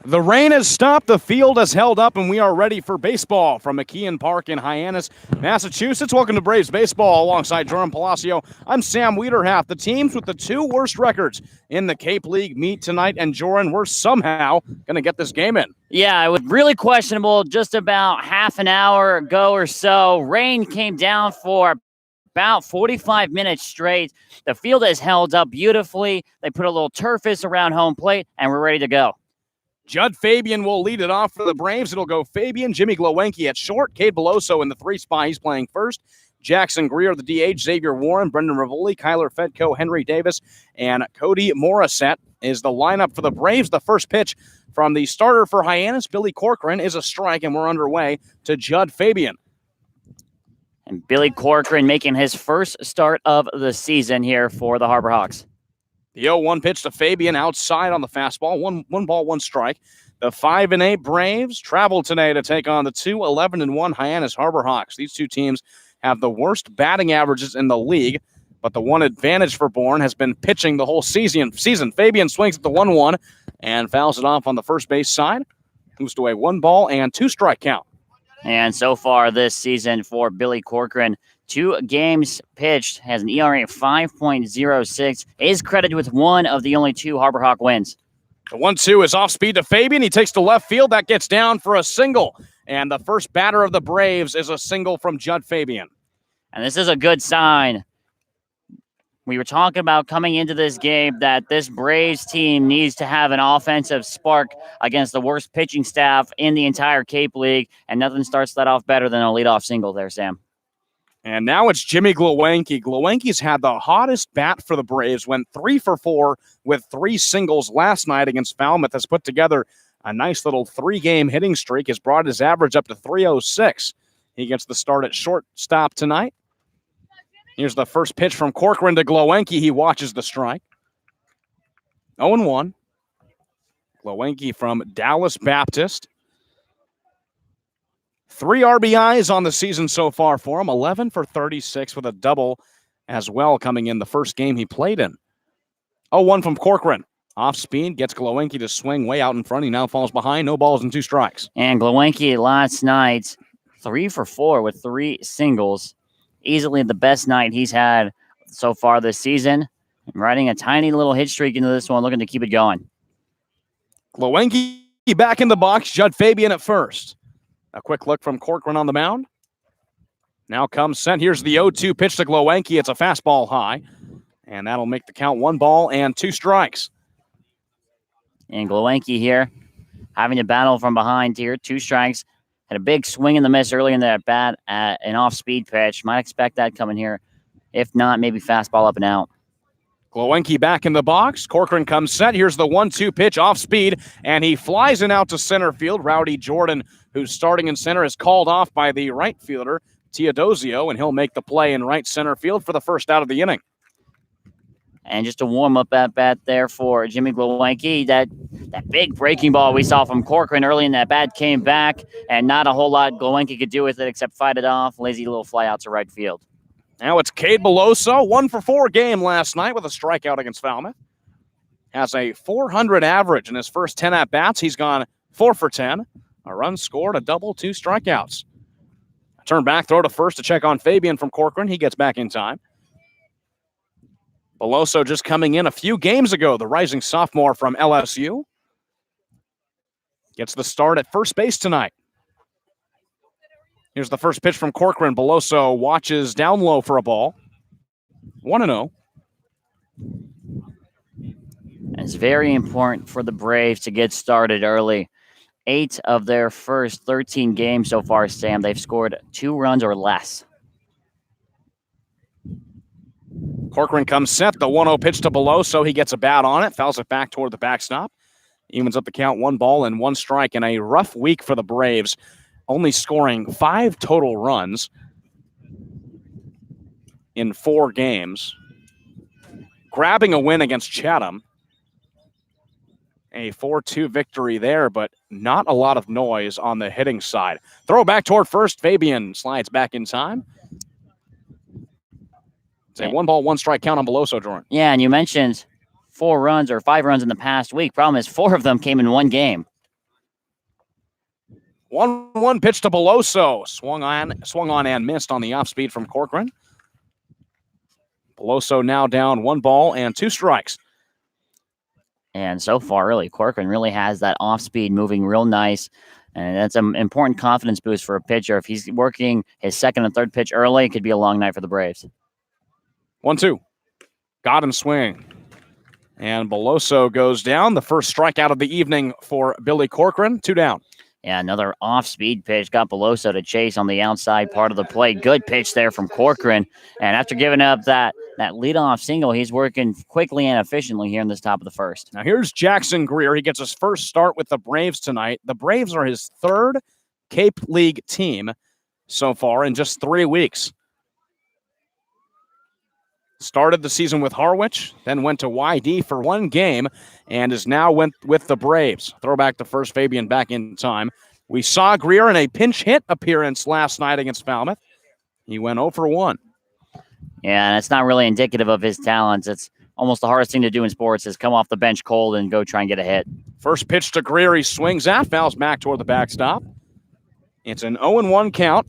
The rain has stopped, the field has held up, and we are ready for baseball from McKeon Park in Hyannis, Massachusetts. Welcome to Braves Baseball alongside Jordan Palacio. I'm Sam Wiederhaft. The teams with the two worst records in the Cape League meet tonight, and Jordan, we're somehow going to get this game in. Yeah, it was really questionable just about half an hour ago or so. Rain came down for about 45 minutes straight. The field has held up beautifully. They put a little turfus around home plate, and we're ready to go. Judd Fabian will lead it off for the Braves. It'll go Fabian, Jimmy Glowenke at short, Cade Beloso in the three spot. He's playing first. Jackson Greer, the DH, Xavier Warren, Brendan Rivoli, Kyler Fedko, Henry Davis, and Cody Morissette is the lineup for the Braves. The first pitch from the starter for Hyannis, Billy Corcoran, is a strike, and we're underway to Judd Fabian. And Billy Corcoran making his first start of the season here for the Harbor Hawks. The 0-1 pitch to Fabian outside on the fastball. One ball, one strike. The 5-8 Braves travel today to take on the 2-11-1 Hyannis Harbor Hawks. These two teams have the worst batting averages in the league, but the one advantage for Bourne has been pitching the whole season. Fabian swings at the 1-1 and fouls it off on the first base side. Moves to a 1 ball and 2 strike count. And so far this season for Billy Corcoran, 2 games pitched, has an ERA of 5.06, is credited with one of the only 2 Harbor Hawk wins. The 1-2 is off speed to Fabian. He takes to left field. That gets down for a single. And the first batter of the Braves is a single from Judd Fabian. And this is a good sign. We were talking about coming into this game that this Braves team needs to have an offensive spark against the worst pitching staff in the entire Cape League, and nothing starts that off better than a leadoff single there, Sam. And now it's Jimmy Glowenke. Glowenke's had the hottest bat for the Braves, went 3 for 4 with 3 singles last night against Falmouth, has put together a nice little 3-game hitting streak, has brought his average up to 306. He gets the start at shortstop tonight. Here's the first pitch from Corcoran to Glowenke. He watches the strike. 0-1. Glowenke from Dallas Baptist. 3 RBIs on the season so far for him. 11 for 36 with a double as well coming in the first game he played in. 0-1 from Corcoran. Off speed, gets Glowenke to swing way out in front. He now falls behind. No balls and 2 strikes. And Glowenke last night, 3 for 4 with 3 singles. Easily the best night he's had so far this season. Riding a tiny little hit streak into this one, looking to keep it going. Glowenke back in the box. Judd Fabian at first. A quick look from Corcoran on the mound. Now comes sent. Here's the 0-2 pitch to Glowenke. It's a fastball high. And that'll make the count 1 ball and 2 strikes. And Glowenke here having to battle from behind here. 2 strikes. Had a big swing and the miss early in that bat at an off-speed pitch. Might expect that coming here. If not, maybe fastball up and out. Glowenke back in the box. Corcoran comes set. Here's the 1-2 pitch off speed, and he flies it out to center field. Rowdy Jordan, who's starting in center, is called off by the right fielder, Teodosio, and he'll make the play in right center field for the first out of the inning. And just a warm-up at bat there for Jimmy Glowenke. That big breaking ball we saw from Corcoran early in that bat came back, and not a whole lot Glowenke could do with it except fight it off. Lazy little fly out to right field. Now it's Cade Beloso, 1 for 4 game last night with a strikeout against Falmouth. Has a .400 average in his first 10 at-bats. He's gone 4 for 10. A run scored, a double, 2 strikeouts. Turn back, throw to first to check on Fabian from Corcoran. He gets back in time. Beloso just coming in a few games ago, the rising sophomore from LSU. Gets the start at first base tonight. Here's the first pitch from Corcoran. Beloso watches down low for a ball. 1-0. It's very important for the Braves to get started early. 8 of their first 13 games so far, Sam, they've scored 2 runs or less. Corcoran comes set. The 1-0 pitch to Beloso. He gets a bat on it. Fouls it back toward the backstop. Evens up the count. 1 ball and 1 strike in a rough week for the Braves. Only scoring 5 total runs in 4 games. Grabbing a win against Chatham. A 4-2 victory there, but not a lot of noise on the hitting side. Throw back toward first. Fabian slides back in time. It's a 1 ball, 1 strike count on Beloso, Jordan. Yeah, and you mentioned 4 runs or 5 runs in the past week. Problem is 4 of them came in 1 game. 1-1 pitch to Beloso. Swung on and missed on the off speed from Corcoran. Beloso now down 1 ball and 2 strikes. And so far, really, Corcoran really has that off speed moving real nice. And that's an important confidence boost for a pitcher. If he's working his second and third pitch early, it could be a long night for the Braves. 1-2. Got him swing. And Beloso goes down. The first strikeout of the evening for Billy Corcoran. 2 down. Yeah, another off-speed pitch. Got Beloso to chase on the outside part of the plate. Good pitch there from Corcoran. And after giving up that leadoff single, he's working quickly and efficiently here in this top of the first. Now here's Jackson Greer. He gets his first start with the Braves tonight. The Braves are his 3rd Cape League team so far in just 3 weeks. Started the season with Harwich, then went to YD for 1 game, and is now with the Braves. Throwback to first, Fabian back in time. We saw Greer in a pinch hit appearance last night against Falmouth. He went 0 for 1. Yeah, and it's not really indicative of his talents. It's almost the hardest thing to do in sports is come off the bench cold and go try and get a hit. First pitch to Greer, he swings at, fouls back toward the backstop. It's an 0-1 count.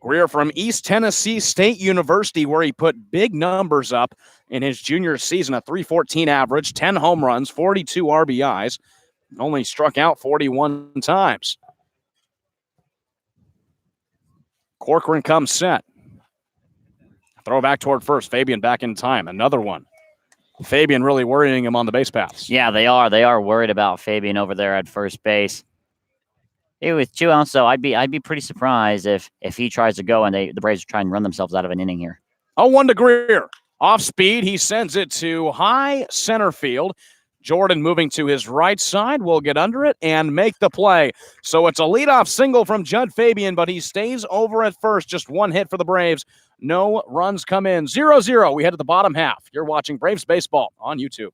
Greer from East Tennessee State University, where he put big numbers up in his junior season, a .314 average, 10 home runs, 42 RBIs, only struck out 41 times. Corcoran comes set. Throw back toward first. Fabian back in time. Another one. Fabian really worrying him on the base paths. Yeah, they are. They are worried about Fabian over there at first base. With 2 outs, though, I'd be pretty surprised if he tries to go and the Braves try and run themselves out of an inning here. 0-1 to Greer. Off speed, he sends it to high center field. Jordan moving to his right side will get under it and make the play. So it's a leadoff single from Judd Fabian, but he stays over at first. Just 1 hit for the Braves. No runs come in. 0-0. We head to the bottom half. You're watching Braves Baseball on YouTube.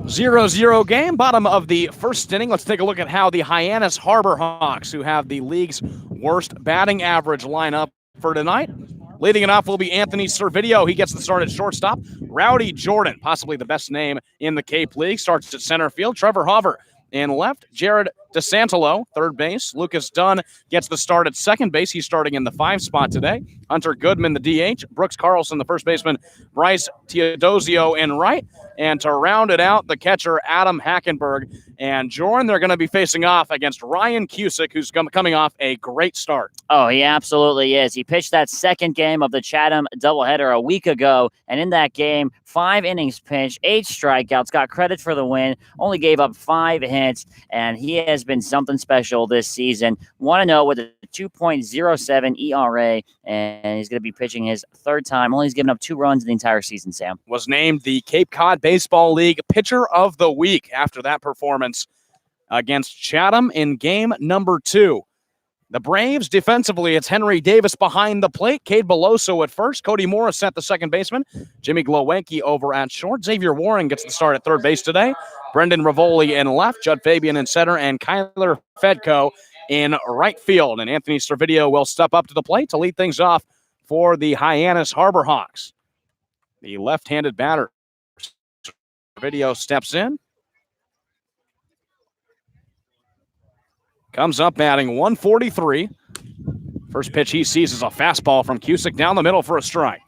Zero-zero game, bottom of the first inning. Let's take a look at how the Hyannis Harbor Hawks, who have the league's worst batting average, line up for tonight. Leading it off will be Anthony Servideo. He gets the start at shortstop. Rowdy Jordan, possibly the best name in the Cape League, starts at center field. Trevor Hover in left. Jared DeSantolo, third base. Lucas Dunn gets the start at second base. He's starting in the 5 spot today. Hunter Goodman, the DH. Brooks Carlson, the first baseman. Bryce Teodosio in right. And to round it out, the catcher, Adam Hackenberg. And Jordan, they're going to be facing off against Ryan Cusick, who's coming off a great start. Oh, he absolutely is. He pitched that second game of the Chatham doubleheader a week ago. And in that game, 5 innings pitched, 8 strikeouts, got credit for the win, only gave up 5 hits. And he has been something special this season. 1-0 with a 2.07 ERA. And he's going to be pitching his 3rd time. Only he's given up 2 runs in the entire season, Sam. Was named the Cape Cod Baseball League Pitcher of the Week after that performance against Chatham in game number 2. The Braves, defensively, it's Henry Davis behind the plate. Cade Beloso at first. Cody Morris at the second baseman. Jimmy Glowacki over at short. Xavier Warren gets the start at third base today. Brendan Rivoli in left. Judd Fabian in center. And Kyler Fedko in right field. And Anthony Servideo will step up to the plate to lead things off for the Hyannis Harbor Hawks. The left-handed batter. Servideo steps in. Comes up batting 143. First pitch he sees is a fastball from Cusick down the middle for a strike.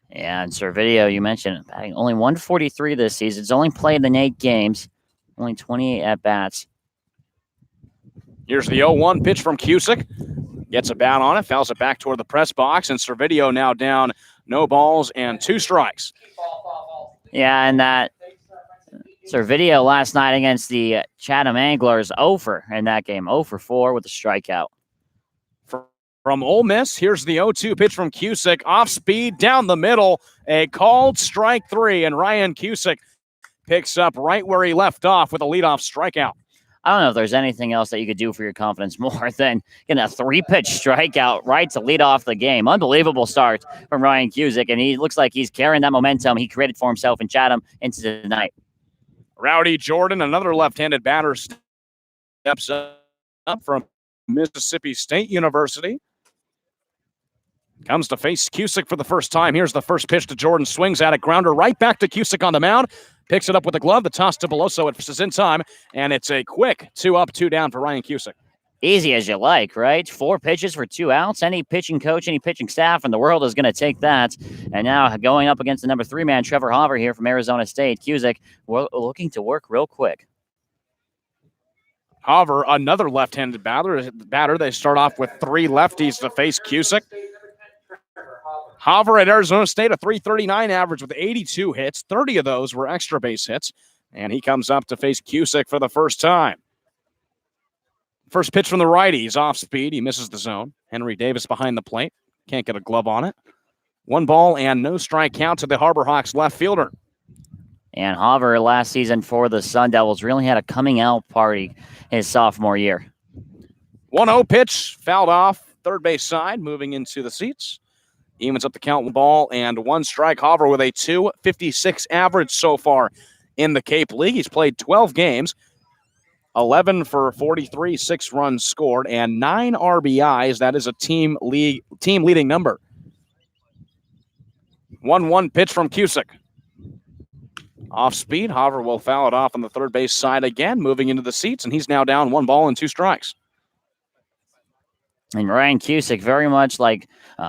Yeah, and Servideo, you mentioned, batting only 143 this season. It's only played in 8 games, only 28 at-bats. Here's the 0-1 pitch from Cusick. Gets a bat on it, fouls it back toward the press box, and Servideo now down, no balls and 2 strikes. Yeah, and that Servideo last night against the Chatham Anglers, 0 in that game, 0-4 with a strikeout. From Ole Miss, here's the 0-2 pitch from Cusick. Off speed, down the middle, a called strike 3, and Ryan Cusick picks up right where he left off with a leadoff strikeout. I don't know if there's anything else that you could do for your confidence more than getting a 3-pitch strikeout right to lead off the game. Unbelievable start from Ryan Cusick, and he looks like he's carrying that momentum he created for himself in Chatham into tonight. Rowdy Jordan, another left-handed batter, steps up from Mississippi State University. Comes to face Cusick for the first time. Here's the first pitch to Jordan. Swings at it. Grounder right back to Cusick on the mound. Picks it up with the glove. The toss to Beloso. It's in time. And it's a quick 2 up, 2 down for Ryan Cusick. Easy as you like, right? 4 pitches for 2 outs. Any pitching coach, any pitching staff in the world is going to take that. And now going up against the number 3 man, Trevor Hauver here from Arizona State. Cusick looking to work real quick. Hauver, another left-handed batter. They start off with 3 lefties to face Cusick. Hauver at Arizona State, a .339 average with 82 hits. 30 of those were extra base hits. And he comes up to face Cusick for the first time. First pitch from the righty. He's off speed. He misses the zone. Henry Davis behind the plate. Can't get a glove on it. 1 ball and no strike count to the Harbor Hawks left fielder. And Hauver last season for the Sun Devils really had a coming out party his sophomore year. 1-0 pitch, fouled off third base side, moving into the seats. Evens up the count, 1 ball and 1 strike. Hauver with a .256 average so far in the Cape League. He's played 12 games, 11 for 43, 6 runs scored, and 9 RBIs. That is a team leading number. 1-1 pitch from Cusick. Off speed, Hauver will foul it off on the third base side again, moving into the seats, and he's now down 1 ball and 2 strikes. And Ryan Cusick, very much like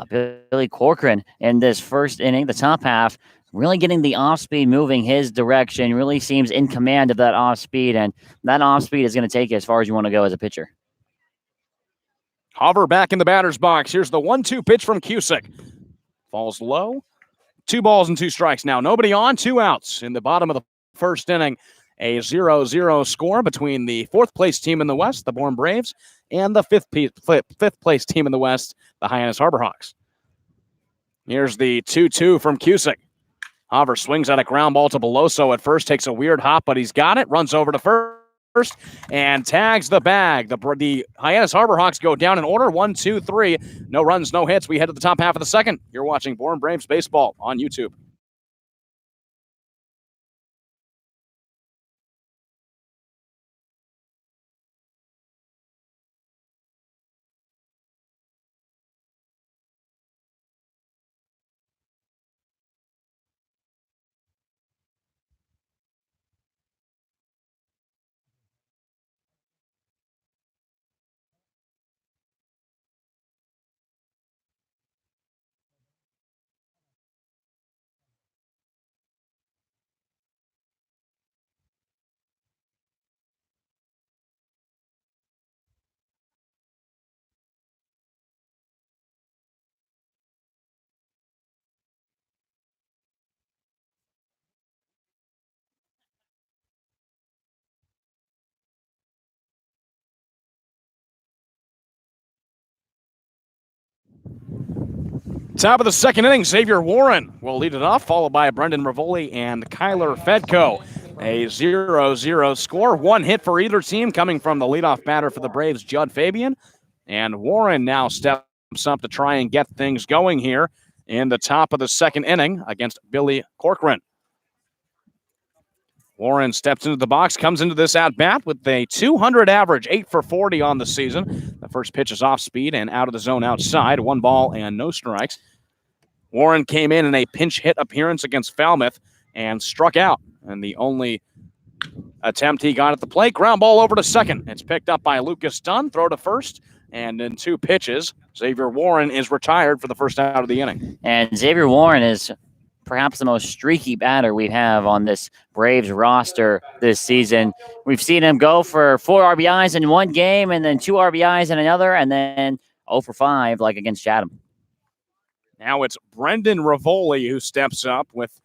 Billy Corcoran in this first inning, the top half, really getting the off-speed moving his direction, really seems in command of that off-speed, and that off-speed is going to take you as far as you want to go as a pitcher. Hauver back in the batter's box. Here's the 1-2 pitch from Cusick. Falls low. 2 balls and 2 strikes now. Nobody on, 2 outs in the bottom of the first inning. A 0-0 score between the 4th place team in the West, the Bourne Braves, and the 5th place team in the West, the Hyannis Harbor Hawks. Here's the 2-2 from Cusick. Hauver swings at a ground ball to Beloso at first, takes a weird hop, but he's got it, runs over to first, and tags the bag. The Hyannis Harbor Hawks go down in order, 1, 2, 3. No runs, no hits. We head to the top half of the second. You're watching Bourne Braves Baseball on YouTube. Top of the second inning, Xavier Warren will lead it off, followed by Brendan Rivoli and Kyler Fedko. A 0-0 score. 1 hit for either team coming from the leadoff batter for the Braves, Judd Fabian. And Warren now steps up to try and get things going here in the top of the second inning against Billy Corcoran. Warren steps into the box, comes into this at-bat with a .200 average, 8 for 40 on the season. The first pitch is off speed and out of the zone outside. 1 ball and no strikes. Warren came in a pinch hit appearance against Falmouth and struck out. And the only attempt he got at the plate, ground ball over to second. It's picked up by Lucas Dunn, throw to first. And in 2 pitches, Xavier Warren is retired for the first out of the inning. And Xavier Warren is perhaps the most streaky batter we have on this Braves roster this season. We've seen him go for 4 RBIs in one game and then 2 RBIs in another, and then 0 for 5 like against Chatham. Now it's Brendan Rivoli who steps up with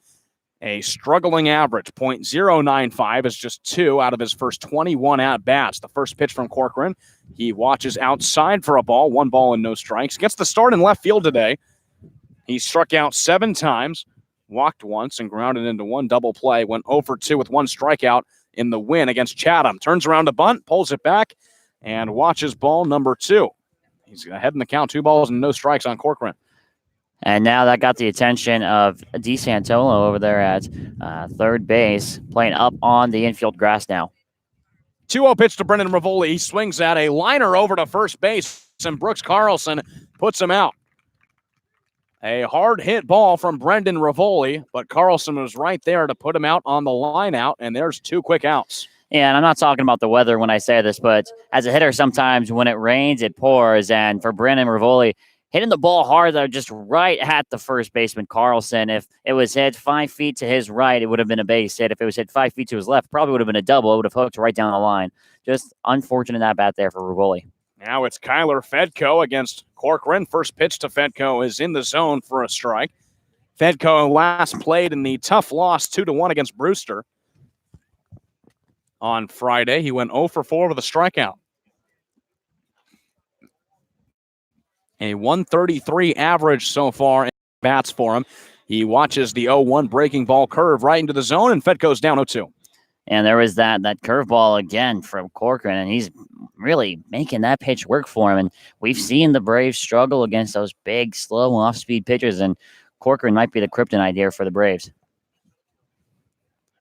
a struggling average. .095 is just 2 out of his first 21 at-bats. The first pitch from Corcoran. He watches outside for a ball. 1 ball and no strikes. Gets the start in left field today. He struck out 7 times, walked once, and grounded into 1 double play. Went 0 for 2 with 1 strikeout in the win against Chatham. Turns around to bunt, pulls it back, and watches ball number 2. He's ahead in the count, 2 balls and no strikes on Corcoran. And now that got the attention of DeSantolo over there at third base, playing up on the infield grass now. 2-0 pitch to Brendan Rivoli. He swings at a liner over to first base, and Brooks Carlson puts him out. A hard hit ball from Brendan Rivoli, but Carlson was right there to put him out on the line out, and there's 2 quick outs. Yeah, and I'm not talking about the weather when I say this, but as a hitter, sometimes when it rains, it pours. And for Brendan Rivoli, hitting the ball hard, though, just right at the first baseman, Carlson. If it was hit 5 feet to his right, it would have been a base hit. If it was hit 5 feet to his left, probably would have been a double. It would have hooked right down the line. Just unfortunate at bat there for Rivoli. Now it's Kyler Fedko against Corcoran. First pitch to Fedko is in the zone for a strike. Fedko last played in the tough loss 2-1 against Brewster. On Friday, he went 0 for 4 with a strikeout. A 133 average so far in bats for him. He watches the 0-1 breaking ball curve right into the zone, and Fedko's down 0-2. And there was that curveball again from Corcoran, and he's really making that pitch work for him. And we've seen the Braves struggle against those big, slow, off-speed pitchers, and Corcoran might be the kryptonite here for the Braves.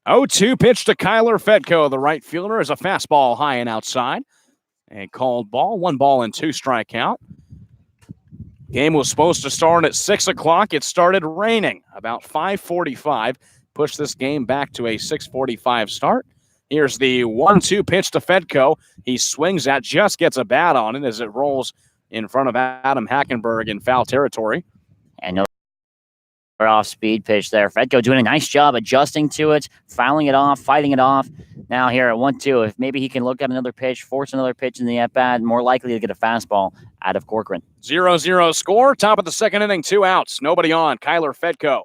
0-2 pitch to Kyler Fedko. The right fielder is a fastball high and outside. A called ball, 1 ball and 2 strikeout. Game was supposed to start at 6 o'clock. It started raining about 5:45. Pushed this game back to a 6:45 start. Here's the 1-2 pitch to Fedko. He swings at, just gets a bat on it as it rolls in front of Adam Hackenberg in foul territory. And no off-speed pitch there. Fedko doing a nice job adjusting to it, fouling it off, fighting it off. Now here at 1-2, if maybe he can look at another pitch, force another pitch in the at-bat, more likely to get a fastball out of Corcoran. 0-0 score. Top of the second inning, 2 outs. Nobody on. Kyler Fedko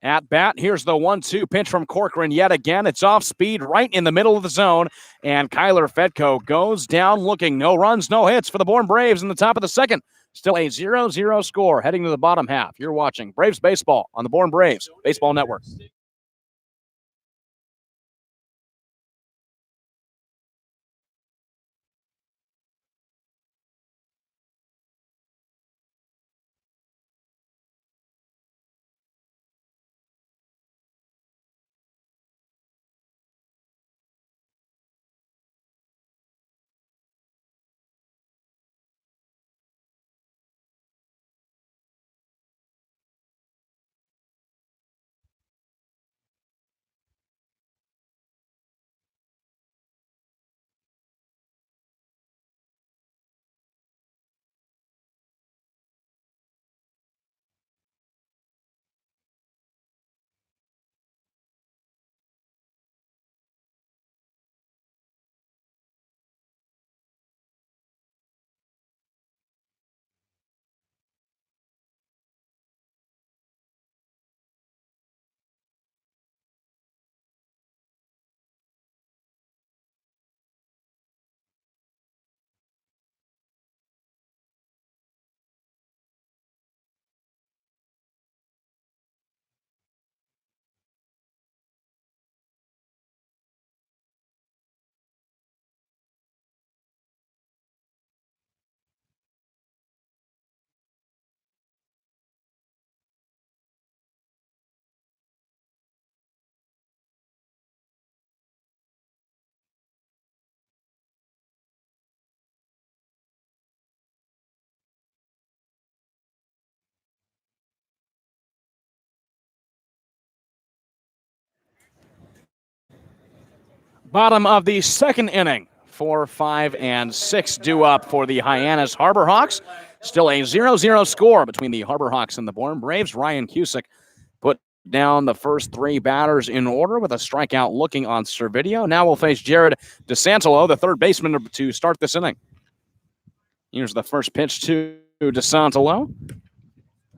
at bat. Here's the 1-2 pitch from Corcoran yet again. It's off speed right in the middle of the zone. And Kyler Fedko goes down looking. No runs, no hits for the Bourne Braves in the top of the second. Still a 0-0 score heading to the bottom half. You're watching Braves Baseball on the Bourne Braves Baseball Network. Bottom of the second inning. 4, 5, and 6 due up for the Hyannis Harbor Hawks. Still a 0-0 score between the Harbor Hawks and the Bourne Braves. Ryan Cusick put down the first three batters in order with a strikeout looking on Servideo. Now we'll face Jared DeSantolo, the third baseman, to start this inning. Here's the first pitch to DeSantolo.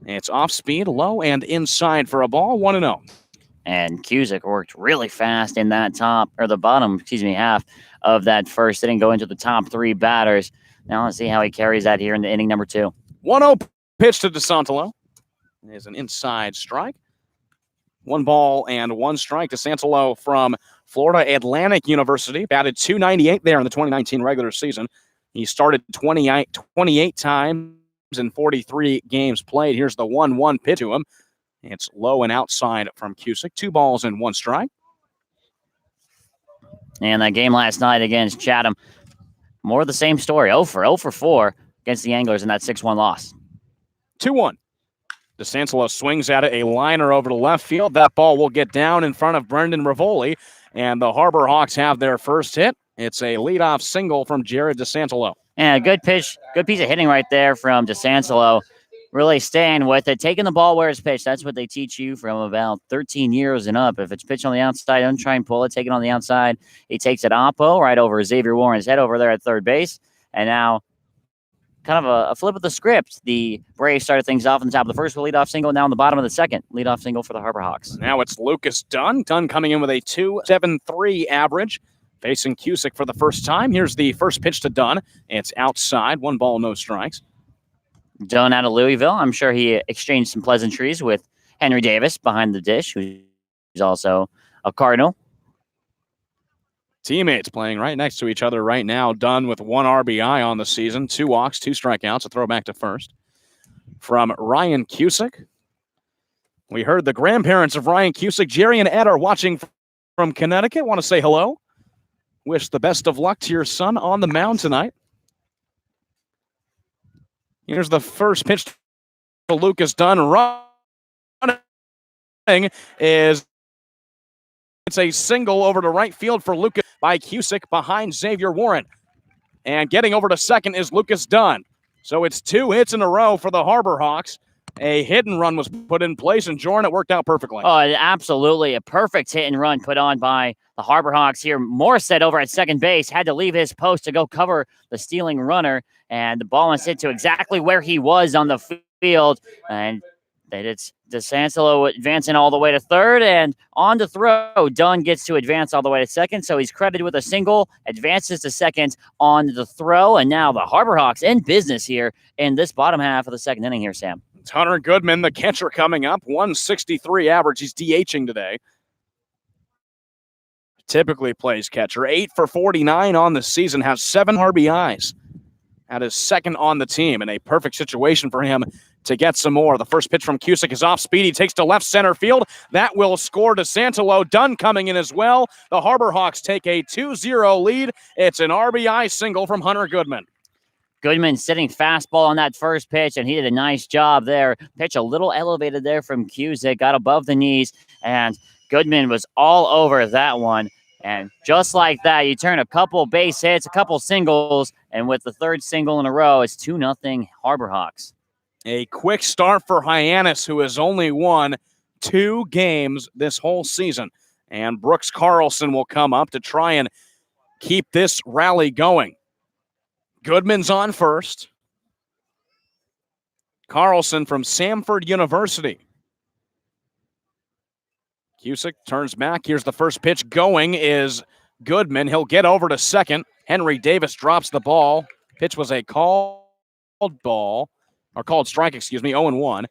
It's off speed, low, and inside for a ball, 1-0. And Cusick worked really fast in that bottom half of that first inning, go into the top three batters. Now let's see how he carries that here in the inning number 2. 1-0 pitch to DeSantolo. Is an inside strike. 1 ball and 1 strike. DeSantolo from Florida Atlantic University batted .298 there in the 2019 regular season. He started 28 times in 43 games played. Here's the 1-1 pitch to him. It's low and outside from Cusick. 2 balls and 1 strike. And that game last night against Chatham, more of the same story. 0 for 4 against the Anglers in that 6-1 loss. 2-1. DeSantolo swings at it, a liner over to left field. That ball will get down in front of Brendan Rivoli, and the Harbor Hawks have their first hit. It's a leadoff single from Jared DeSantolo. And a good pitch, good piece of hitting right there from DeSantolo. Really staying with it, taking the ball where it's pitched. That's what they teach you from about 13 years and up. If it's pitched on the outside, don't try and pull it. Take it on the outside. He takes it oppo right over Xavier Warren's head over there at third base. And now kind of a flip of the script. The Braves started things off on the top of the first with a leadoff single. Now on the bottom of the second, leadoff single for the Harbor Hawks. Now it's Lucas Dunn. Dunn coming in with a 2.73 average, facing Cusick for the first time. Here's the first pitch to Dunn. It's outside. 1 ball, no strikes. Dunn out of Louisville. I'm sure he exchanged some pleasantries with Henry Davis behind the dish, who's also a Cardinal. Teammates playing right next to each other right now. Dunn with 1 RBI on the season, 2 walks, 2 strikeouts, a throw back to first. From Ryan Cusick. We heard the grandparents of Ryan Cusick, Jerry and Ed, are watching from Connecticut. Want to say hello. Wish the best of luck to your son on the mound tonight. Here's the first pitch to Lucas Dunn. Running is it's a single over to right field for Lucas by Cusick behind Xavier Warren. And getting over to second is Lucas Dunn. So it's 2 hits in a row for the Harbor Hawks. A hit and run was put in place, and Jordan, it worked out perfectly. Oh, absolutely. A perfect hit and run put on by the Harbor Hawks here. Morstead over at second base had to leave his post to go cover the stealing runner, and the ball was hit to exactly where he was on the field. And it's DeSantolo advancing all the way to third, and on to throw. Dunn gets to advance all the way to second, so he's credited with a single, advances to second on the throw, and now the Harbor Hawks in business here in this bottom half of the second inning here, Sam. It's Hunter Goodman, the catcher, coming up. 163 average. He's DHing today. Typically plays catcher. 8 for 49 on the season. Has 7 RBIs. At his second on the team, and a perfect situation for him to get some more. The first pitch from Cusick is off speed. He takes to left center field. That will score DeSantolo. Dunn coming in as well. The Harbor Hawks take a 2-0 lead. It's an RBI single from Hunter Goodman. Goodman sitting fastball on that first pitch, and he did a nice job there. Pitch a little elevated there from Cusick, got above the knees, and Goodman was all over that one. And just like that, you turn a couple base hits, a couple singles, and with the third single in a row, it's 2-0 Harbor Hawks. A quick start for Hyannis, who has only won 2 games this whole season. And Brooks Carlson will come up to try and keep this rally going. Goodman's on first. Carlson from Samford University. Cusick turns back. Here's the first pitch. Going is Goodman. He'll get over to second. Henry Davis drops the ball. Pitch was a called strike, 0-1.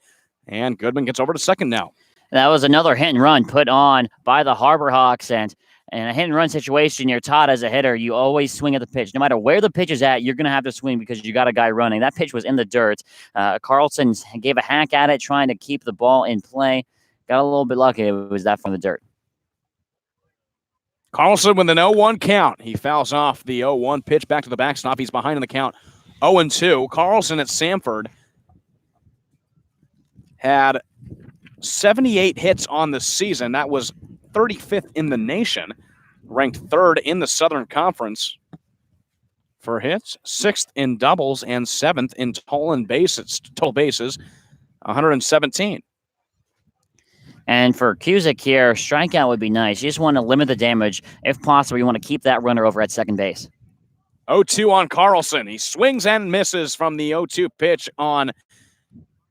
And Goodman gets over to second now. That was another hit and run put on by the Harbor Hawks. And in a hit and run situation, you're taught as a hitter, you always swing at the pitch. No matter where the pitch is at, you're going to have to swing because you got a guy running. That pitch was in the dirt. Carlson gave a hack at it, trying to keep the ball in play. Got a little bit lucky. It was that from the dirt. Carlson with an 0-1 count. He fouls off the 0-1 pitch back to the backstop. He's behind in the count 0-2. Carlson at Samford had 78 hits on the season. That was 35th in the nation, ranked 3rd in the Southern Conference for hits, 6th in doubles, and 7th in total bases, 117. And for Cusick here, strikeout would be nice. You just want to limit the damage. If possible, you want to keep that runner over at second base. 0-2 on Carlson. He swings and misses from the 0-2 pitch on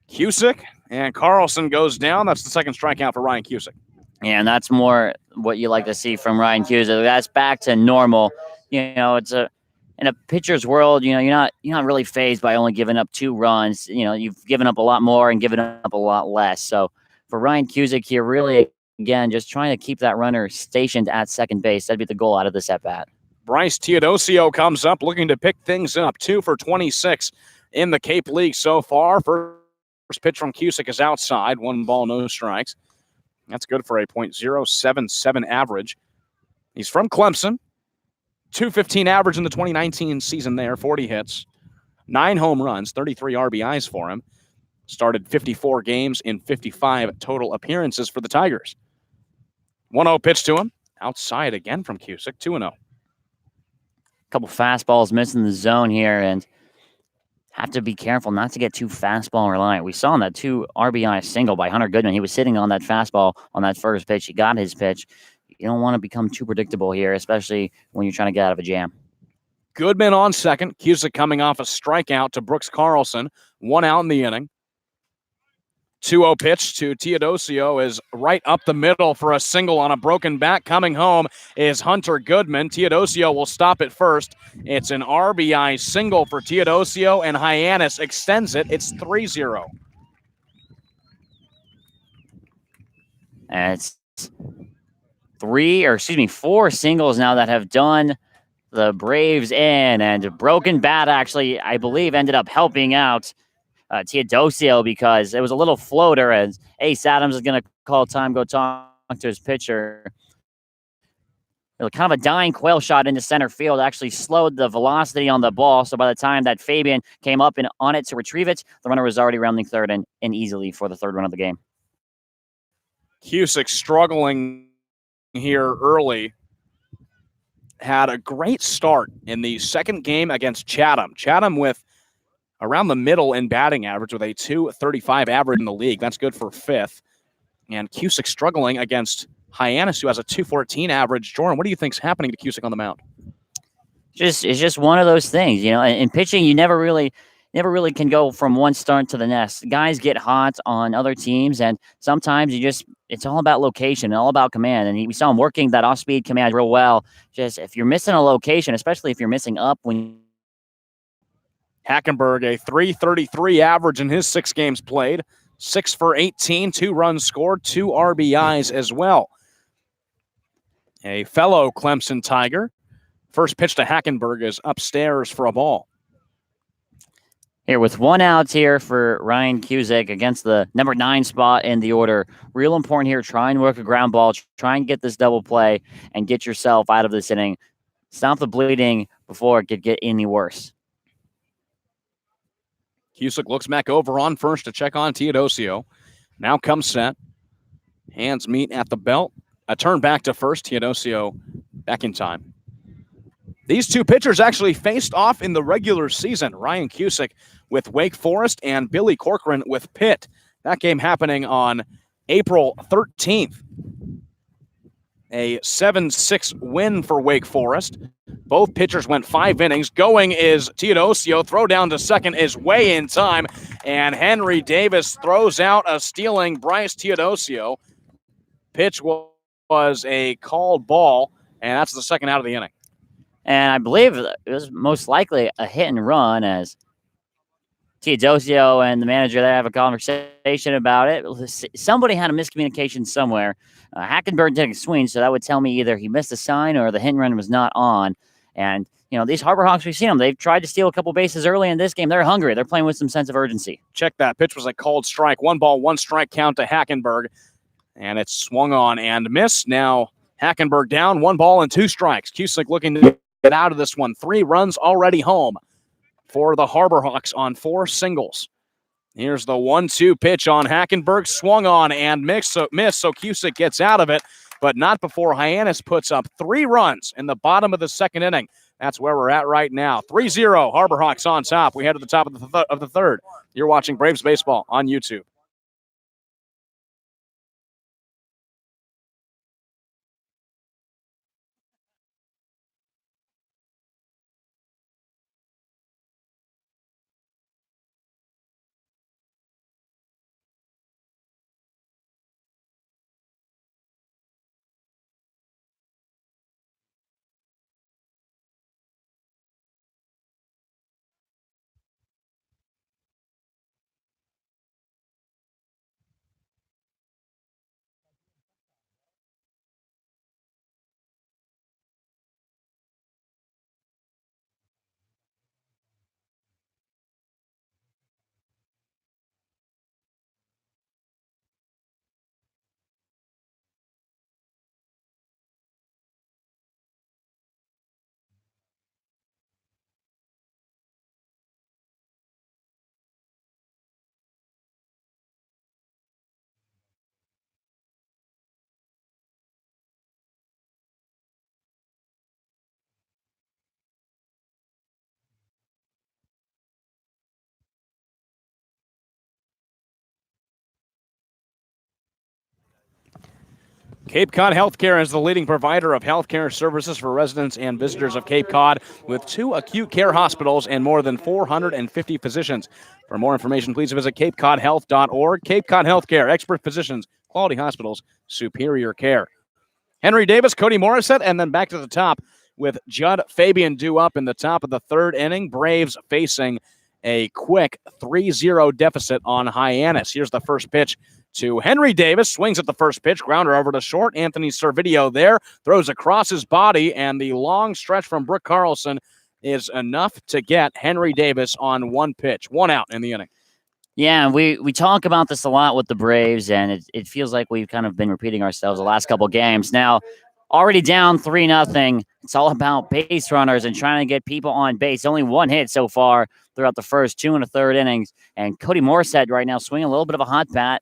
Cusick, and Carlson goes down. That's the second strikeout for Ryan Cusick. And that's more what you like to see from Ryan Cusick. That's back to normal. It's in a pitcher's world, you're not really fazed by only giving up 2 runs. You've given up a lot more and given up a lot less. So for Ryan Cusick here, really, again, just trying to keep that runner stationed at second base. That'd be the goal out of this at-bat. Bryce Teodosio comes up looking to pick things up. 2 for 26 in the Cape League so far. First pitch from Cusick is outside. 1 ball, no strikes. That's good for a .077 average. He's from Clemson. .215 average in the 2019 season there, 40 hits, 9 home runs, 33 RBIs for him. Started 54 games in 55 total appearances for the Tigers. 1-0 pitch to him. Outside again from Cusick, 2-0. Couple fastballs missing the zone here, and have to be careful not to get too fastball reliant. We saw in that 2 RBI single by Hunter Goodman. He was sitting on that fastball on that first pitch. He got his pitch. You don't want to become too predictable here, especially when you're trying to get out of a jam. Goodman on second. Cusick coming off a strikeout to Brooks Carlson. 1 out in the inning. 2-0 pitch to Teodosio is right up the middle for a single on a broken bat. Coming home is Hunter Goodman. Teodosio will stop it first. It's an RBI single for Teodosio, and Hyannis extends it. It's 3-0. And it's 4 singles now that have done the Braves in, and broken bat actually, I believe, ended up helping out Teodosio because it was a little floater, as Ace Adams is going to call time, go talk to his pitcher. Kind of a dying quail shot into center field actually slowed the velocity on the ball, so by the time that Fabian came up and on it to retrieve it, the runner was already rounding third and easily for the third run of the game. Cusick struggling here early. Had a great start in the second game against Chatham. Chatham with around the middle in batting average with a .235 average in the league. That's good for 5th. And Cusick struggling against Hyannis, who has a .214 average. Jordan, what do you think's happening to Cusick on the mound? It's just one of those things, in pitching, you never really can go from one start to the next. Guys get hot on other teams, and sometimes it's all about location and all about command. And we saw him working that off-speed command real well. Just if you're missing a location, especially if you're missing up when Hackenberg, a .333 average in his 6 games played. 6 for 18, 2 runs scored, 2 RBIs as well. A fellow Clemson Tiger. First pitch to Hackenberg is upstairs for a ball. Here with 1 out here for Ryan Cusick against the number 9 spot in the order. Real important here. Try and work a ground ball. Try and get this double play and get yourself out of this inning. Stop the bleeding before it could get any worse. Cusick looks back over on first to check on Teodosio. Now comes set. Hands meet at the belt. A turn back to first. Teodosio back in time. These 2 pitchers actually faced off in the regular season. Ryan Cusick with Wake Forest and Billy Corcoran with Pitt. That game happening on April 13th. A 7-6 win for Wake Forest. Both pitchers went 5 innings. Going is Teodosio. Throw down to second is way in time. And Henry Davis throws out a stealing Bryce Teodosio. Pitch was a called ball, and that's the second out of the inning. And I believe it was most likely a hit and run, as Teodosio and the manager there have a conversation about it. Somebody had a miscommunication somewhere. Hackenberg didn't swing, so that would tell me either he missed a sign or the hit and run was not on. And, these Harbor Hawks, we've seen them. They've tried to steal a couple bases early in this game. They're hungry. They're playing with some sense of urgency. Check that. Pitch was a called strike. 1 ball, 1 strike count to Hackenberg. And it's swung on and missed. Now Hackenberg down. 1 ball and 2 strikes. Cusick looking to get out of this one. 3 runs already home for the Harbor Hawks on 4 singles. Here's the 1-2 pitch on Hackenberg. Swung on and missed, so Cusick gets out of it, but not before Hyannis puts up 3 runs in the bottom of the second inning. That's where we're at right now. 3-0, Harbor Hawks on top. We head to the top of the third. You're watching Braves Baseball on YouTube. Cape Cod Healthcare is the leading provider of healthcare services for residents and visitors of Cape Cod with 2 acute care hospitals and more than 450 physicians. For more information, please visit capecodhealth.org. Cape Cod Healthcare, expert physicians, quality hospitals, superior care. Henry Davis, Cody Morissette, and then back to the top with Judd Fabian due up in the top of the 3rd inning. Braves facing a quick 3-0 deficit on Hyannis. Here's the first pitch to Henry Davis. Swings at the first pitch. Grounder over to short. Anthony Servideo there. Throws across his body, and the long stretch from Brooke Carlson is enough to get Henry Davis on 1 pitch. 1 out in the inning. Yeah, we talk about this a lot with the Braves, and it feels like we've kind of been repeating ourselves the last couple games. Now, already down 3-0. It's all about base runners and trying to get people on base. Only 1 hit so far throughout the first 2 and a third innings. And Cody Morissette right now swinging a little bit of a hot bat.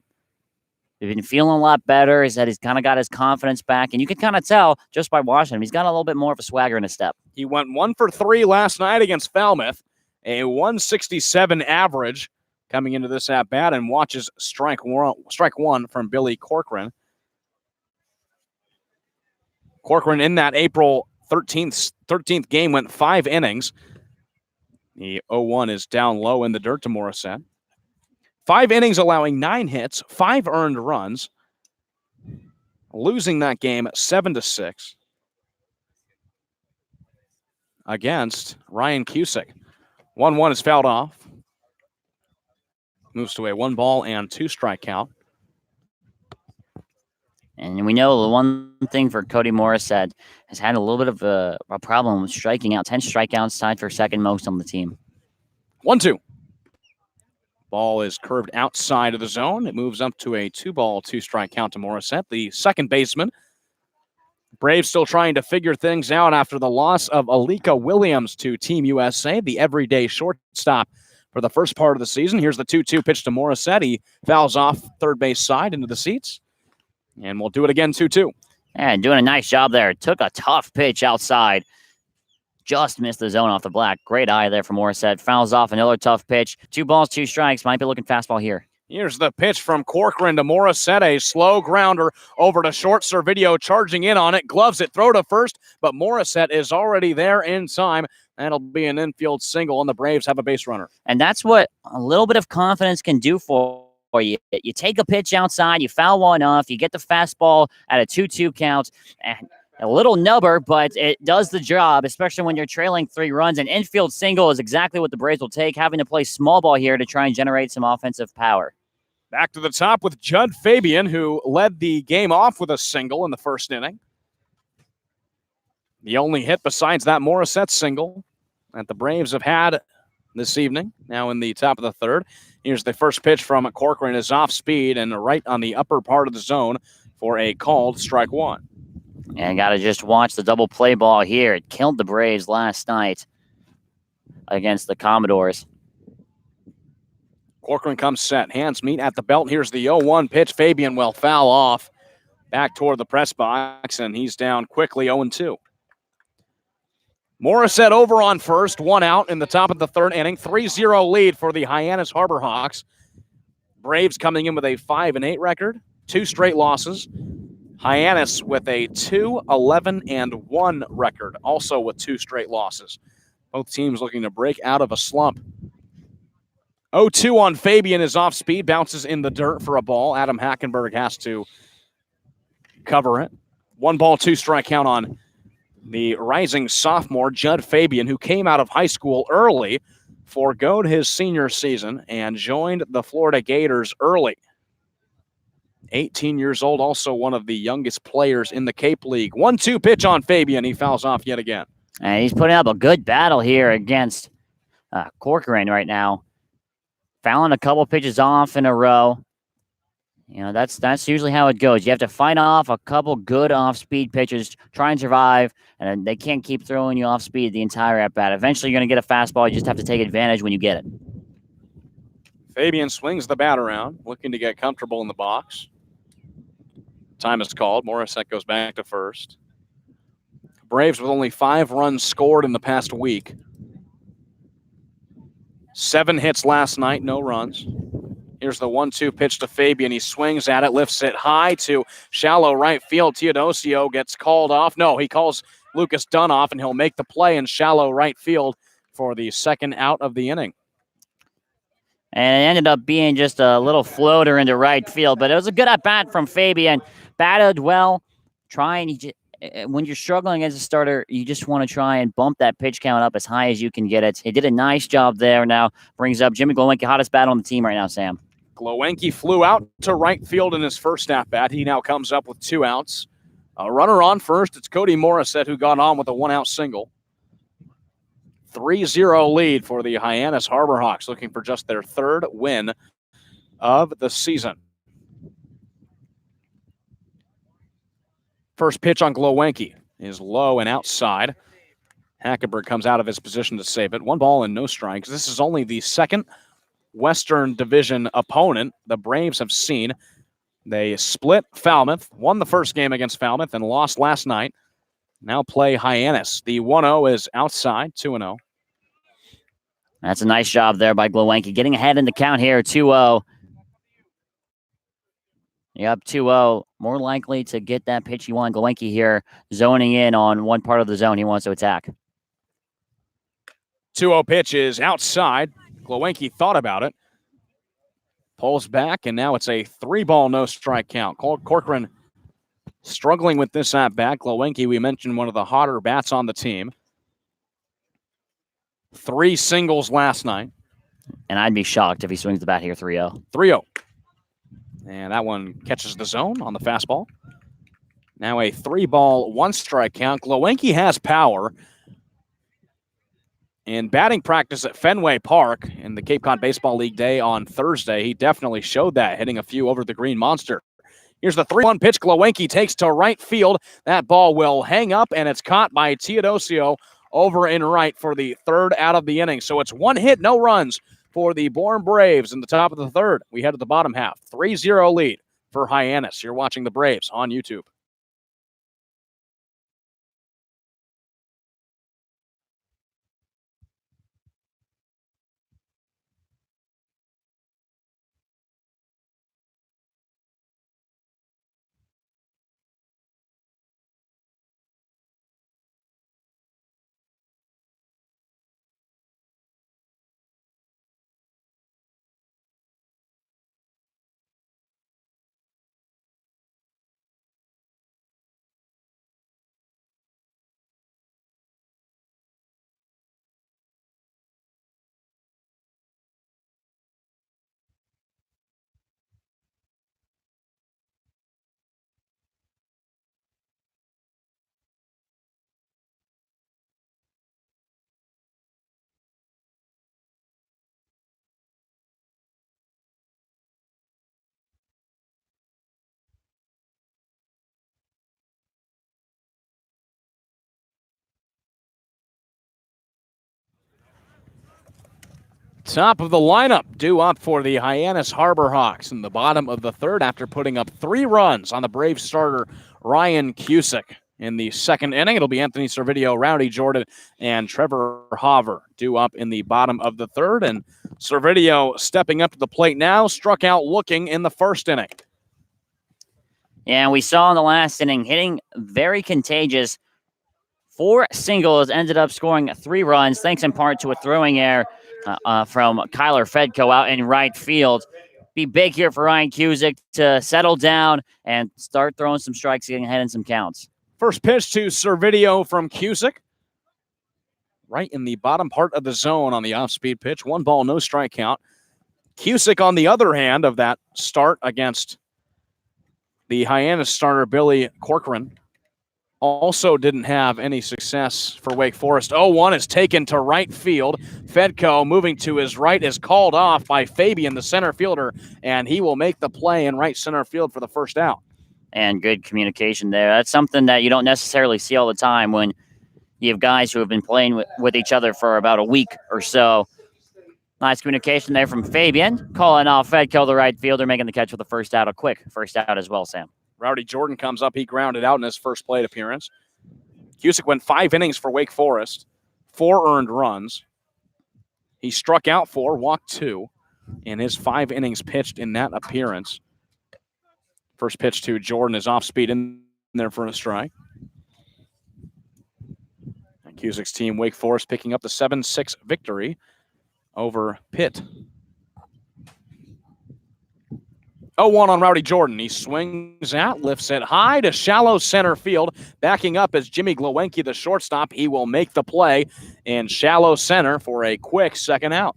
He's been feeling a lot better. He said he's kind of got his confidence back. And you can kind of tell just by watching him. He's got a little bit more of a swagger in his step. He went 1 for 3 last night against Falmouth. A 167 average coming into this at-bat, and watches strike one from Billy Corcoran. Corcoran in that April 13th game went 5 innings. The 0-1 is down low in the dirt to Morissette. 5 innings, allowing 9 hits, 5 earned runs, losing that game 7-6 against Ryan Cusick. 1-1 is fouled off. Moves to a 1-2 count. And we know the one thing for Cody Morissette has had a little bit of a problem with striking out. 10 strikeouts, tied for second most on the team. 1-2. Ball is curved outside of the zone. It moves up to a 2-2 count to Morissette, the second baseman. Braves still trying to figure things out after the loss of Alika Williams to Team USA, the everyday shortstop for the first part of the season. Here's the 2-2 pitch to Morissette. He fouls off third base side into the seats. And we'll do it again, 2-2. And doing a nice job there. Took a tough pitch outside. Just missed the zone off the black. Great eye there for Morissette. Fouls off another tough pitch. 2 strikes. Might be looking fastball here. Here's the pitch from Corcoran to Morissette. A slow grounder over to short. Servideo charging in on it. Gloves it. Throw to first. But Morissette is already there in time. That'll be an infield single, and the Braves have a base runner. And that's what a little bit of confidence can do for you. You take a pitch outside, you foul one off, you get the fastball at a 2-2 count, and a little nubber, but it does the job, especially when you're trailing 3 runs. An infield single is exactly what the Braves will take, having to play small ball here to try and generate some offensive power. Back to the top with Judd Fabian, who led the game off with a single in the first inning. The only hit besides that Morissette single that the Braves have had this evening, now in the top of the third. Here's the first pitch from Corcoran, is off speed and right on the upper part of the zone for a called strike 1. And got to just watch the double play ball here. It killed the Braves last night against the Commodores. Corcoran comes set. Hands meet at the belt. Here's the 0-1 pitch. Fabian will foul off back toward the press box, and he's down quickly 0-2. Morissette over on first, 1 out in the top of the third inning. 3-0 lead for the Hyannis Harbor Hawks. Braves coming in with a 5-8 record, 2 straight losses. Hyannis with a 2-11-1 record, also with 2 straight losses. Both teams looking to break out of a slump. 0-2 on Fabian is off speed, bounces in the dirt for a ball. Adam Hackenberg has to cover it. 1-2 strike count on the rising sophomore, Judd Fabian, who came out of high school early, forgoed his senior season, and joined the Florida Gators early. 18 years old, also one of the youngest players in the Cape League. 1-2 pitch on Fabian. He fouls off yet again. And he's putting up a good battle here against Corcoran right now. Fouling a couple pitches off in a row. You know, that's usually how it goes. You have to fight off a couple good off-speed pitches, try and survive, and they can't keep throwing you off-speed the entire at-bat. Eventually, you're going to get a fastball. You just have to take advantage when you get it. Fabian swings the bat around, looking to get comfortable in the box. Time is called. Morissette goes back to first. Braves with only 5 runs scored in the past week. 7 hits last night, no runs. Here's the 1-2 pitch to Fabian. He swings at it, lifts it high to shallow right field. Teodosio gets called off. No, he calls Lucas Dunn off, and he'll make the play in shallow right field for the second out of the inning. And it ended up being just a little floater into right field, but it was a good at-bat from Fabian. Batted well, when you're struggling as a starter, you just want to try and bump that pitch count up as high as you can get it. He did a nice job there. Now brings up Jimmy Glowenke, hottest bat on the team right now, Sam. Glowenke flew out to right field in his first at-bat. He now comes up with 2 outs. A runner on first. It's Cody Morissette who got on with a 1-out single. 3-0 lead for the Hyannis Harbor Hawks, looking for just their 3rd win of the season. First pitch on Glowenke is low and outside. Hackenberg comes out of his position to save it. 1 ball and no strikes. This is only the second Western Division opponent the Braves have seen. They split Falmouth, won the first game against Falmouth, and lost last night. Now play Hyannis. The 1-0 is outside, 2-0. That's a nice job there by Glowenke. Getting ahead in the count here, 2-0. Yep, 2-0. More likely to get that pitch he won. Glowenke here zoning in on one part of the zone he wants to attack. 2-0 pitch is outside. Glowenke thought about it. Pulls back, and now it's a 3-ball, no strike count. Corcoran struggling with this at-bat. Glowenke, we mentioned, one of the hotter bats on the team. 3 singles last night. And I'd be shocked if he swings the bat here 3-0. 3-0. And that one catches the zone on the fastball. Now a 3-ball, 1 strike count. Glowenke has power. In batting practice at Fenway Park in the Cape Cod Baseball League Day on Thursday, he definitely showed that, hitting a few over the green monster. Here's the 3-1 pitch Glowenke takes to right field. That ball will hang up, and it's caught by Teodosio over in right for the 3rd out of the inning. So it's 1 hit, no runs for the Bourne Braves in the top of the 3rd. We head to the bottom half. 3-0 lead for Hyannis. You're watching the Braves on YouTube. Top of the lineup due up for the Hyannis Harbor Hawks in the bottom of the 3rd after putting up 3 runs on the Braves starter Ryan Cusick. In the 2nd inning, it'll be Anthony Servideo, Rowdy Jordan, and Trevor Hoover due up in the bottom of the 3rd. And Servideo stepping up to the plate now, struck out looking in the 1st inning. Yeah, we saw in the last inning, hitting very contagious. 4 singles, ended up scoring 3 runs, thanks in part to a throwing error from Kyler Fedko out in right field. Be big here for Ryan Cusick to settle down and start throwing some strikes, getting ahead in some counts. First pitch to Servideo from Cusick. Right in the bottom part of the zone on the off-speed pitch. 1 ball, no strike count. Cusick, on the other hand, of that start against the Hyannis starter, Billy Corcoran, also didn't have any success for Wake Forest. 0-1 is taken to right field. Fedko moving to his right is called off by Fabian, the center fielder, and he will make the play in right center field for the 1st out. And good communication there. That's something that you don't necessarily see all the time when you have guys who have been playing with each other for about a week or so. Nice communication there from Fabian, calling off Fedko, the right fielder, making the catch for the 1st out. A quick 1st out as well, Sam. Rowdy Jordan comes up. He grounded out in his first plate appearance. Cusick went 5 innings for Wake Forest, 4 earned runs. He struck out 4, walked 2. in his 5 innings pitched in that appearance. First pitch to Jordan is off speed in there for a strike. And Cusick's team, Wake Forest, picking up the 7-6 victory over Pitt. 0-1 on Rowdy Jordan. He swings out, lifts it high to shallow center field. Backing up is Jimmy Glowinski, the shortstop. He will make the play in shallow center for a quick second out.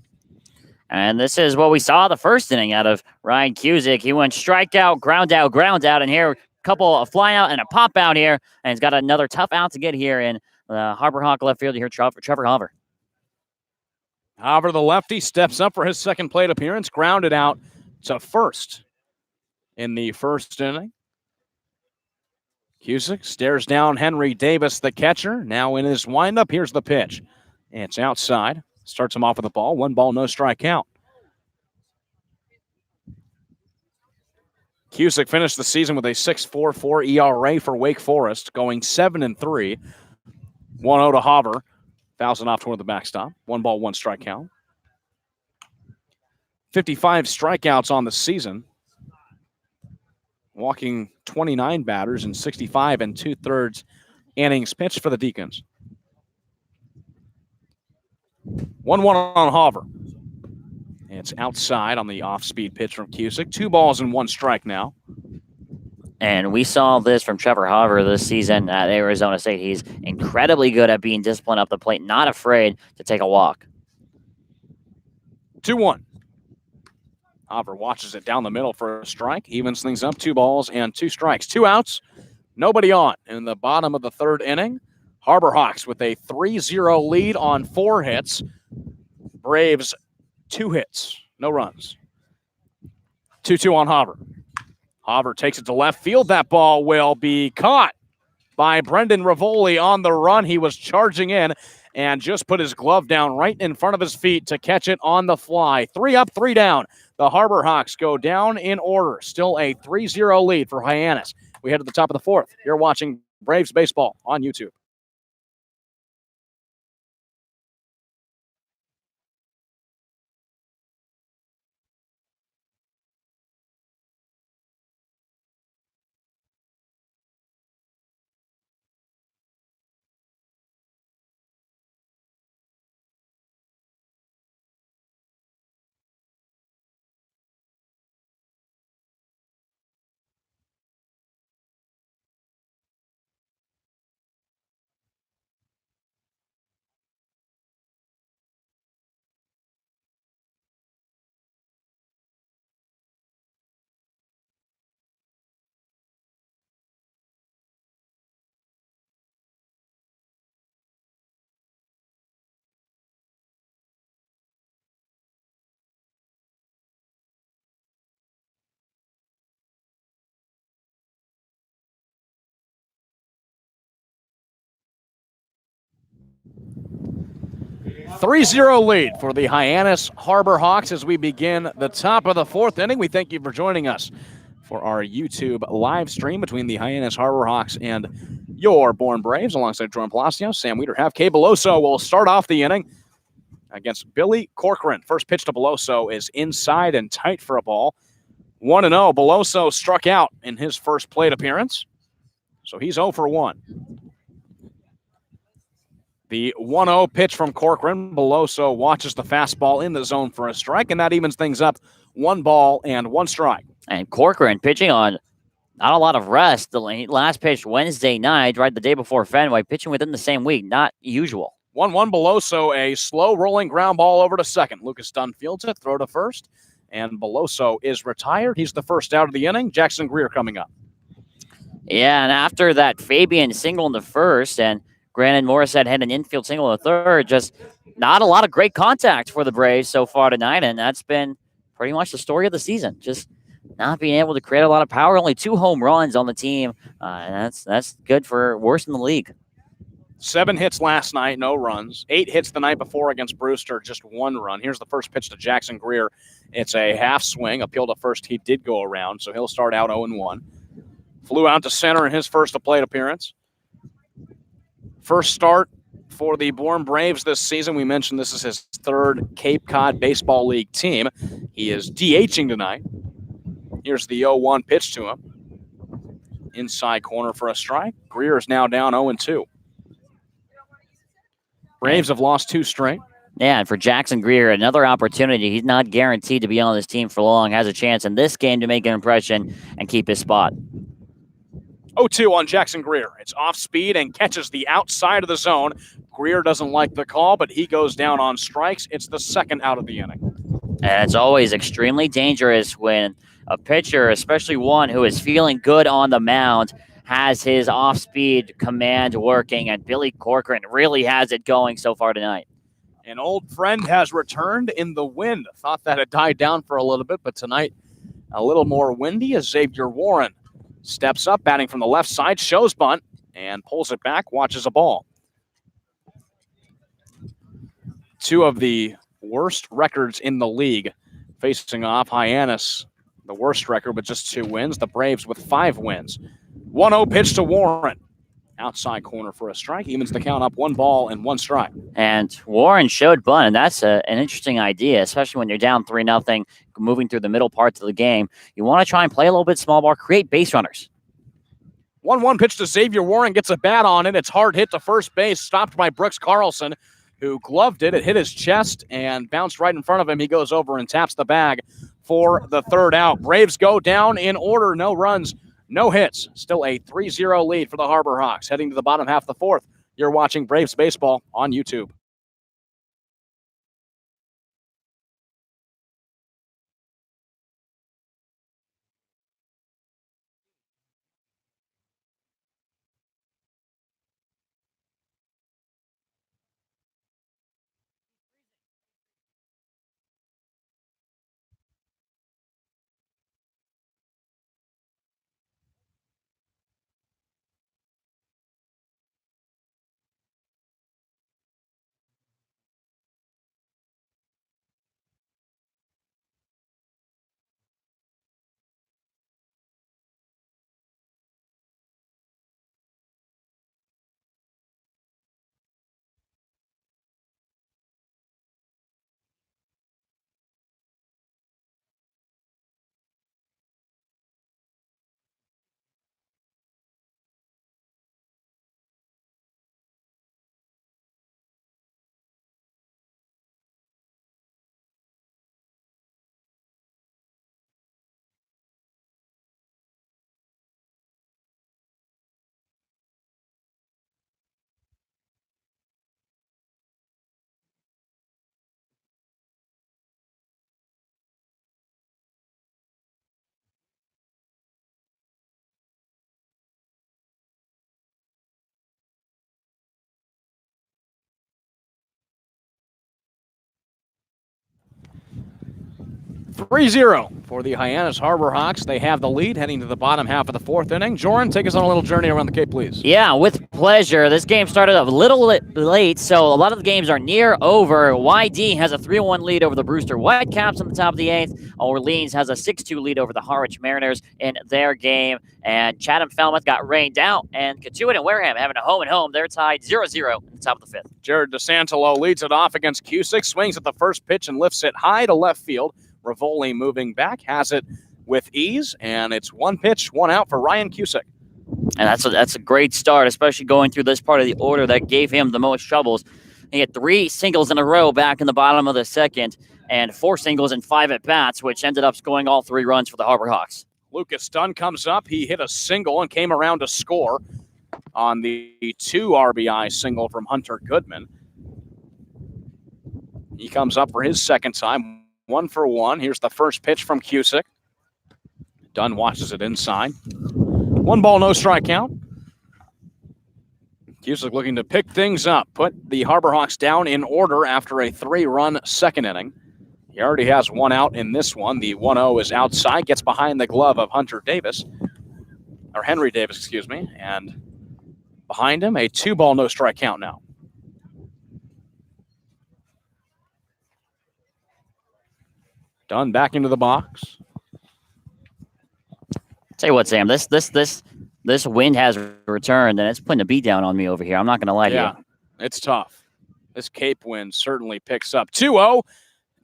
And this is what we saw the first inning out of Ryan Cusick. He went strikeout, ground out, and here a couple of fly out and a pop out here, and he's got another tough out to get here in Harbor Hawk left field. You hear Trevor Hover. Hover, the lefty, steps up for his second plate appearance, grounded out to first in the first inning. Cusick stares down Henry Davis, the catcher. Now in his windup, here's the pitch. It's outside. Starts him off with the ball. 1 ball, no strike count. Cusick finished the season with a 6.44 ERA for Wake Forest, going 7-3. 1-0 to Hover. Fouls it off toward the backstop. 1 ball, 1 strike count. 55 strikeouts on the season. Walking 29 batters in 65 2/3 innings pitched for the Deacons. 1-1 on Hover. It's outside on the off-speed pitch from Cusick. 2 balls and 1 strike now. And we saw this from Trevor Hover this season at Arizona State. He's incredibly good at being disciplined up the plate, not afraid to take a walk. 2-1. Hover watches it down the middle for a strike. Evens things up. 2 balls and 2 strikes. 2 outs. Nobody on in the bottom of the third inning. Harbor Hawks with a 3-0 lead on 4 hits. Braves 2 hits. No runs. 2-2 on Hover. Hover takes it to left field. That ball will be caught by Brendan Rivoli on the run. He was charging in and just put his glove down right in front of his feet to catch it on the fly. 3 up, 3 down. The Harbor Hawks go down in order. Still a 3-0 lead for Hyannis. We head to the top of the 4th. You're watching Braves Baseball on YouTube. A 3-0 lead for the Hyannis Harbor Hawks as we begin the top of the 4th inning. We thank you for joining us for our YouTube live stream between the Hyannis Harbor Hawks and your Bourne Braves, alongside Jordan Palacios, Sam Weeder. Kay Beloso will start off the inning against Billy Corcoran. First pitch to Beloso is inside and tight for a ball. 1-0. Beloso struck out in his first plate appearance, so he's 0 for 1. The 1-0 pitch from Corcoran. Beloso watches the fastball in the zone for a strike, and that evens things up. 1 ball and 1 strike. And Corcoran pitching on not a lot of rest. The last pitch Wednesday night, right the day before Fenway, pitching within the same week. Not usual. 1-1 Beloso, a slow rolling ground ball over to second. Lucas Dunn fields it, throw to first, and Beloso is retired. He's the first out of the inning. Jackson Greer coming up. Yeah, and after that Fabian single in the first, and granted Morissette had an infield single in the third, just not a lot of great contact for the Braves so far tonight, and that's been pretty much the story of the season. Just not being able to create a lot of power. Only 2 home runs on the team, and that's good for worst in the league. 7 hits last night, no runs. 8 hits the night before against Brewster, just 1 run. Here's the first pitch to Jackson Greer. It's a half swing, appeal to first. He did go around, so he'll start out 0-1. Flew out to center in his first plate appearance. First start for the Bourne Braves this season. We mentioned this is his third Cape Cod Baseball League team. He is DHing tonight. Here's the 0-1 pitch to him. Inside corner for a strike. Greer is now down 0-2. Braves have lost 2 straight. Yeah, and for Jackson Greer, another opportunity. He's not guaranteed to be on this team for long. Has a chance in this game to make an impression and keep his spot. 0-2 on Jackson Greer. It's off speed and catches the outside of the zone. Greer doesn't like the call, but he goes down on strikes. It's the second out of the inning. And it's always extremely dangerous when a pitcher, especially one who is feeling good on the mound, has his off-speed command working, and Billy Corcoran really has it going so far tonight. An old friend has returned in the wind. Thought that had died down for a little bit, but tonight a little more windy as Xavier Warren steps up, batting from the left side, shows bunt, and pulls it back, watches a ball. 2 of the worst records in the league facing off. Hyannis, the worst record with just 2 wins. The Braves with 5 wins. 1-0 pitch to Warren. Outside corner for a strike. Evens the count up 1 ball and 1 strike. And Warren showed bunt, and that's an interesting idea, especially when you're down 3-0, moving through the middle parts of the game. You want to try and play a little bit small ball, create base runners. 1-1 pitch to Xavier Warren, gets a bat on it. It's hard hit to first base, stopped by Brooks Carlson, who gloved it. It hit his chest and bounced right in front of him. He goes over and taps the bag for the 3rd out. Braves go down in order. No runs, no hits. Still a 3-0 lead for the Harbor Hawks. Heading to the bottom half of the 4th. You're watching Braves Baseball on YouTube. Three-0 for the Hyannis Harbor Hawks. They have the lead heading to the bottom half of the 4th inning. Joran, take us on a little journey around the Cape, please. Yeah, with pleasure. This game started a little late, so a lot of the games are near over. YD has a 3-1 lead over the Brewster Whitecaps on the top of the 8th. Orleans has a 6-2 lead over the Harwich Mariners in their game. And Chatham Falmouth got rained out. And Catuit and Wareham having a home and home. They're tied 0-0 at the top of the 5th. Jared DeSantalo leads it off against Cusick. Swings at the first pitch and lifts it high to left field. Rivoli moving back, has it with ease, and it's 1 pitch, 1 out for Ryan Cusick. And that's a great start, especially going through this part of the order that gave him the most troubles. He had 3 singles in a row back in the bottom of the 2nd, and 4 singles and 5 at-bats, which ended up scoring all 3 runs for the Harbor Hawks. Lucas Dunn comes up. He hit a single and came around to score on the 2 RBI single from Hunter Goodman. He comes up for his 2nd time. 1 for 1. Here's the first pitch from Cusick. Dunn watches it inside. 1 ball, no strike count. Cusick looking to pick things up, put the Harbor Hawks down in order after a 3-run 2nd inning. He already has 1 out in this one. The 1-0 is outside, gets behind the glove of Henry Davis, and behind him, a 2 ball, no strike count now. Dunn back into the box. Tell you what, Sam, this wind has returned, and it's putting a beat down on me over here. I'm not going to lie to you. It's tough. This Cape win certainly picks up. 2-0.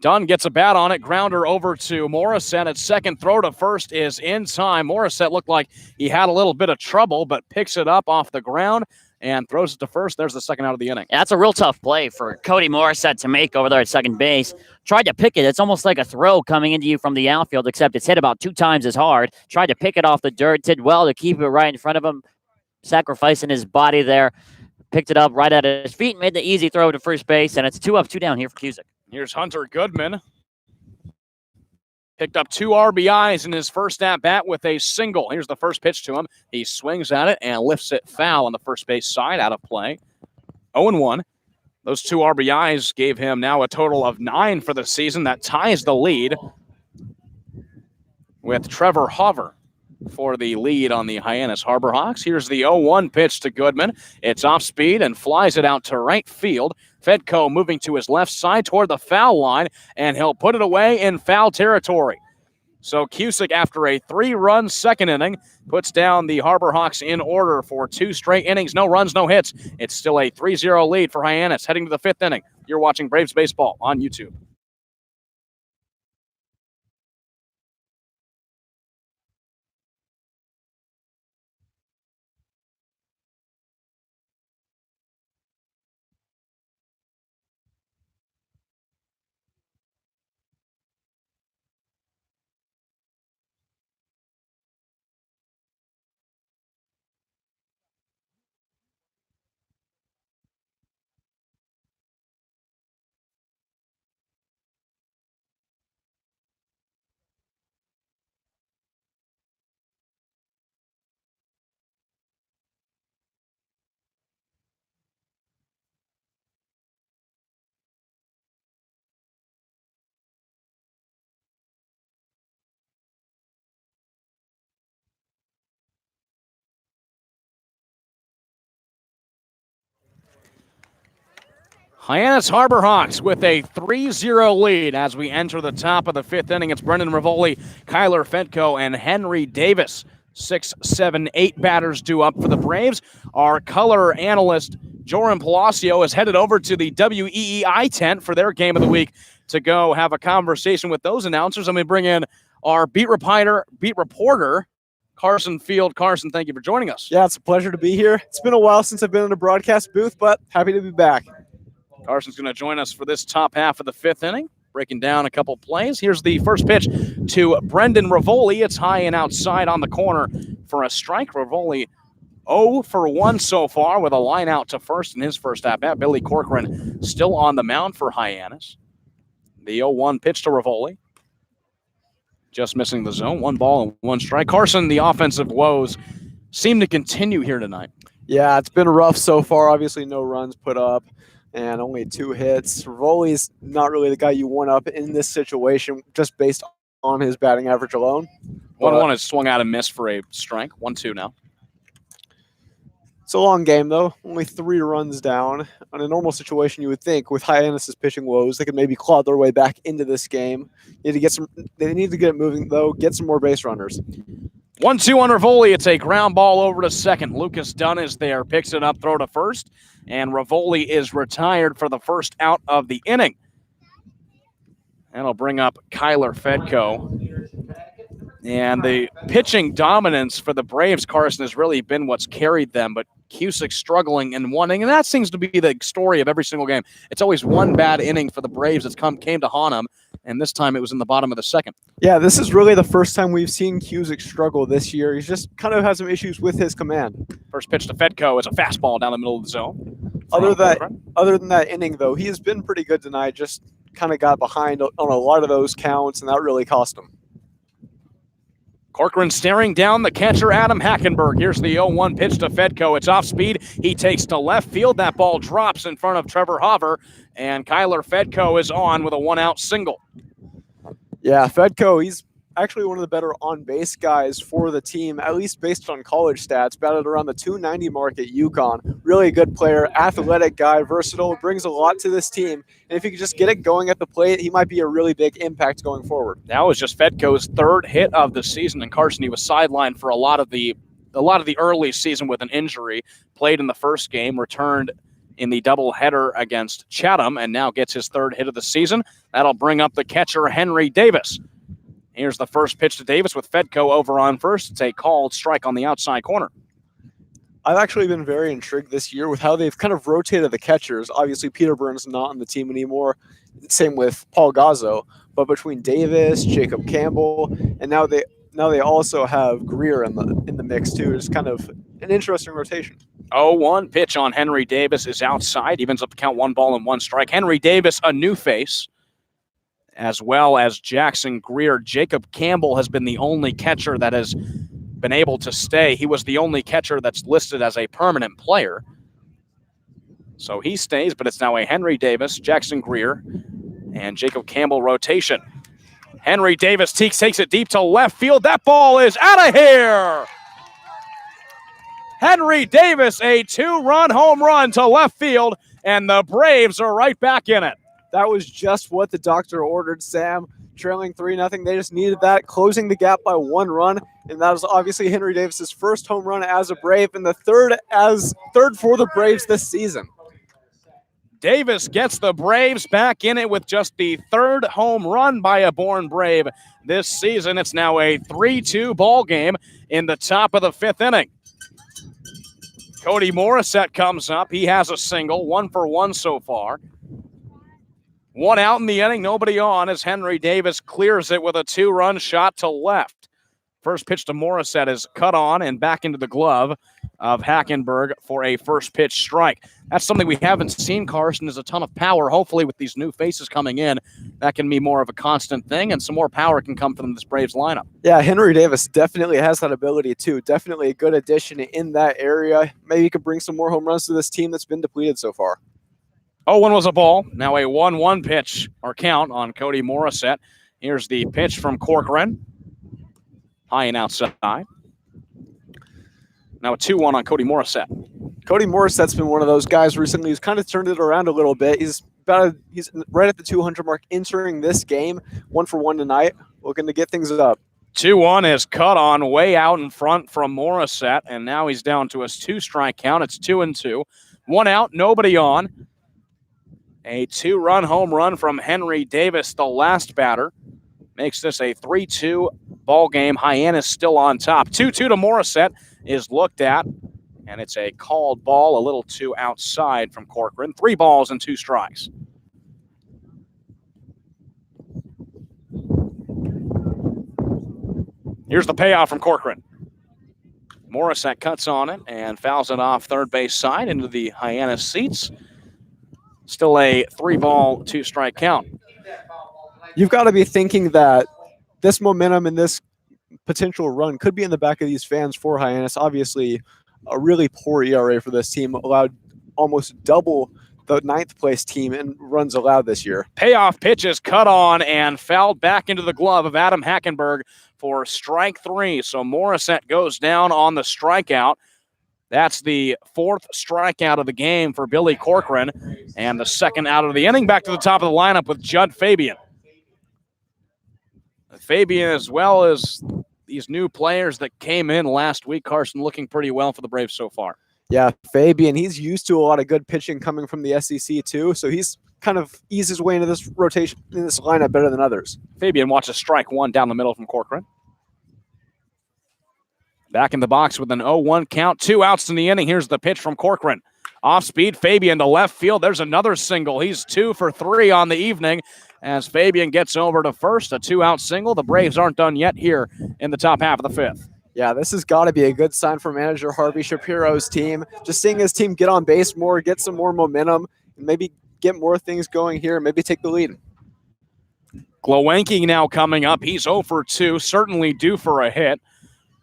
Dunn gets a bat on it. Grounder over to Morissette at second. Throw to first is in time. Morissette looked like he had a little bit of trouble, but picks it up off the ground and throws it to first. There's the second out of the inning. That's a real tough play for Cody Morissette to make over there at second base. Tried to pick it. It's almost like a throw coming into you from the outfield, except it's hit about 2 times as hard. Tried to pick it off the dirt. Did well to keep it right in front of him, sacrificing his body there. Picked it up right at his feet, made the easy throw to first base, and it's 2 up, 2 down here for Cusick. Here's Hunter Goodman. Picked up 2 RBIs in his first at-bat with a single. Here's the first pitch to him. He swings at it and lifts it foul on the first base side, out of play. 0-1. Those 2 RBIs gave him now a total of 9 for the season. That ties the lead with Trevor Hover for the lead on the Hyannis Harbor Hawks. Here's the 0-1 pitch to Goodman. It's off speed and flies it out to right field. Fedko moving to his left side toward the foul line, and he'll put it away in foul territory. So Cusick, after a 3-run second inning, puts down the Harbor Hawks in order for 2 straight innings. No runs, no hits. It's still a 3-0 lead for Hyannis heading to the 5th inning. You're watching Braves Baseball on YouTube. Hyannis Harbor Hawks with a 3-0 lead as we enter the top of the 5th inning. It's Brendan Rivoli, Kyler Fedko, and Henry Davis. 6, 7, 8 batters due up for the Braves. Our color analyst, Joram Palacio, is headed over to the WEEI tent for their game of the week to go have a conversation with those announcers. And we bring in our beat reporter, Carson Field. Carson, thank you for joining us. Yeah, it's a pleasure to be here. It's been a while since I've been in a broadcast booth, but happy to be back. Carson's going to join us for this top half of the 5th inning, breaking down a couple plays. Here's the first pitch to Brendan Rivoli. It's high and outside on the corner for a strike. Rivoli 0 for 1 so far with a line out to first in his first at-bat. Billy Corcoran still on the mound for Hyannis. The 0-1 pitch to Rivoli. Just missing the zone. 1 ball and 1 strike. Carson, the offensive woes seem to continue here tonight. Yeah, it's been rough so far. Obviously, no runs put up and only 2 hits. Rivoli's not really the guy you want up in this situation just based on his batting average alone. 1-1 is swung out and missed for a strike. 1-2 now. It's a long game, though. Only 3 runs down. In a normal situation, you would think with Hyannis' pitching woes, they could maybe claw their way back into this game. They need to get it moving, though. Get some more base runners. 1-2 on Rivoli. It's a ground ball over to second. Lucas Dunn is there. Picks it up, throw to first. And Rivoli is retired for the first out of the inning. That'll bring up Kyler Fedko. And the pitching dominance for the Braves, Carson, has really been what's carried them. But Cusick struggling in 1 inning, and that seems to be the story of every single game. It's always one bad inning for the Braves that's came to haunt them, and this time it was in the bottom of the 2nd. Yeah, this is really the first time we've seen Cusick struggle this year. He's just kind of had some issues with his command. First pitch to Fedko is a fastball down the middle of the zone. Other than that inning, though, he has been pretty good tonight. Just kind of got behind on a lot of those counts, and that really cost him. Corcoran staring down the catcher, Adam Hackenberg. Here's the 0-1 pitch to Fedko. It's off speed. He takes to left field. That ball drops in front of Trevor Hover, and Kyler Fedko is on with a 1-out single. Yeah, Fedko, he's actually one of the better on-base guys for the team, at least based on college stats. Batted around the 290 mark at UConn. Really a good player, athletic guy, versatile, brings a lot to this team. And if he could just get it going at the plate, he might be a really big impact going forward. That was just Fedko's 3rd hit of the season. And Carson, he was sidelined for a lot of the early season with an injury. Played in the first game, returned in the doubleheader against Chatham and now gets his 3rd hit of the season. That'll bring up the catcher, Henry Davis. Here's the first pitch to Davis with Fedco over on first. It's a called strike on the outside corner. I've actually been very intrigued this year with how they've kind of rotated the catchers. Obviously, Peter Burns not on the team anymore. Same with Paul Gazzo. But between Davis, Jacob Campbell, and now they also have Greer in the mix too. It's kind of an interesting rotation. 0-1 pitch on Henry Davis is outside. Evens up the count, 1 ball and 1 strike. Henry Davis, a new face, as well as Jackson Greer. Jacob Campbell has been the only catcher that has been able to stay. He was the only catcher that's listed as a permanent player. So he stays, but it's now a Henry Davis, Jackson Greer, and Jacob Campbell rotation. Henry Davis takes it deep to left field. That ball is out of here. Henry Davis, a 2-run home run to left field, and the Braves are right back in it. That was just what the doctor ordered, Sam. Trailing 3-0. They just needed that, closing the gap by 1 run. And that was obviously Henry Davis's first home run as a Brave and the third for the Braves this season. Davis gets the Braves back in it with just the 3rd home run by a Bourne Brave this season. It's now a 3-2 ball game in the top of the 5th inning. Cody Morissette comes up. He has a single, 1 for 1 so far. 1 out in the inning, nobody on as Henry Davis clears it with a 2-run shot to left. First pitch to Morissette is cut on and back into the glove of Hackenberg for a first pitch strike. That's something we haven't seen, Carson, is a ton of power. Hopefully with these new faces coming in, that can be more of a constant thing and some more power can come from this Braves lineup. Yeah, Henry Davis definitely has that ability too. Definitely a good addition in that area. Maybe he could bring some more home runs to this team that's been depleted so far. 0-1 was a ball. Now a 1-1 pitch or count on Cody Morissette. Here's the pitch from Corcoran. High and outside. Now a 2-1 on Cody Morissette. Cody Morissette's been one of those guys recently who's kind of turned it around a little bit. He's right at the 200 mark entering this game. 1 for 1 tonight. Looking to get things up. 2-1 is cut on way out in front from Morissette, and now he's down to a 2-strike count. It's 2-2. 1 out, nobody on. A 2-run home run from Henry Davis, the last batter. Makes this a 3-2 ball game. Hyannis still on top. 2-2 to Morissette is looked at, and it's a called ball, a little too outside from Corcoran. 3 balls and 2 strikes. Here's the payoff from Corcoran. Morissette cuts on it and fouls it off third base side into the Hyannis seats. Still a 3-ball, 2-strike count. You've got to be thinking that this momentum and this potential run could be in the back of these fans for Hyannis. Obviously, a really poor ERA for this team, allowed almost double the 9th place team in runs allowed this year. Payoff pitch is cut on and fouled back into the glove of Adam Hackenberg for strike 3. So Morissette goes down on the strikeout. That's the 4th strikeout of the game for Billy Corcoran and the 2nd out of the inning. Back to the top of the lineup with Judd Fabian. Fabian, as well as these new players that came in last week, Carson, looking pretty well for the Braves so far. Yeah, Fabian, he's used to a lot of good pitching coming from the SEC too, so he's kind of eased his way into this rotation, in this lineup better than others. Fabian watches strike 1 down the middle from Corcoran. Back in the box with an 0-1 count, 2 outs in the inning. Here's the pitch from Corcoran. Off speed, Fabian to left field. There's another single. He's 2 for 3 on the evening as Fabian gets over to first. A 2-out single. The Braves aren't done yet here in the top half of the 5th. Yeah, this has got to be a good sign for manager Harvey Shapiro's team. Just seeing his team get on base more, get some more momentum, and maybe get more things going here, maybe take the lead. Glowenke now coming up. He's 0 for 2, certainly due for a hit.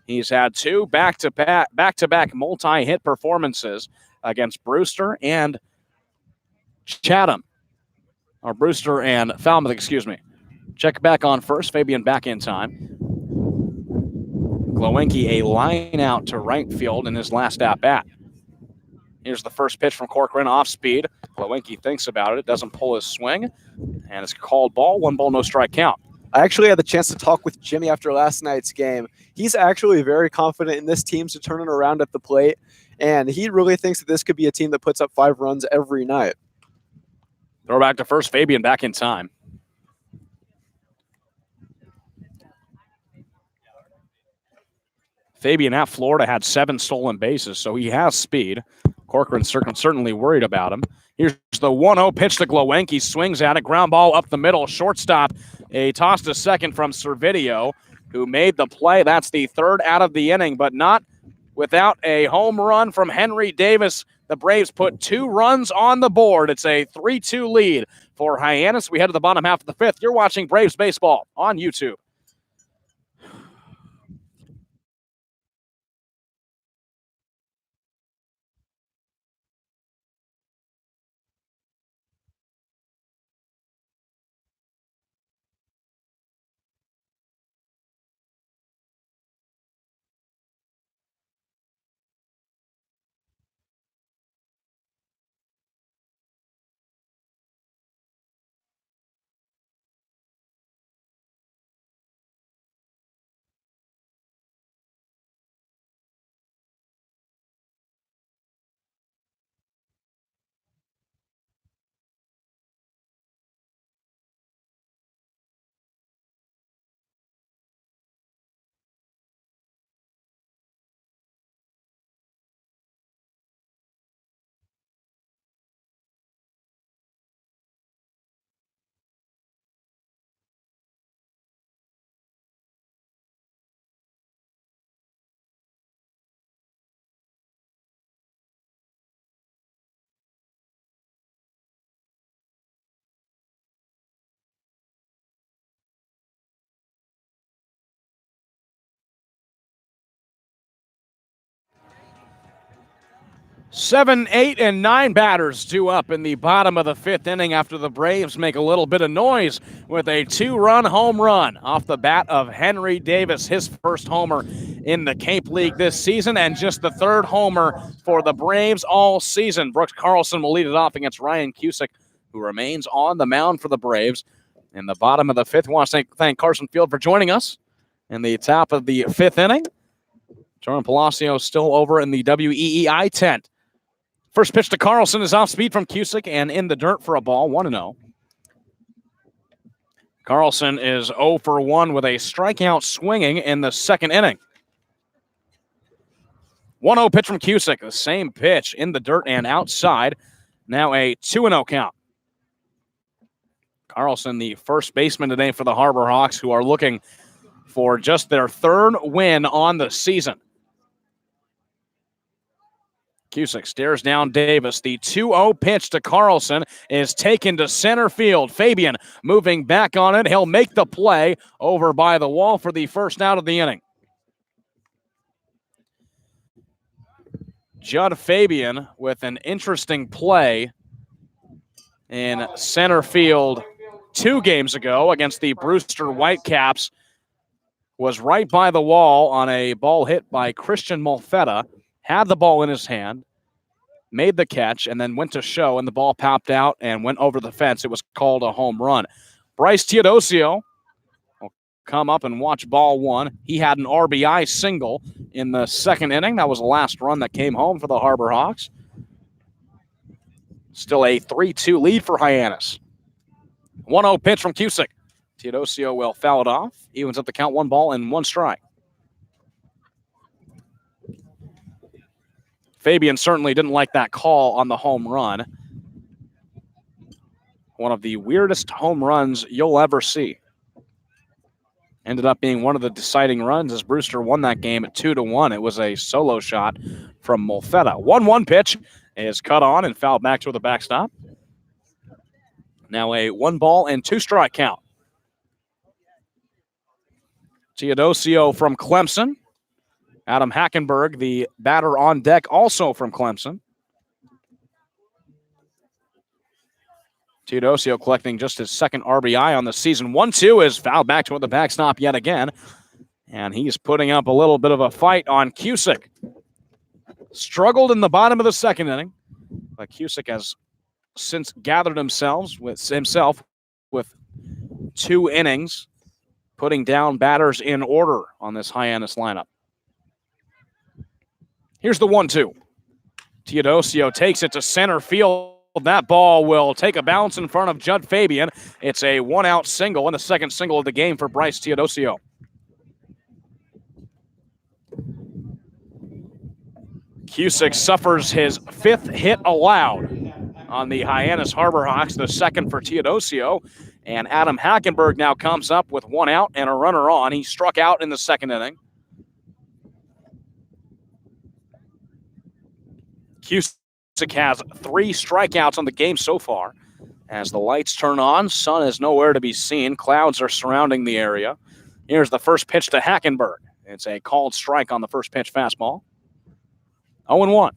He's had 2 back-to-back multi-hit performances against Brewster and Chatham. Or Brewster and Falmouth, excuse me. Check back on first. Fabian back in time. Glowenke a line out to right field in his last at-bat. Here's the first pitch from Corcoran off speed. Glowenke thinks about it. Doesn't pull his swing. And it's a called ball. 1 ball, no strike count. I actually had the chance to talk with Jimmy after last night's game. He's actually very confident in this team to turn it around at the plate, and he really thinks that this could be a team that puts up 5 runs every night. Throw back to first, Fabian back in time. Fabian at Florida had 7 stolen bases, so he has speed. Corcoran's certainly worried about him. Here's the 1-0 pitch to Glowenke. Swings at it. Ground ball up the middle. Shortstop. A toss to second from Servideo, who made the play. That's the 3rd out of the inning, but not without a home run from Henry Davis. The Braves put 2 runs on the board. It's a 3-2 lead for Hyannis. We head to the bottom half of the 5th. You're watching Braves baseball on YouTube. Seven, 8, and 9 batters due up in the bottom of the 5th inning after the Braves make a little bit of noise with a 2-run home run off the bat of Henry Davis, his first homer in the Cape League this season, and just the 3rd homer for the Braves all season. Brooks Carlson will lead it off against Ryan Cusick, who remains on the mound for the Braves. In the bottom of the 5th, I want to thank Carson Field for joining us in the top of the 5th inning. Jordan Palacio still over in the WEEI tent. First pitch to Carlson is off speed from Cusick and in the dirt for a ball, 1-0. Carlson is 0 for 1 with a strikeout swinging in the 2nd inning. 1-0 pitch from Cusick, the same pitch in the dirt and outside. Now a 2-0 count. Carlson, the first baseman today for the Harbor Hawks, who are looking for just their 3rd win on the season. Cusick stares down Davis. The 2-0 pitch to Carlson is taken to center field. Fabian moving back on it. He'll make the play over by the wall for the 1st out of the inning. Judd Fabian with an interesting play in center field 2 games ago against the Brewster Whitecaps. Was right by the wall on a ball hit by Christian Molfetta. Had the ball in his hand, made the catch, and then went to show, and the ball popped out and went over the fence. It was called a home run. Bryce Teodosio will come up and watch ball 1. He had an RBI single in the 2nd inning. That was the last run that came home for the Harbor Hawks. Still a 3-2 lead for Hyannis. 1-0 pitch from Cusick. Teodosio will foul it off. Evens up the count, 1 ball and 1 strike. Fabian certainly didn't like that call on the home run. One of the weirdest home runs you'll ever see. Ended up being one of the deciding runs as Brewster won that game at 2-1. It was a solo shot from Molfetta. 1-1 pitch is cut on and fouled back to the backstop. Now a 1 ball and 2 strike count. Teodosio from Clemson. Adam Hackenberg, the batter on deck, also from Clemson. Teodosio collecting just his 2nd RBI on the season. 1-2 is fouled back toward the backstop yet again. And he's putting up a little bit of a fight on Cusick. Struggled in the bottom of the 2nd inning. But Cusick has since gathered himself with 2 innings putting down batters in order on this Hyannis lineup. Here's the 1-2. Teodosio takes it to center field. That ball will take a bounce in front of Judd Fabian. It's a one-out single and the second single of the game for Bryce Teodosio. Cusick suffers his 5th hit allowed on the Hyannis Harbor Hawks, the second for Teodosio. And Adam Hackenberg now comes up with 1 out and a runner on. He struck out in the second inning. Cusick has 3 strikeouts on the game so far. As the lights turn on, sun is nowhere to be seen. Clouds are surrounding the area. Here's the first pitch to Hackenberg. It's a called strike on the first pitch fastball. 0-1.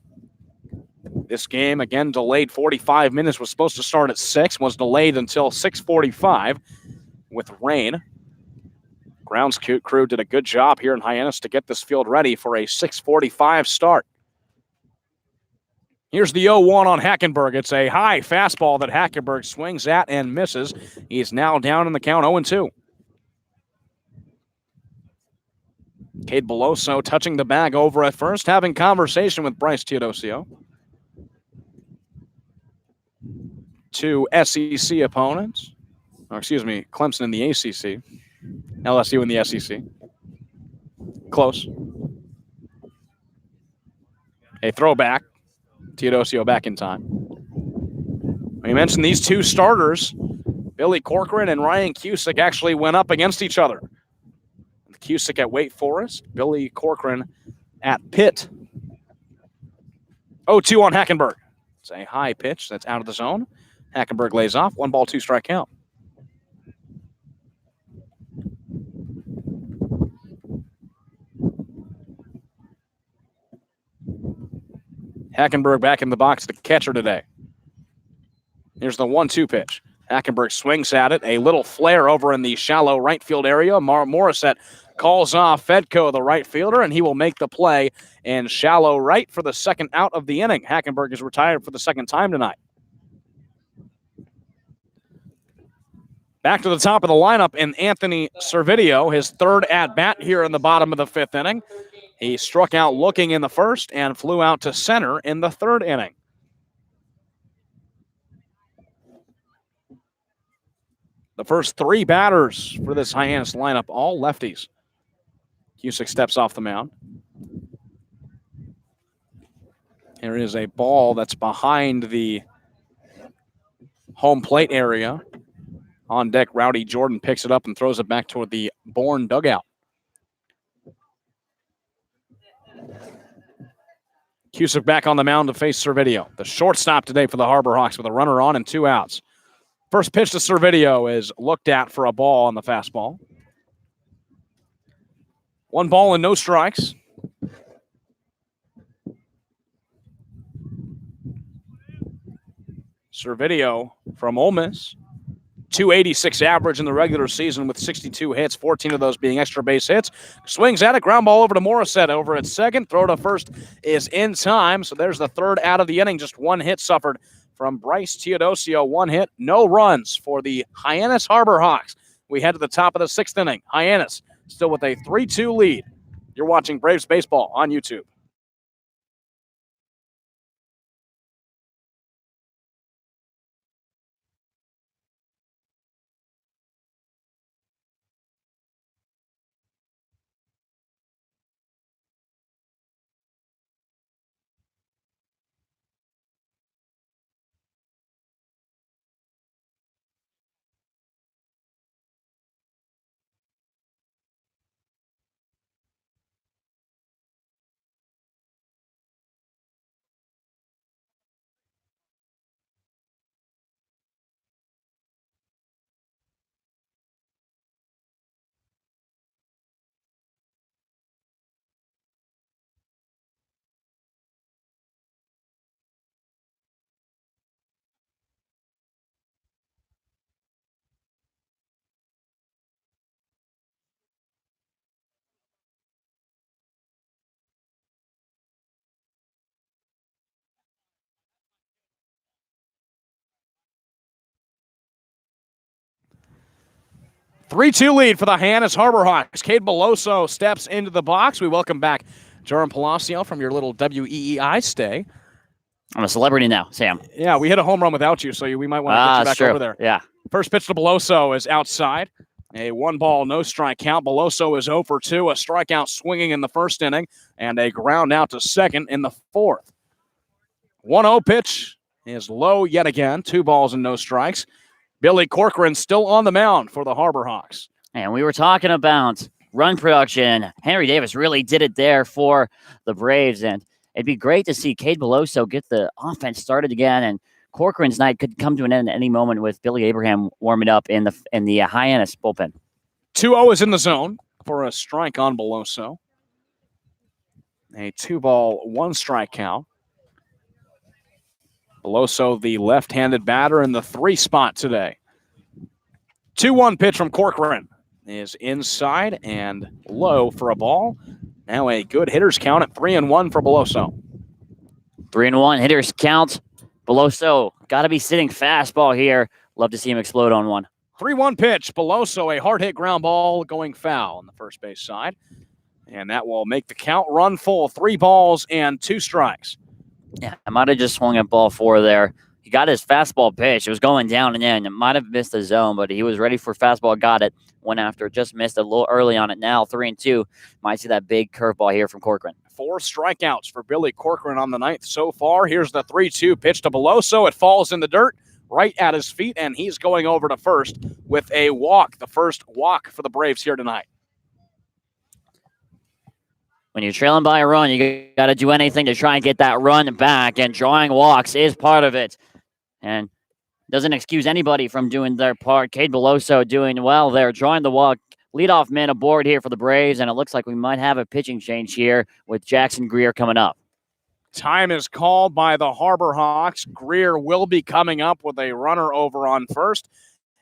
This game, again, delayed 45 minutes. Was supposed to start at 6. Was delayed until 6:45 with rain. Grounds crew did a good job here in Hyannis to get this field ready for a 6:45 start. Here's the 0-1 on Hackenberg. It's a high fastball that Hackenberg swings at and misses. He's now down in the count 0-2. Cade Beloso touching the bag over at first, having conversation with Bryce Teodosio. 2 SEC opponents. Or excuse me, Clemson in the ACC. LSU in the SEC. Close. A throwback. Teodosio back in time. We mentioned these 2 starters, Billy Corcoran and Ryan Cusick, actually went up against each other. Cusick at Wake Forest, Billy Corcoran at Pitt. 0-2 on Hackenberg. It's a high pitch that's out of the zone. Hackenberg lays off. 1 ball, 2 strike count. Hackenberg back in the box, the catcher today. Here's the 1-2 pitch. Hackenberg swings at it. A little flare over in the shallow right field area. Morissette calls off Fedko, the right fielder, and he will make the play in shallow right for the second out of the inning. Hackenberg is retired for the second time tonight. Back to the top of the lineup in Anthony Servideo, his 3rd at-bat here in the bottom of the 5th inning. He struck out looking in the first and flew out to center in the 3rd inning. The first 3 batters for this Hyannis lineup, all lefties. Cusick steps off the mound. Here is a ball that's behind the home plate area. On deck, Rowdy Jordan picks it up and throws it back toward the Bourne dugout. Cusick back on the mound to face Servideo. The shortstop today for the Harbor Hawks with a runner on and 2 outs. First pitch to Servideo is looked at for a ball on the fastball. 1 ball and no strikes. Servideo from Ole Miss. 286 average in the regular season with 62 hits, 14 of those being extra base hits. Swings at it, ground ball over to Morissette over at second. Throw to first is in time, so there's the 3rd out of the inning. Just 1 hit suffered from Bryce Teodosio. 1 hit, no runs for the Hyannis Harbor Hawks. We head to the top of the 6th inning. Hyannis still with a 3-2 lead. You're watching Braves Baseball on YouTube. 3-2 lead for the Hyannis Harbor Hawks. Cade Beloso steps into the box. We welcome back Jerome Palacio from your little WEEI stay. I'm a celebrity now, Sam. Yeah, we hit a home run without you, so we might want to get you back over there. Yeah. First pitch to Beloso is outside. A 1-ball, no strike count. Beloso is 0 for 2, a strikeout swinging in the first inning, and a ground out to second in the fourth. 1-0 pitch is low yet again. 2 balls and no strikes. Billy Corcoran still on the mound for the Harbor Hawks. And we were talking about run production. Henry Davis really did it there for the Braves, and it'd be great to see Cade Beloso get the offense started again, and Corcoran's night could come to an end at any moment with Billy Abraham warming up in the Hyannis bullpen. 2-0 is in the zone for a strike on Beloso. A 2-ball, 1-strike count. Beloso, the left-handed batter in the 3 spot today. 2-1 pitch from Corcoran is inside and low for a ball. Now a good hitter's count at 3-1 for Beloso. 3-1 hitter's count. Beloso got to be sitting fastball here. Love to see him explode on one. 3-1 pitch. Beloso, a hard hit ground ball going foul on the first base side. And that will make the count run full. 3 balls and 2 strikes. Yeah, I might have just swung at ball 4 there. He got his fastball pitch. It was going down and in. It might have missed the zone, but he was ready for fastball. Got it. Went after. Just missed a little early on it. Now 3-2. Might see that big curveball here from Corcoran. 4 strikeouts for Billy Corcoran on the ninth so far. Here's the 3-2 pitch to Beloso. It falls in the dirt right at his feet, and he's going over to first with a walk. The first walk for the Braves here tonight. When you're trailing by a run, you got to do anything to try and get that run back, and drawing walks is part of it. And doesn't excuse anybody from doing their part. Cade Beloso doing well there, drawing the walk. Leadoff man aboard here for the Braves, and it looks like we might have a pitching change here with Jackson Greer coming up. Time is called by the Harbor Hawks. Greer will be coming up with a runner over on first,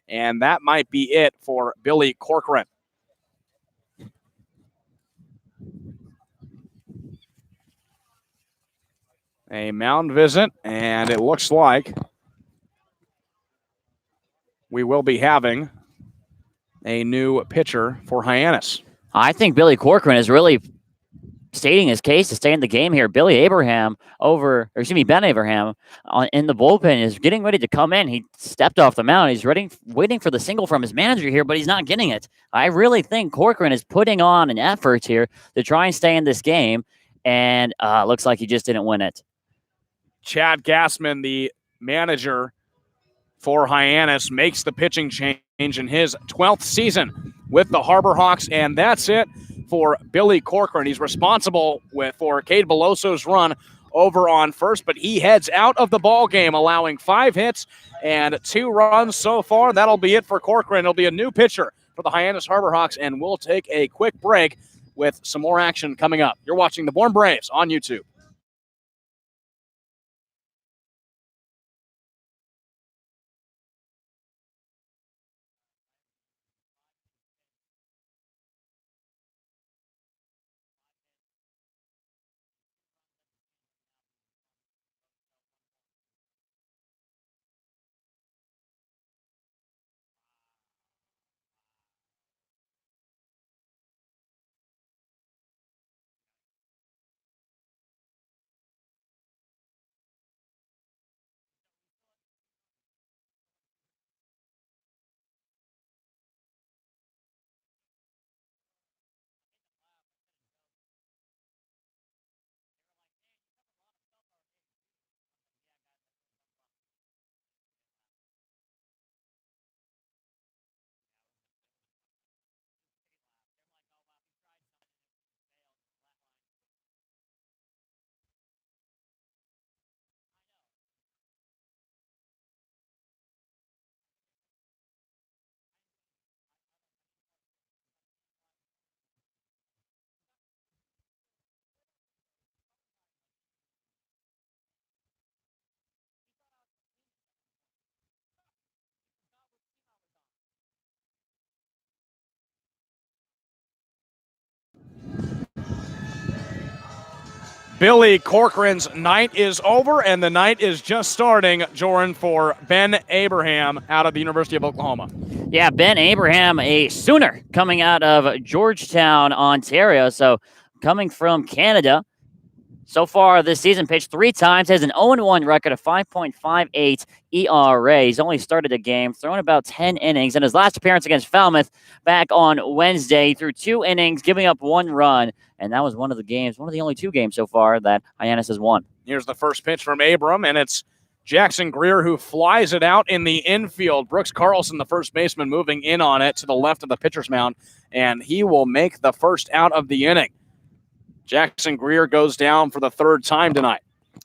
and that might be it for Billy Corcoran. A mound visit, and it looks like we will be having a new pitcher for Hyannis. I think Billy Corcoran is really stating his case to stay in the game here. Ben Abraham in the bullpen is getting ready to come in. He stepped off the mound. He's waiting for the single from his manager here, but he's not getting it. I really think Corcoran is putting on an effort here to try and stay in this game, and looks like he just didn't win it. Chad Gassman, the manager for Hyannis, makes the pitching change in his 12th season with the Harbor Hawks, and that's it for Billy Corcoran. He's responsible for Cade Beloso's run over on first, but he heads out of the ball game, allowing 5 hits and 2 runs so far. That'll be it for Corcoran. It'll be a new pitcher for the Hyannis Harbor Hawks, and we'll take a quick break with some more action coming up. You're watching the Bourne Braves on YouTube. Billy Corcoran's night is over, and the night is just starting, Jordan, for Ben Abraham out of the University of Oklahoma. Yeah, Ben Abraham, a Sooner coming out of Georgetown, Ontario. So coming from Canada. So far this season, pitched 3 times, has an 0-1 record of 5.58 ERA. He's only started a game, thrown about 10 innings. And his last appearance against Falmouth back on Wednesday, he threw 2 innings, giving up 1 run. And that was one of the only 2 games so far that Hyannis has won. Here's the first pitch from Abram, and it's Jackson Greer who flies it out in the infield. Brooks Carlson, the first baseman, moving in on it to the left of the pitcher's mound, and he will make the first out of the inning. Jackson Greer goes down for the 3rd time tonight.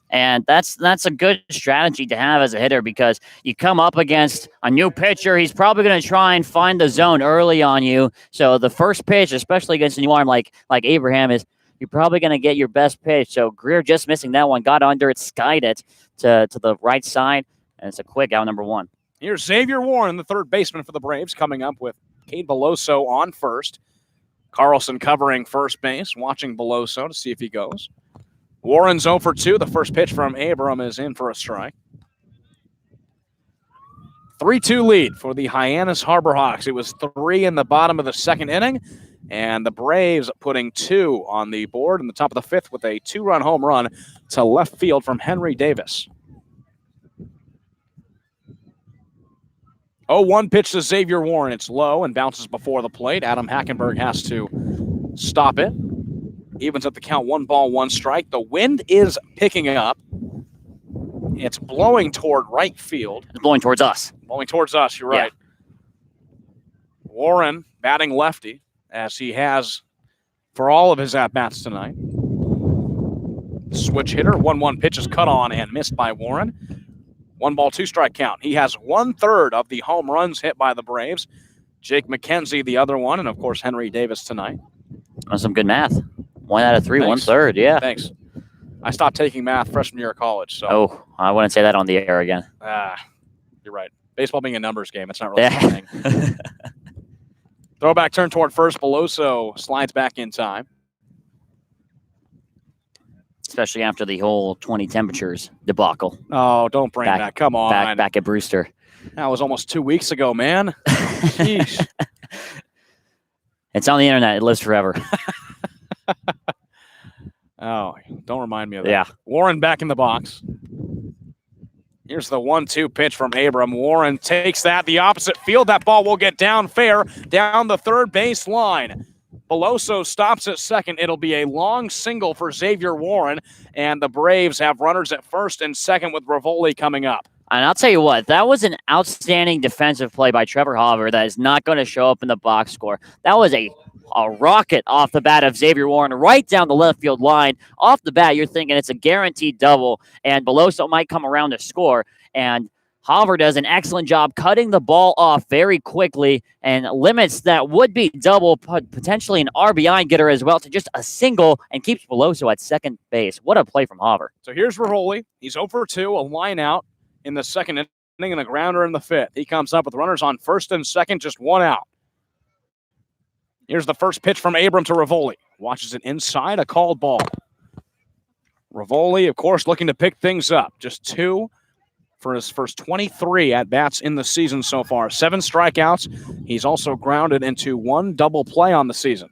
And that's a good strategy to have as a hitter because you come up against a new pitcher. He's probably going to try and find the zone early on you. So the first pitch, especially against a new arm like Abraham, is you're probably going to get your best pitch. So Greer just missing that one, got under it, skied it to the right side, and it's a quick out number 1. Here's Xavier Warren, the 3rd baseman for the Braves, coming up with Cade Beloso on first. Carlson covering first base, watching Beloso to see if he goes. Warren's 0 for 2. The first pitch from Abram is in for a strike. 3-2 lead for the Hyannis Harbor Hawks. It was 3 in the bottom of the 2nd inning, and the Braves putting 2 on the board in the top of the 5th with a 2-run home run to left field from Henry Davis. 0-1 pitch to Xavier Warren. It's low and bounces before the plate. Adam Hackenberg has to stop it. Evens at the count, 1 ball, 1 strike. The wind is picking up. It's blowing toward right field. It's blowing towards us. Blowing towards us, you're right. Yeah. Warren batting lefty, as he has for all of his at-bats tonight. Switch hitter, 1-1 pitch is cut on and missed by Warren. 1 ball, 2 strike count. He has 1/3 of the home runs hit by the Braves. Jake McKenzie, the other one, and of course Henry Davis tonight. That's some good math. 1 out of 3, Thanks. 1/3. Yeah. Thanks. I stopped taking math freshman year of college. So. Oh, I wouldn't say that on the air again. You're right. Baseball being a numbers game, it's not really a thing. Throwback turn toward first. Beloso slides back in time. Especially after the whole 20 temperatures debacle. Oh, don't bring that. Come on. Back at Brewster. That was almost 2 weeks ago, man. Sheesh. It's on the internet. It lives forever. Oh, don't remind me of that. Yeah. Warren back in the box. Here's the 1-2 pitch from Abram. Warren takes that the opposite field. That ball will get down fair, down the 3rd base line. Beloso stops at second. It'll be a long single for Xavier Warren, and the Braves have runners at first and second with Rivoli coming up. And I'll tell you what, that was an outstanding defensive play by Trevor Hauver that is not going to show up in the box score. That was a rocket off the bat of Xavier Warren right down the left field line. Off the bat, you're thinking it's a guaranteed double, and Beloso might come around to score. And Hauver does an excellent job cutting the ball off very quickly and limits that would-be double, potentially an RBI getter as well, to just a single and keeps Beloso at second base. What a play from Hauver. So here's Rivoli. He's 0 for 2, a line out in the 2nd inning and a grounder in the 5th. He comes up with runners on first and second, just 1 out. Here's the first pitch from Abram to Rivoli. Watches it inside, a called ball. Rivoli, of course, looking to pick things up. Just 2 for his first 23 at-bats in the season so far. 7 strikeouts. He's also grounded into 1 double play on the season.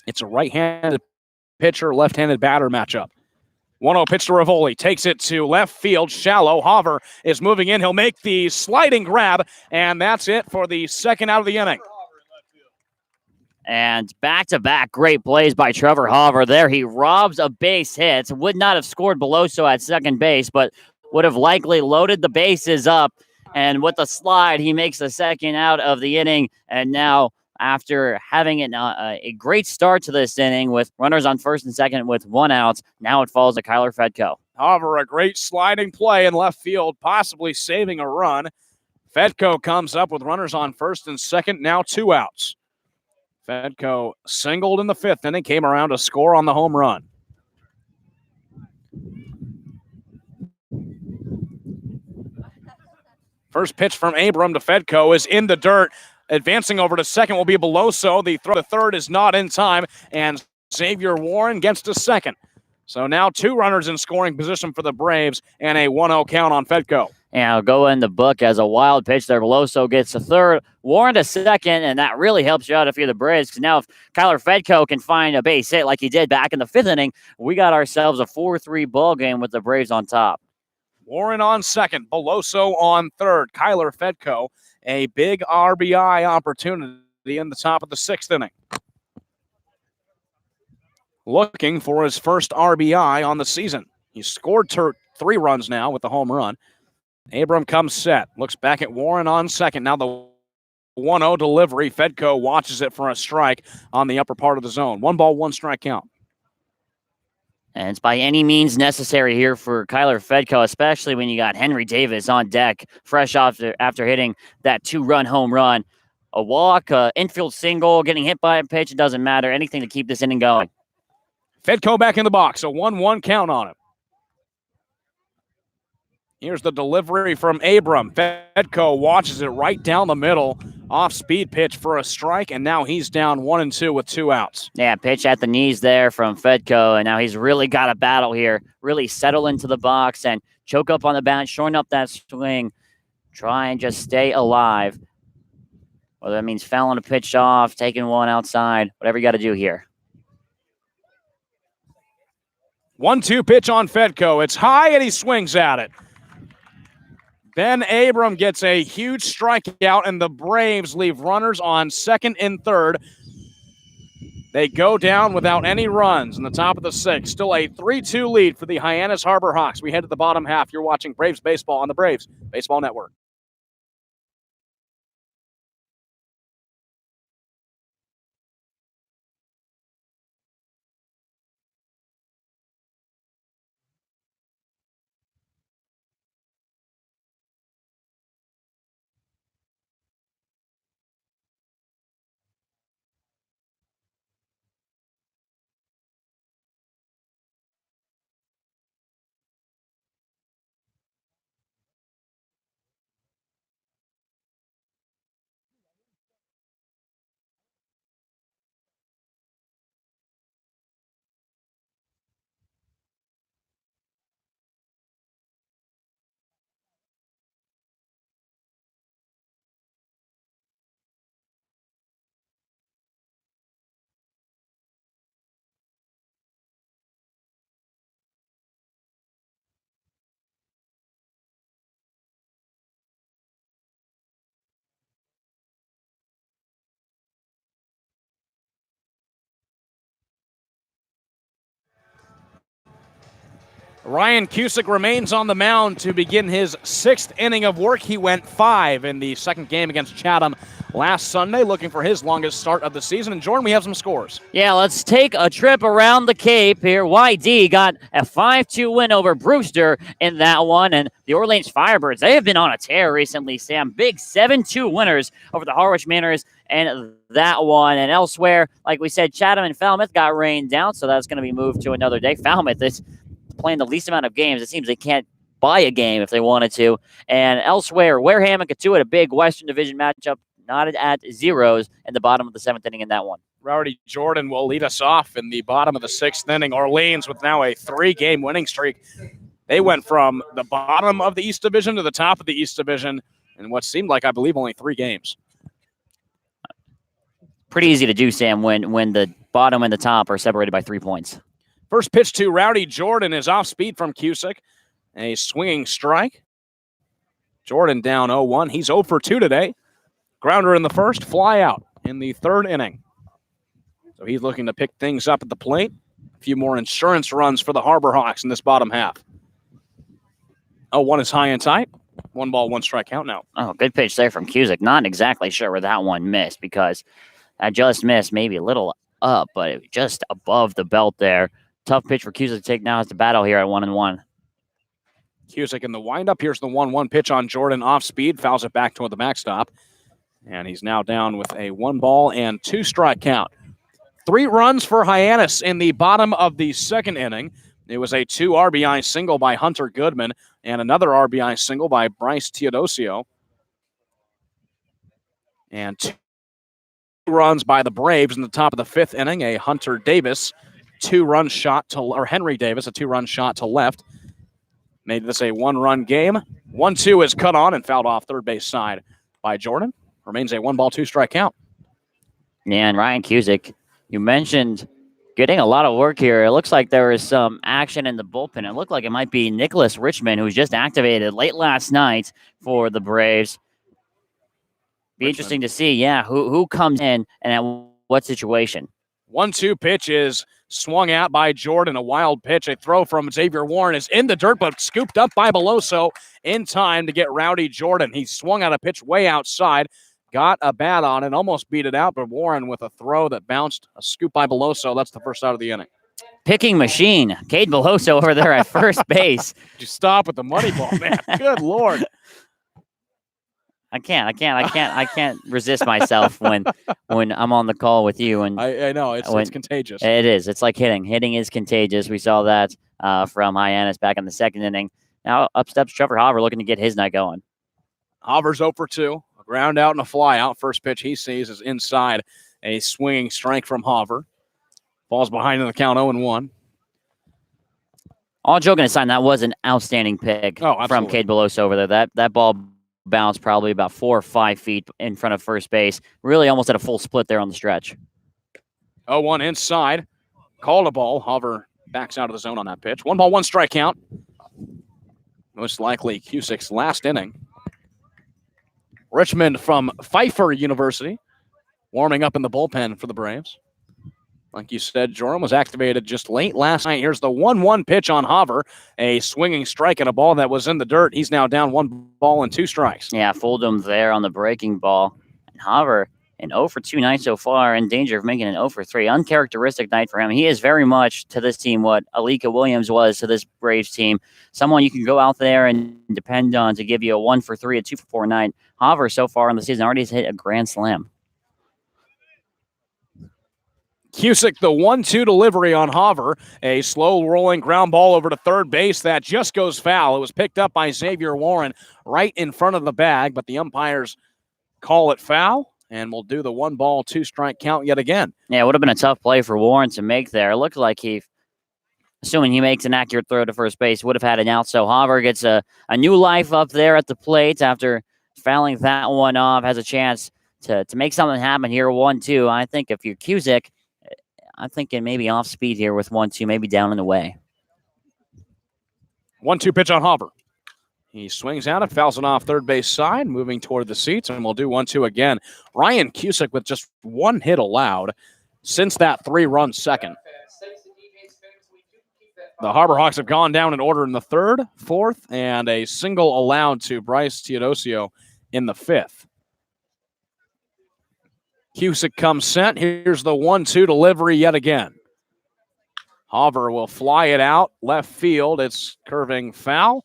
It's a right-handed pitcher, left-handed batter matchup. 1-0 pitch to Rivoli. Takes it to left field, shallow. Hauver is moving in. He'll make the sliding grab, and that's it for the 2nd out of the inning. And back-to-back great plays by Trevor Hauver there. He robs a base hit. Would not have scored Beloso at second base, but would have likely loaded the bases up. And with the slide, he makes the 2nd out of the inning. And now, after having a great start to this inning with runners on first and second with 1 out, now it falls to Kyler Fedko. Hauver, a great sliding play in left field, possibly saving a run. Fedko comes up with runners on first and second, now 2 outs. Fedko singled in the 5th inning, came around to score on the home run. First pitch from Abram to Fedko is in the dirt. Advancing over to second will be Beloso. The throw to third is not in time, and Xavier Warren gets to second. So now 2 runners in scoring position for the Braves and a 1-0 count on Fedko. And I'll go in the book as a wild pitch there. Veloso gets a third, Warren a second, and that really helps you out if you're the Braves. Because now if Kyler Fedko can find a base hit like he did back in the 5th inning, we got ourselves a 4-3 ball game with the Braves on top. Warren on second, Veloso on third. Kyler Fedko, a big RBI opportunity in the top of the 6th inning. Looking for his first RBI on the season. He scored 3 runs now with the home run. Abram comes set, looks back at Warren on second. Now the 1-0 delivery. Fedko watches it for a strike on the upper part of the zone. 1 ball, 1 strike count. And it's by any means necessary here for Kyler Fedko, especially when you got Henry Davis on deck, fresh after hitting that 2-run home run. A walk, infield single, getting hit by a pitch, it doesn't matter. Anything to keep this inning going. Fedko back in the box, a 1-1 count on him. Here's the delivery from Abram. Fedko watches it right down the middle. Off-speed pitch for a strike, and now he's down 1-2 with 2 outs. Yeah, pitch at the knees there from Fedko, and now he's really got a battle here. Really settle into the box and choke up on the bat, shorten up that swing. Try and just stay alive. Whether that means fouling a pitch off, taking one outside, whatever you got to do here. 1-2 pitch on Fedko. It's high, and he swings at it. Ben Abram gets a huge strikeout, and the Braves leave runners on second and third. They go down without any runs in the top of the 6th. Still a 3-2 lead for the Hyannis Harbor Hawks. We head to the bottom half. You're watching Braves Baseball on the Braves Baseball Network. Ryan Cusick remains on the mound to begin his 6th inning of work. He went 5 in the 2nd game against Chatham last Sunday, looking for his longest start of the season. And Jordan, we have some scores. Yeah, let's take a trip around the Cape here. YD got a 5-2 win over Brewster in that one. And the Orleans Firebirds, they have been on a tear recently, Sam. Big 7-2 winners over the Harwich Manors and that one. And elsewhere, like we said, Chatham and Falmouth got rained down, so that's going to be moved to another day. Falmouth is playing the least amount of games. It seems they can't buy a game if they wanted to. And elsewhere, Wareham and Katuitt, a big Western Division matchup, knotted at 0s in the bottom of the 7th inning in that one. Rowdy Jordan will lead us off in the bottom of the 6th inning. Orleans with now a 3-game winning streak. They went from the bottom of the East Division to the top of the East Division in what seemed like, I believe, only 3 games. Pretty easy to do, Sam, when the bottom and the top are separated by 3 points. First pitch to Rowdy Jordan is off speed from Cusick. A swinging strike. Jordan down 0-1. He's 0 for 2 today. Grounder in the first, fly out in the 3rd inning. So he's looking to pick things up at the plate. A few more insurance runs for the Harbor Hawks in this bottom half. 0-1 is high and tight. 1 ball, 1 strike count now. Oh, good pitch there from Cusick. Not exactly sure where that one missed because I just missed maybe a little up, but it was just above the belt there. Tough pitch for Cusick to take now as the battle here at 1-1. Cusick in the windup. Here's the 1-1 pitch on Jordan off speed. Fouls it back toward the backstop. And he's now down with a 1 ball and 2 strike count. 3 runs for Hyannis in the bottom of the 2nd inning. It was a 2 RBI single by Hunter Goodman and another RBI single by Bryce Teodosio. And 2 runs by the Braves in the top of the 5th inning. A Hunter Davis 2-run shot to, or Henry Davis, a 2-run shot to left. made this a one-run game. 1-2 is cut on and fouled off third base side by Jordan. Remains a 1-ball, 2-strike count. Yeah, and Ryan Cusick, you mentioned getting a lot of work here. It looks like there is some action in the bullpen. It looked like it might be Nicholas Richmond, who was just activated late last night for the Braves. Be interesting to see, who comes in and at what situation. 1-2 pitch is swung out by Jordan. A wild pitch. A throw from Xavier Warren is in the dirt, but scooped up by Beloso in time to get Rowdy Jordan. He swung out a pitch way outside, got a bat on it, almost beat it out, but Warren with a throw that bounced, a scoop by Beloso. That's the first out of the inning. Picking machine. Cade Beloso over there at first base. You stop with the money ball, man. Good Lord. I can't resist myself when I'm on the call with you. And I know it's contagious. It is. It's like hitting. Hitting is contagious. We saw that from Hyannis back in the second inning. Now up steps Trevor Hauver looking to get his night going. Hauver's 0 for 2. A ground out and a fly out. First pitch he sees is inside. A swinging strike from Hauver. Falls behind in the count 0-1. All joking aside, that was an outstanding pick from Cade Beloso over there. That ball bounced probably about 4 or 5 feet in front of first base. Really almost at a full split there on the stretch. 0-1 inside. Called a ball. Hauver backs out of the zone on that pitch. 1 ball, 1 strike count. Most likely Cusick's last inning. Richmond from Pfeiffer University warming up in the bullpen for the Braves. Like you said, Joram was activated just late last night. Here's the 1-1 pitch on Hauver. A swinging strike and a ball that was in the dirt. He's now down 1 ball and 2 strikes. Yeah, fooled him there on the breaking ball. And Hauver, an 0 for 2 night so far, in danger of making an 0 for 3. Uncharacteristic night for him. He is very much to this team what Alika Williams was to this Braves team. Someone you can go out there and depend on to give you a 1 for 3, a 2 for 4 night. Hauver so far in the season already has hit a grand slam. Cusick, the 1-2 delivery on Hauver. A slow rolling ground ball over to third base that just goes foul. It was picked up by Xavier Warren right in front of the bag, but the umpires call it foul, and we'll do the 1 ball, 2 strike count yet again. Yeah, it would have been a tough play for Warren to make there. It looked like he, assuming he makes an accurate throw to first base, would have had an out. So Hauver gets a new life up there at the plate after fouling that one off, has a chance to make something happen here, 1-2. I think if you're Cusick, I'm thinking maybe off speed here with 1-2, maybe down and away. 1-2 pitch on Hauver. He swings out it, fouls it off third base side, moving toward the seats, and we'll do 1-2 again. Ryan Cusick with just 1 hit allowed since that 3-run second. The Harbor Hawks have gone down in order in the 3rd, 4th, and a single allowed to Bryce Teodosio in the 5th. Cusick comes set. Here's the 1-2 delivery yet again. Hauver will fly it out left field. It's curving foul.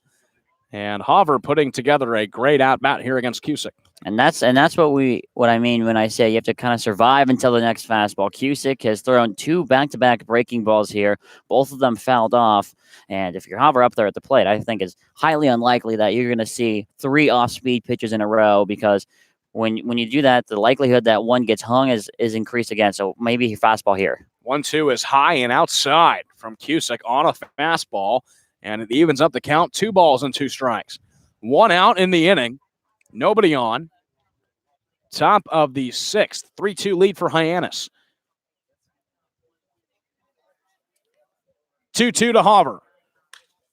And Hauver putting together a great at-bat here against Cusick. And that's what I mean when I say you have to kind of survive until the next fastball. Cusick has thrown 2 back-to-back breaking balls here. Both of them fouled off. And if you're Hauver up there at the plate, I think it's highly unlikely that you're going to see 3 off-speed pitches in a row, because when you do that, the likelihood that one gets hung is increased again. So maybe fastball here. 1-2 is high and outside from Cusick on a fastball, and it evens up the count. 2 balls and 2 strikes. 1 out in the inning. Nobody on. Top of the 6th. 3-2 lead for Hyannis. 2-2 to Hauver.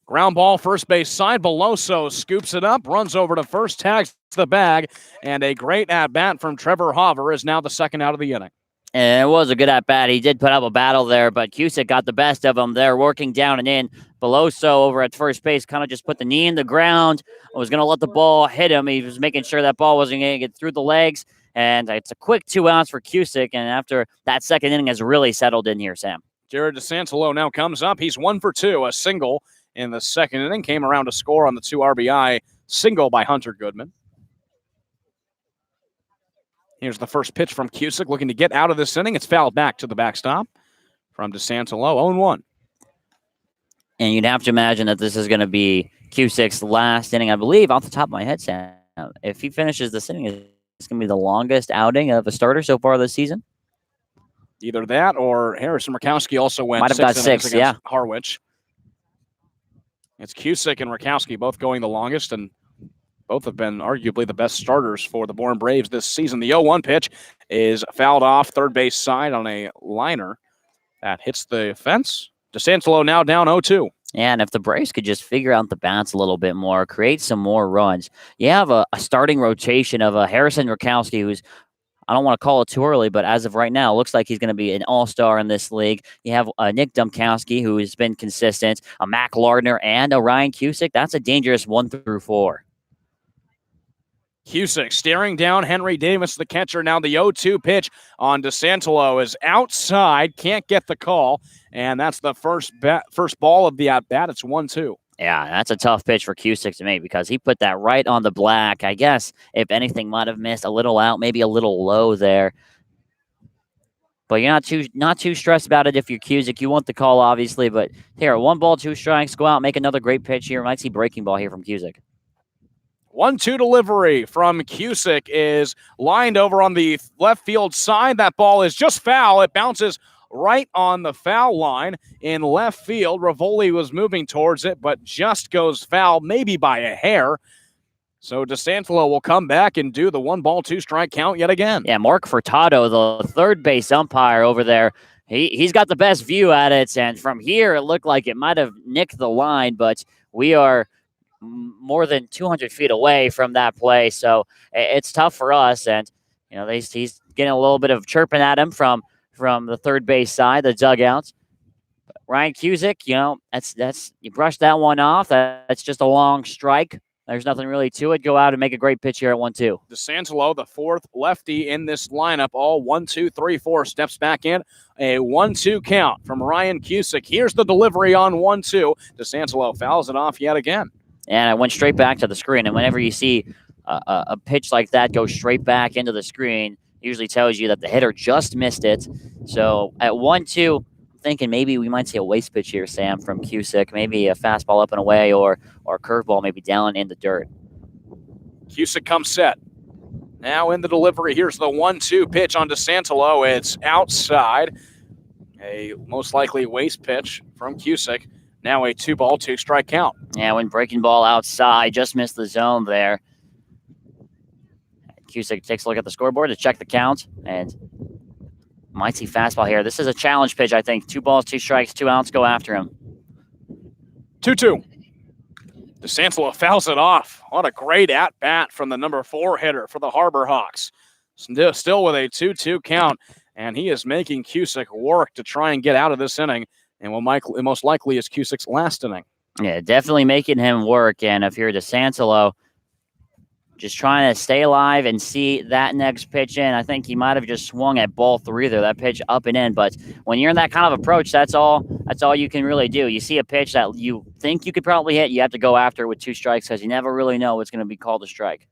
Ground ball, first base side. Beloso scoops it up, runs over to first, tags the bag, and a great at-bat from Trevor Hauver is now the 2nd out of the inning. And it was a good at-bat. He did put up a battle there, but Cusick got the best of him there, working down and in. Beloso over at first base kind of just put the knee in the ground, was going to let the ball hit him. He was making sure that ball wasn't going to get through the legs, and it's a quick 2 outs for Cusick, and after that 2nd inning has really settled in here, Sam. Jared DeSantolo now comes up. He's 1 for 2, a single in the 2nd inning. Came around to score on the 2 RBI single by Hunter Goodman. Here's the first pitch from Cusick, looking to get out of this inning. It's fouled back to the backstop from DeSantolo, 0-1. And you'd have to imagine that this is going to be Cusick's last inning, I believe, off the top of my head, Sam. If he finishes this inning, it's going to be the longest outing of a starter so far this season. Either that or Harrison Murkowski also went Might have got 6, against Harwich. It's Cusick and Rakowski both going the longest, and both have been arguably the best starters for the Bourne Braves this season. The 0-1 pitch is fouled off third base side on a liner that hits the fence. DeSantelo now down 0-2. Yeah, and if the Braves could just figure out the bats a little bit more, create some more runs, you have a starting rotation of a Harrison Rakowski, who's, I don't want to call it too early, but as of right now, it looks like he's going to be an all-star in this league. You have Nick Dumkowski, who has been consistent, a Mac Lardner, and a Ryan Cusick. That's a dangerous 1 through 4. Cusick staring down Henry Davis, the catcher. Now the 0-2 pitch on DeSantelo is outside, can't get the call, and that's the first ball of the at-bat. It's 1-2. Yeah, that's a tough pitch for Cusick to make because he put that right on the black. I guess, if anything, might have missed a little out, maybe a little low there. But you're not too stressed about it if you're Cusick. You want the call, obviously, but here, 1 ball, 2 strikes. Go out, make another great pitch here. Might see breaking ball here from Cusick. 1-2 delivery from Cusick is lined over on the left field side. That ball is just foul. It bounces right on the foul line in left field. Rivoli was moving towards it, but just goes foul, maybe by a hair. So DeSantelo will come back and do the 1 ball, 2 strike count yet again. Yeah, Mark Furtado, the third base umpire over there, he's got the best view at it. And from here, it looked like it might have nicked the line, but we are more than 200 feet away from that play. So it's tough for us. And, you know, he's getting a little bit of chirping at him from the third base side, the dugouts. But Ryan Cusick, you know, that's you brush that one off. That's just a long strike. There's nothing really to it. Go out and make a great pitch here at 1-2. DeSantelo, the fourth lefty in this lineup, all 1, 2, 3, 4, steps back in. A 1-2 count from Ryan Cusick. Here's the delivery on 1-2. DeSantelo fouls it off yet again. And I went straight back to the screen. And whenever you see a pitch like that go straight back into the screen, usually tells you that the hitter just missed it. So at 1-2, I'm thinking maybe we might see a waste pitch here, Sam, from Cusick. Maybe a fastball up and away or a curveball maybe down in the dirt. Cusick comes set. Now in the delivery, here's the 1-2 pitch on DeSantelo. It's outside. A most likely waste pitch from Cusick. Now a 2 ball, 2 strike count. Yeah, when breaking ball outside, just missed the zone there. Cusick takes a look at the scoreboard to check the count and might see fastball here. This is a challenge pitch, I think. 2 balls, 2 strikes, 2 outs. Go after him. 2-2. DeSantelo fouls it off. What a great at-bat from the number 4 hitter for the Harbor Hawks. Still with a 2-2 count, and he is making Cusick work to try and get out of this inning. And most likely is Cusick's last inning. Yeah, definitely making him work. And if you're DeSantelo, just trying to stay alive and see that next pitch in. I think he might have just swung at ball 3 there, that pitch up and in. But when you're in that kind of approach, that's all you can really do. You see a pitch that you think you could probably hit, you have to go after it with 2 strikes because you never really know what's going to be called a strike.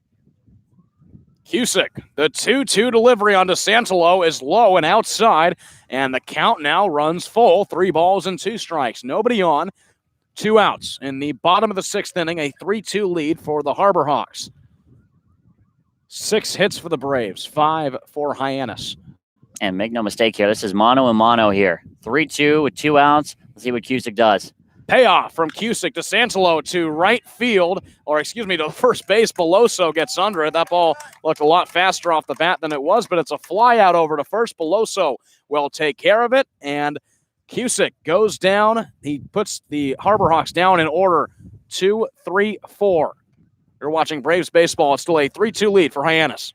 Cusick, the 2-2 delivery on DeSantelo is low and outside, and the count now runs full. 3 balls and 2 strikes. Nobody on, 2 outs. In the bottom of the 6th inning, a 3-2 lead for the Harbor Hawks. 6 hits for the Braves, 5 for Hyannis. And make no mistake here, this is mano and mano here. 3-2 with 2 outs. Let's see what Cusick does. Payoff from Cusick. DeSantelo to right field, to first base. Beloso gets under it. That ball looked a lot faster off the bat than it was, but it's a fly out over to first. Beloso will take care of it, and Cusick goes down. He puts the Harbor Hawks down in order 2, 3, 4. You're watching Braves baseball. It's still a 3-2 lead for Hyannis.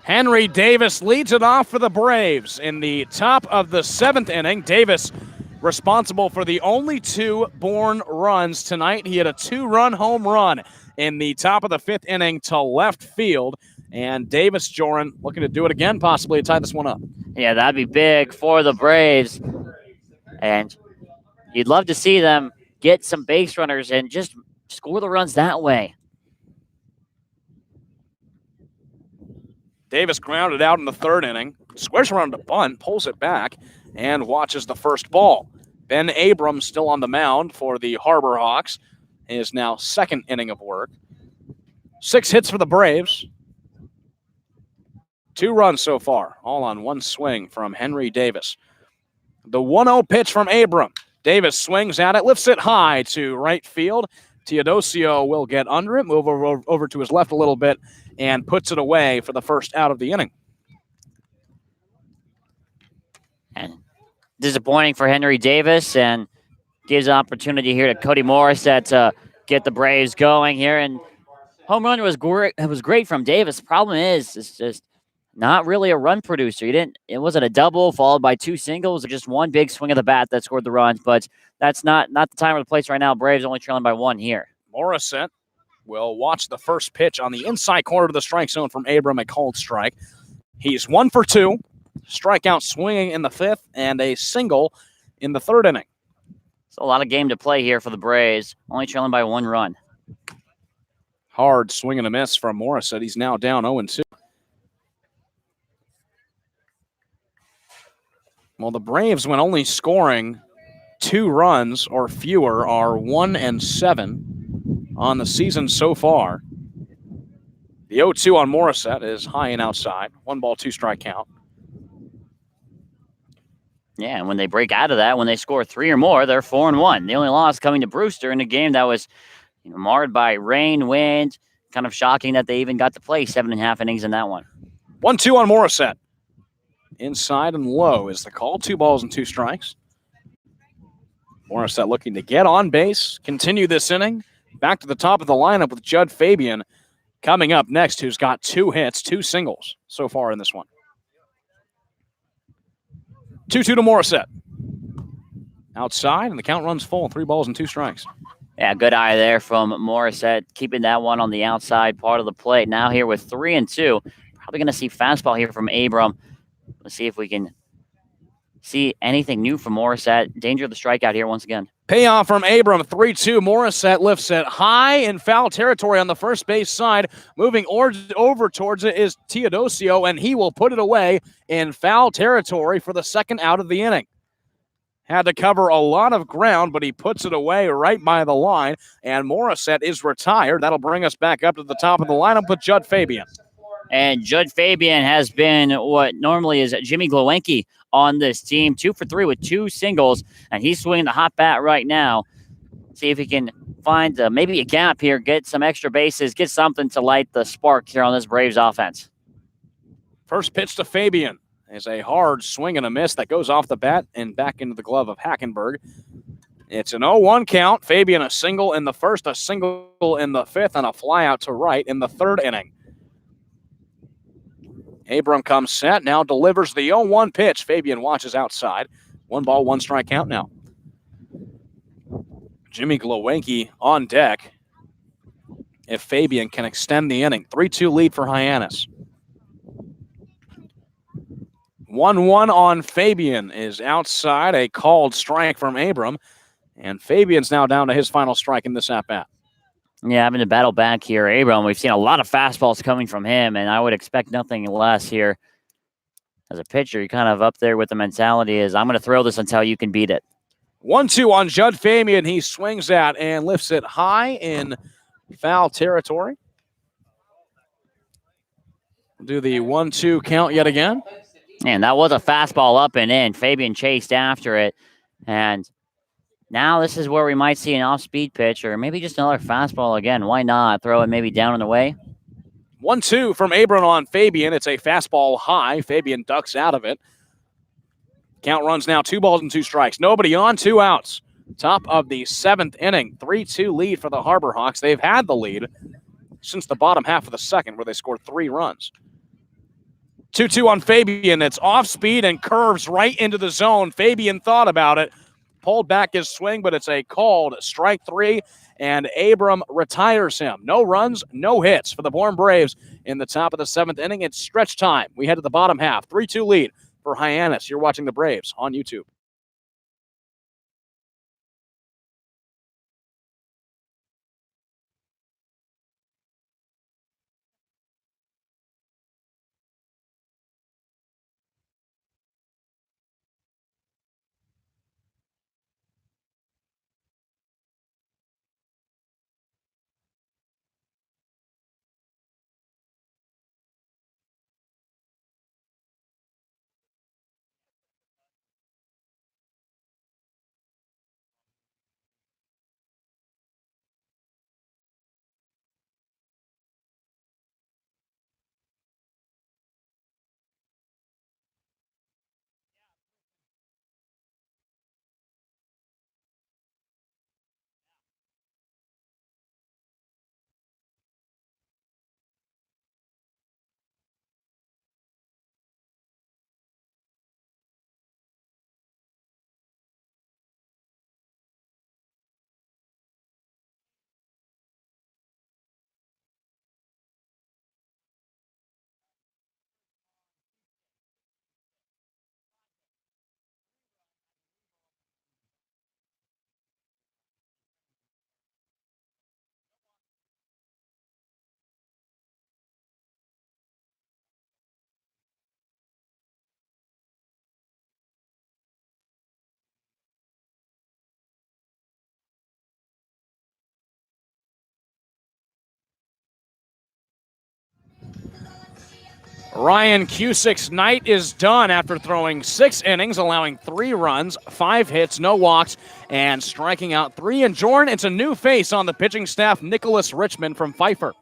Henry Davis leads it off for the Braves in the top of the 7th inning. Davis responsible for the only 2 Bourne runs tonight. He had a 2-run home run in the top of the 5th inning to left field. And Davis, Joran, looking to do it again, possibly to tie this one up. Yeah, that'd be big for the Braves. And you'd love to see them get some base runners and just score the runs that way. Davis grounded out in the 3rd inning, squares around the bunt, pulls it back, and watches the first ball. Ben Abrams still on the mound for the Harbor Hawks. His now 2nd inning of work. 6 hits for the Braves. 2 runs so far, all on 1 swing from Henry Davis. The 1-0 pitch from Abram. Davis swings at it, lifts it high to right field. Teodosio will get under it, move over to his left a little bit, and puts it away for the first out of the inning. And disappointing for Henry Davis, and gives an opportunity here to Cody Morissette to get the Braves going here. And home run was great. It was great from Davis. The problem is, it's just not really a run producer. It wasn't a double followed by 2 singles or just 1 big swing of the bat that scored the runs. But that's not the time or the place right now. Braves only trailing by 1 here. Morissette will watch the first pitch on the inside corner of the strike zone from Abram, a called strike. He's 1 for 2. Strikeout swinging in the 5th and a single in the 3rd inning. It's a lot of game to play here for the Braves. Only trailing by 1 run. Hard swing and a miss from Morissette. He's now down 0-2. Well, the Braves, when only scoring 2 runs or fewer, are 1-7 on the season so far. The 0-2 on Morissette is high and outside. 1 ball, 2 strike count. Yeah, and when they break out of that, when they score 3 or more, they're 4-1. The only loss coming to Brewster in a game that was marred by rain, wind. Kind of shocking that they even got to play 7.5 innings in that one. 1-2 on Morissette. Inside and low is the call. 2 balls and 2 strikes. Morissette looking to get on base, continue this inning. Back to the top of the lineup with Judd Fabian coming up next, who's got 2 hits, 2 singles so far in this one. 2-2 to Morissette. Outside, and the count runs full. 3 balls and 2 strikes. Yeah, good eye there from Morissette, keeping that one on the outside part of the plate. Now here with 3-2. Probably going to see fastball here from Abram. Let's see if we can see anything new from Morissette. Danger of the strikeout here once again. Payoff from Abram, 3-2. Morissette lifts it high in foul territory on the first base side. Moving over towards it is Teodosio, and he will put it away in foul territory for the 2nd out of the inning. Had to cover a lot of ground, but he puts it away right by the line, and Morissette is retired. That'll bring us back up to the top of the lineup with Judd Fabian. And Judd Fabian has been what normally is Jimmy Glowenke on this team. 2 for 3 with 2 singles, and he's swinging the hot bat right now. See if he can find maybe a gap here, get some extra bases, get something to light the spark here on this Braves offense. First pitch to Fabian is a hard swing and a miss that goes off the bat and back into the glove of Hackenberg. It's an 0-1 count. Fabian a single in the 1st, a single in the 5th, and a fly out to right in the 3rd inning. Abram comes set, now delivers the 0-1 pitch. Fabian watches outside. 1 ball, 1 strike count now. Jimmy Glowenke on deck if Fabian can extend the inning. 3-2 lead for Hyannis. 1-1 on Fabian is outside. A called strike from Abram. And Fabian's now down to his final strike in this at-bat. Yeah, having to battle back here. Abram, we've seen a lot of fastballs coming from him, and I would expect nothing less here. As a pitcher, you're kind of up there with the mentality is, I'm going to throw this until you can beat it. 1-2 on Judd Fabian. He swings at and lifts it high in foul territory. Do the 1-2 count yet again. And that was a fastball up and in. Fabian chased after it, and now this is where we might see an off-speed pitch or maybe just another fastball again. Why not throw it maybe down and away? 1-2 from Abram on Fabian. It's a fastball high. Fabian ducks out of it. Count runs now 2 balls and 2 strikes. Nobody on, 2 outs. Top of the 7th inning. 3-2 lead for the Harbor Hawks. They've had the lead since the bottom half of the 2nd where they scored 3 runs. 2-2 on Fabian. It's off speed and curves right into the zone. Fabian thought about it, pulled back his swing, but it's a called strike 3, and Abram retires him. No runs, no hits for the Bourne Braves in the top of the 7th inning. It's stretch time. We head to the bottom half. 3-2 lead for Hyannis. You're watching the Braves on YouTube. Ryan Cusick's night is done after throwing 6 innings, allowing 3 runs, 5 hits, no walks, and striking out 3. And Jordan, it's a new face on the pitching staff, Nicholas Richmond from Pfeiffer.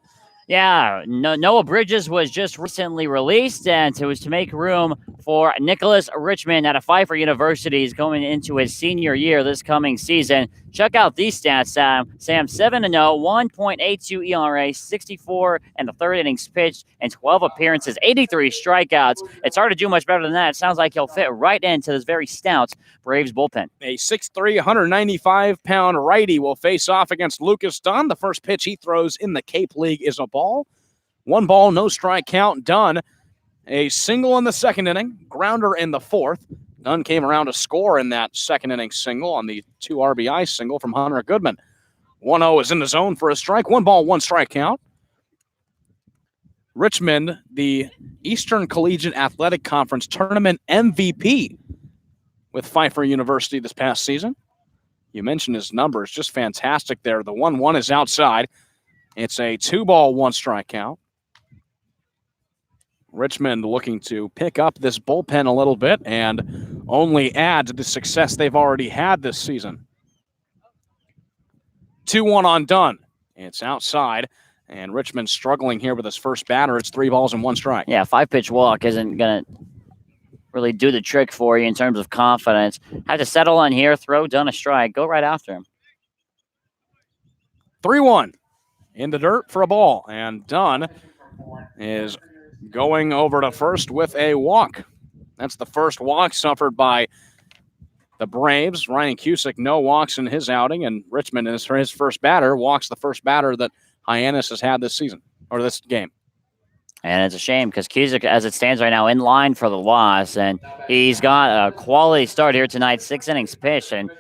Yeah, Noah Bridges was just recently released, and it was to make room for Nicholas Richmond out of Pfeiffer University. He's going into his senior year this coming season. Check out these stats, Sam. 7-0, 1.82 ERA, 64 and the 3rd innings pitched, and 12 appearances, 83 strikeouts. It's hard to do much better than that. It sounds like he'll fit right into this very stout Braves bullpen. A 6'3", 195-pound righty will face off against Lucas Dunn. The first pitch he throws in the Cape League is a ball. 1 ball, no strike count. Dunn, a single in the 2nd inning, grounder in the 4th. Dunn came around to score in that 2nd inning single on the 2 RBI single from Hunter Goodman. 1-0 is in the zone for a strike. 1 ball, 1 strike count. Richmond, the Eastern Collegiate Athletic Conference Tournament MVP with Pfeiffer University this past season. You mentioned his numbers, just fantastic there. The 1-1 is outside. It's a 2 ball, 1 strike count. Richmond looking to pick up this bullpen a little bit and only add to the success they've already had this season. 2-1 on Dunn. It's outside, and Richmond struggling here with his first batter. It's 3 balls and 1 strike. Yeah, 5-pitch walk isn't going to really do the trick for you in terms of confidence. Have to settle on here, throw Dunn a strike, go right after him. 3-1 in the dirt for a ball, and Dunn is going over to first with a walk. That's the first walk suffered by the Braves. Ryan Cusick, no walks in his outing, and Richmond is for his first batter, walks the first batter that Hyannis has had this season, or this game. And it's a shame because Cusick, as it stands right now, in line for the loss, and he's got a quality start here tonight, 6 innings pitched and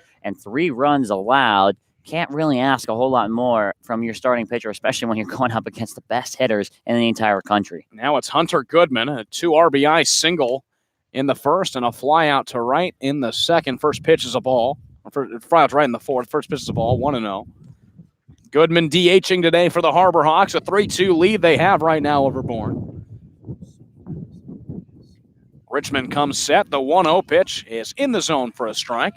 3 runs allowed. Can't really ask a whole lot more from your starting pitcher, especially when you're going up against the best hitters in the entire country. Now it's Hunter Goodman, a 2 RBI single in the 1st and a fly out to right in the 2nd. First pitch is a ball. Fly out to right in the 4th. First pitch is a ball, 1-0. Goodman DHing today for the Harbor Hawks. A 3-2 lead they have right now over Bourne. Richmond comes set. The 1-0 pitch is in the zone for a strike.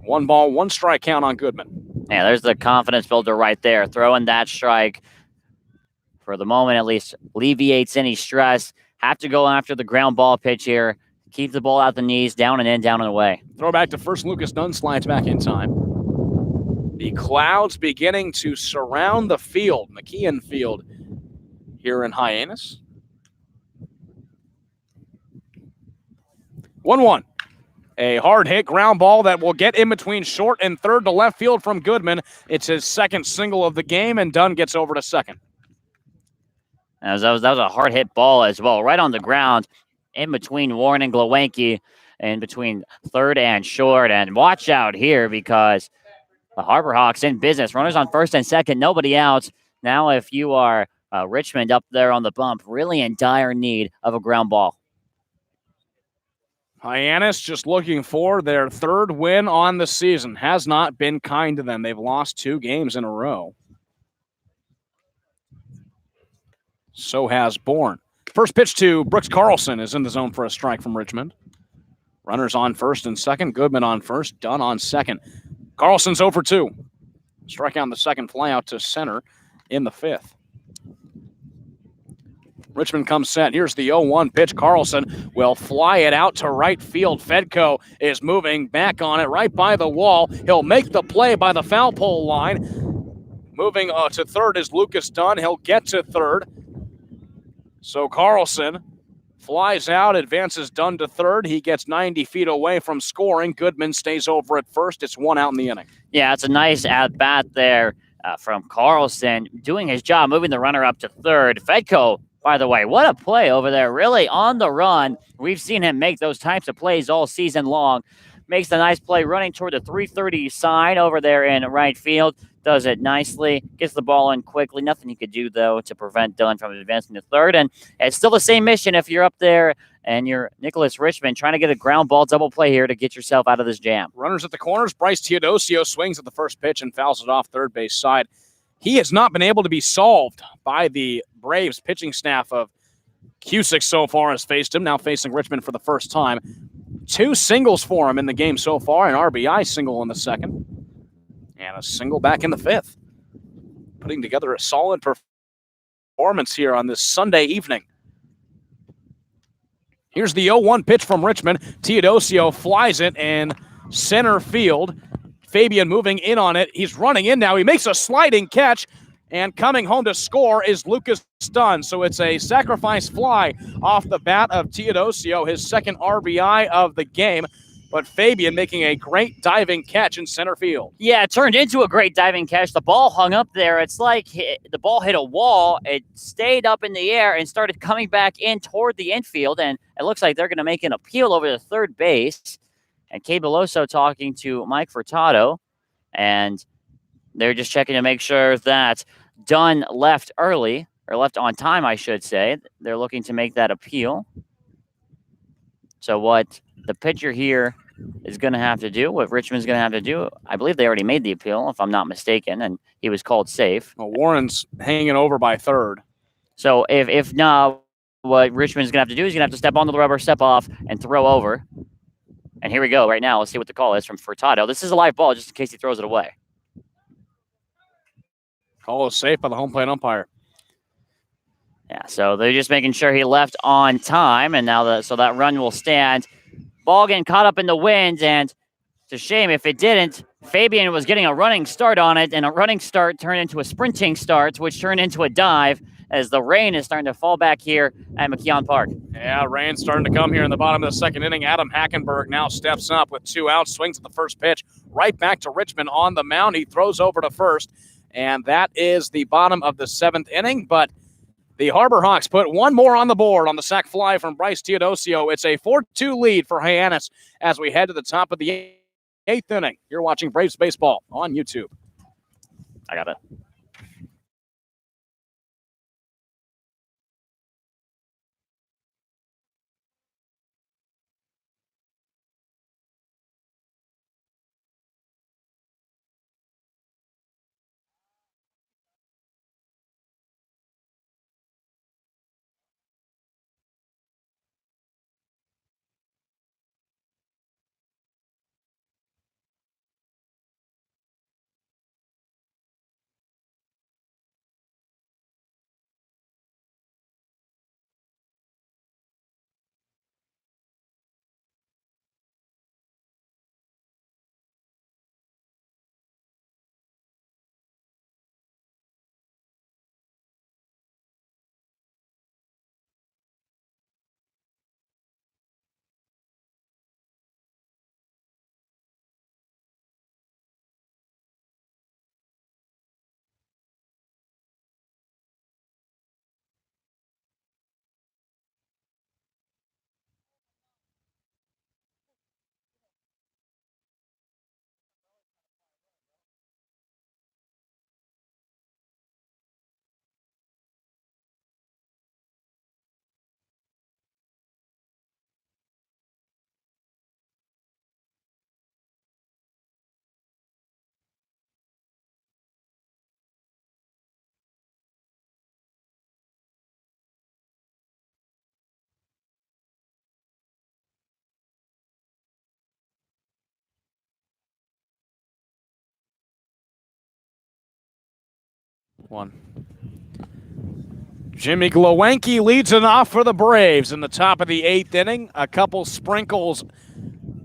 1 ball, 1 strike count on Goodman. Yeah, there's the confidence builder right there. Throwing that strike, for the moment at least, alleviates any stress. Have to go after the ground ball pitch here. Keep the ball out the knees, down and in, down and away. Throw back to first. Lucas Dunn slides back in time. The clouds beginning to surround the field, McKeon Field, here in Hyannis. 1-1. A hard hit ground ball that will get in between short and third to left field from Goodman. It's his second single of the game, and Dunn gets over to second. That was a hard hit ball as well, right on the ground in between Warren and Glowanke, in between third and short. And watch out here because the Harbor Hawks in business. Runners on first and second, nobody out. Now, if you are Richmond up there on the bump, really in dire need of a ground ball. Hyannis just looking for their third win on the season. Has not been kind to them. They've lost 2 games in a row. So has Bourne. First pitch to Brooks Carlson is in the zone for a strike from Richmond. Runners on first and second. Goodman on first. Dunn on second. Carlson's 0 for 2. Strike out the second, fly out to center in the 5th. Richmond comes set. Here's the 0-1 pitch. Carlson will fly it out to right field. Fedko is moving back on it right by the wall. He'll make the play by the foul pole line. Moving to third is Lucas Dunn. He'll get to third. So Carlson flies out, advances Dunn to third. He gets 90 feet away from scoring. Goodman stays over at first. It's 1 out in the inning. Yeah, it's a nice at-bat there from Carlson, doing his job, moving the runner up to third. Fedko, by the way, what a play over there, really on the run. We've seen him make those types of plays all season long. Makes a nice play running toward the 330 side over there in right field. Does it nicely, gets the ball in quickly. Nothing you could do, though, to prevent Dunn from advancing to third. And it's still the same mission if you're up there and you're Nicholas Richmond trying to get a ground ball double play here to get yourself out of this jam. Runners at the corners. Bryce Teodosio swings at the first pitch and fouls it off third base side. He has not been able to be solved by the Braves pitching staff of Cusick so far has faced him, now facing Richmond for the first time. 2 singles for him in the game so far, an RBI single in the second, and a single back in the 5th. Putting together a solid performance here on this Sunday evening. Here's the 0-1 pitch from Richmond. Teodosio flies it in center field. Fabian moving in on it. He's running in now. He makes a sliding catch, and coming home to score is Lucas Dunn. So it's a sacrifice fly off the bat of Teodosio, his second RBI of the game. But Fabian making a great diving catch in center field. Yeah, it turned into a great diving catch. The ball hung up there. It's like the ball hit a wall. It stayed up in the air and started coming back in toward the infield. And it looks like they're going to make an appeal over to third base. And Kay Beloso talking to Mike Furtado. And they're just checking to make sure that Dunn left early, or left on time, I should say. They're looking to make that appeal. So what the pitcher here is going to have to do, what Richmond's going to have to do, I believe they already made the appeal, if I'm not mistaken, and he was called safe. Well, Warren's hanging over by third. So if not, what Richmond's going to have to do is going to have to step onto the rubber, step off, and throw over. And here we go right now. Let's see what the call is from Furtado. This is a live ball just in case he throws it away. Call is safe by the home plate umpire. Yeah, so they're just making sure he left on time, and now so that run will stand. Ball getting caught up in the wind, and it's a shame if it didn't. Fabian was getting a running start on it, and a running start turned into a sprinting start, which turned into a dive as the rain is starting to fall back here at McKeon Park. Yeah, rain's starting to come here in the bottom of the second inning. Adam Hackenberg now steps up with 2 outs, swings at the first pitch, right back to Richmond on the mound. He throws over to first, and that is the bottom of the 7th inning, but the Harbor Hawks put 1 more on the board on the sac fly from Bryce Teodosio. It's a 4-2 lead for Hyannis as we head to the top of the 8th inning. You're watching Braves Baseball on YouTube. I got it. 1. Jimmy Glowenke leads it off for the Braves in the top of the 8th inning. A couple sprinkles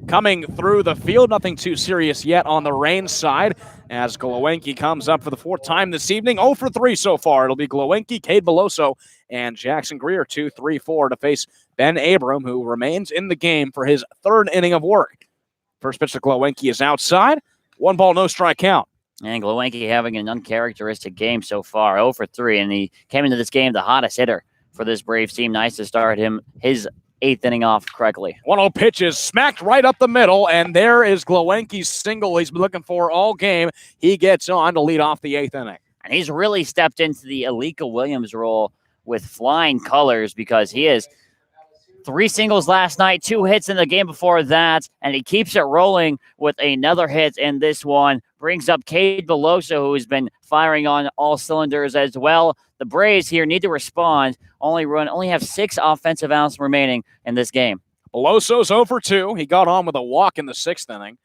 coming through the field. Nothing too serious yet on the rain side as Glowenke comes up for the 4th time this evening. 0 for 3 so far. It'll be Glowenke, Cade Beloso, and Jackson Greer 2-3-4 to face Ben Abram, who remains in the game for his 3rd inning of work. First pitch to Glowenke is outside. 1 ball, no strike count. And Glowenke having an uncharacteristic game so far, 0 for 3, and he came into this game the hottest hitter for this Braves team. Nice to start his 8th inning off correctly. 1-0 pitch is smacked right up the middle, and there is Glowenke's single he's been looking for all game. He gets on to lead off the 8th inning. And he's really stepped into the Alika Williams role with flying colors because he is 3 singles last night, 2 hits in the game before that, and he keeps it rolling with another hit in this one. Brings up Cade Beloso, who's been firing on all cylinders as well. The Braves here need to respond. Only have 6 offensive outs remaining in this game. Beloso's 0 for 2. He got on with a walk in the 6th inning.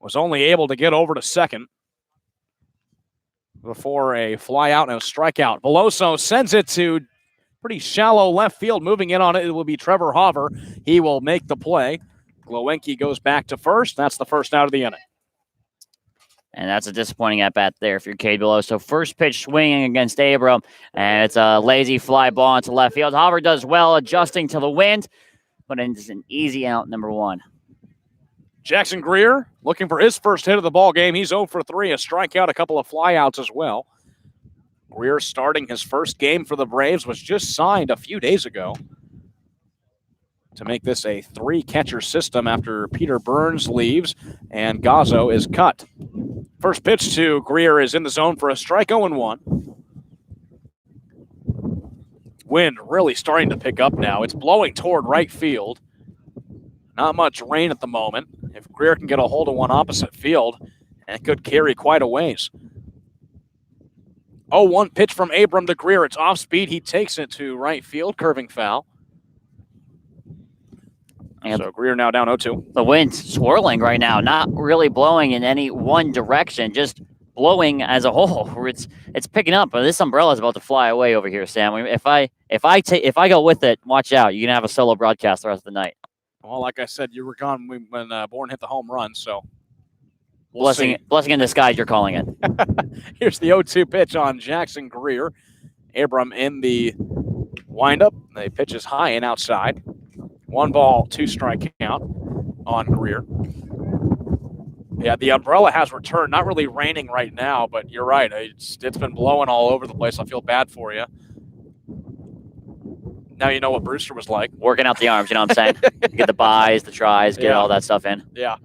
Was only able to get over to second before a fly out and a strikeout. Beloso sends it to pretty shallow left field. Moving in on it will be Trevor Hauver. He will make the play. Glowenke goes back to first. That's the first out of the inning. And that's a disappointing at-bat there if you're Cade Beloso. First pitch swinging against Abram, and it's a lazy fly ball into left field. Hauver does well adjusting to the wind, but it's an easy out, number 1. Jackson Greer looking for his first hit of the ball game. He's 0 for 3, a strikeout, a couple of flyouts as well. Greer starting his first game for the Braves, was just signed a few days ago to make this a 3-catcher system after Peter Burns leaves and Gazzo is cut. First pitch to Greer is in the zone for a strike, 0-1. Wind really starting to pick up now. It's blowing toward right field. Not much rain at the moment. If Greer can get a hold of one opposite field, and it could carry quite a ways. 0-1 pitch from Abram to Greer. It's off speed. He takes it to right field, curving foul. And so Greer now down 0-2. The wind's swirling right now, not really blowing in any one direction, just blowing as a whole. It's picking up, but this umbrella is about to fly away over here, Sam. If I go with it, watch out. You're gonna have a solo broadcast the rest of the night. Well, like I said, you were gone when Bourne hit the home run, so blessing in disguise, you're calling it. Here's the 0-2 pitch on Jackson Greer. Abram in the windup. The pitch is high and outside. 1 ball, 2 strike count on Greer. Yeah, the umbrella has returned. Not really raining right now, but you're right. It's been blowing all over the place. I feel bad for you. Now you know what Brewster was like. Working out the arms, you know what I'm saying? Get the buys, the tries, get all that stuff in. Yeah.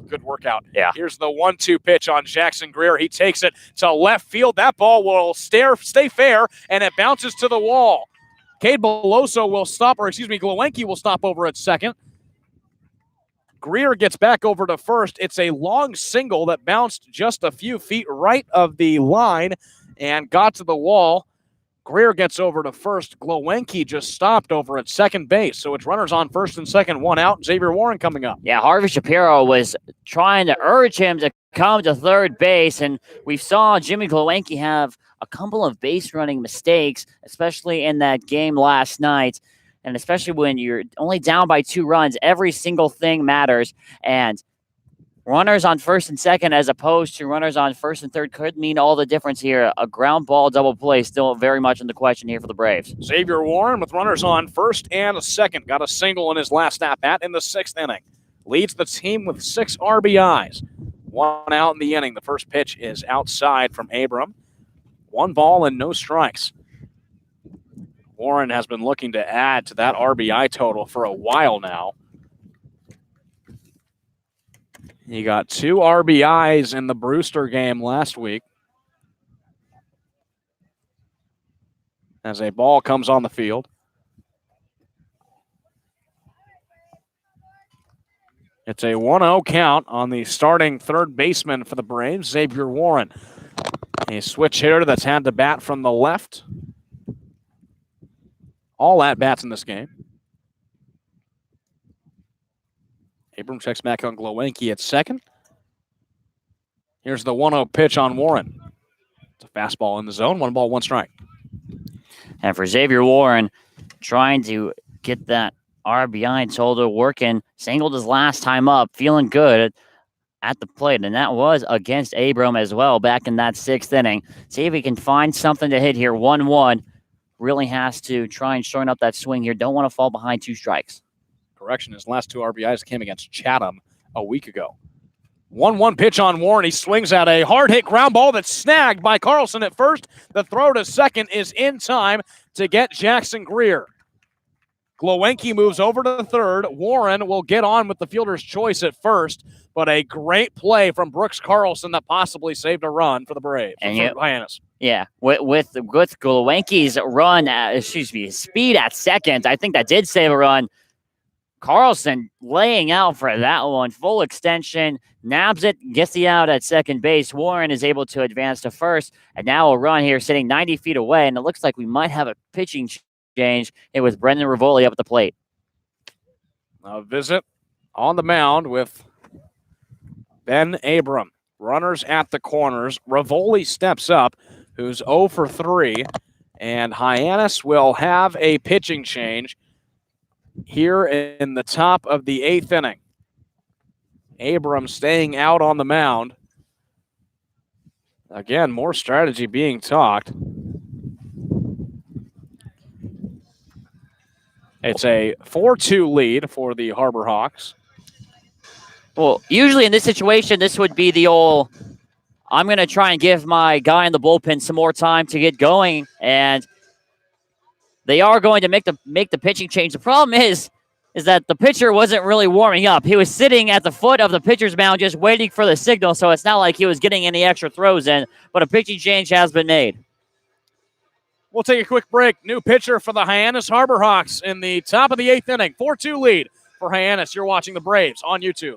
Good workout. Yeah. Here's the 1-2 pitch on Jackson Greer. He takes it to left field. That ball will stay fair, and it bounces to the wall. Cade Beloso will stop, Glowenke will stop over at second. Greer gets back over to first. It's a long single that bounced just a few feet right of the line and got to the wall. Greer gets over to first. Glowenke just stopped over at second base. So it's runners on first and second, 1 out. Xavier Warren coming up. Yeah, Harvey Shapiro was trying to urge him to come to third base, and we saw Jimmy Glowenke have a couple of base running mistakes, especially in that game last night. And especially when you're only down by 2 runs, every single thing matters. And runners on first and second as opposed to runners on first and third could mean all the difference here. A ground ball double play still very much in the question here for the Braves. Xavier Warren with runners on first and second. Got a single in his last at-bat in the 6th inning. Leads the team with 6 RBIs. 1 out in the inning. The first pitch is outside from Abram. 1 ball and no strikes. Warren has been looking to add to that RBI total for a while now. He got 2 RBIs in the Brewster game last week. As a ball comes on the field. It's a 1-0 count on the starting third baseman for the Braves, Xavier Warren. A switch hitter that's had to bat from the left. All at-bats in this game. Abram checks back on Glowenke at second. Here's the 1-0 pitch on Warren. It's a fastball in the zone. 1 ball, 1 strike. And for Xavier Warren, trying to get that RBI total working, singled his last time up, feeling good at the plate, and that was against Abram as well back in that 6th inning. See if he can find something to hit here. 1-1. Really has to try and shorten up that swing here. Don't want to fall behind 2 strikes. Correction, his last 2 RBIs came against Chatham a week ago. 1-1 pitch on Warren. He swings at a hard-hit ground ball that's snagged by Carlson at first. The throw to second is in time to get Jackson Greer. Glowenke moves over to third. Warren will get on with the fielder's choice at first, but a great play from Brooks Carlson that possibly saved a run for the Braves. And Hyannis. Yeah, with Glowenke's run, speed at second, I think that did save a run. Carlson laying out for that one, full extension, nabs it, gets the out at second base. Warren is able to advance to first, and now a run here sitting 90 feet away, and it looks like we might have a pitching change. It was Brendan Rivoli up at the plate. A visit on the mound with Ben Abram. Runners at the corners. Rivoli steps up, who's 0 for 3, and Hyannis will have a pitching change here in the top of the 8th inning. Abram staying out on the mound. Again, more strategy being talked. It's a 4-2 lead for the Harbor Hawks. Well, usually in this situation, this would be the old, I'm going to try and give my guy in the bullpen some more time to get going, and they are going to make the pitching change. The problem is that the pitcher wasn't really warming up. He was sitting at the foot of the pitcher's mound just waiting for the signal, so it's not like he was getting any extra throws in, but a pitching change has been made. We'll take a quick break. New pitcher for the Hyannis Harbor Hawks in the top of the 8th inning. 4-2 lead for Hyannis. You're watching the Braves on YouTube.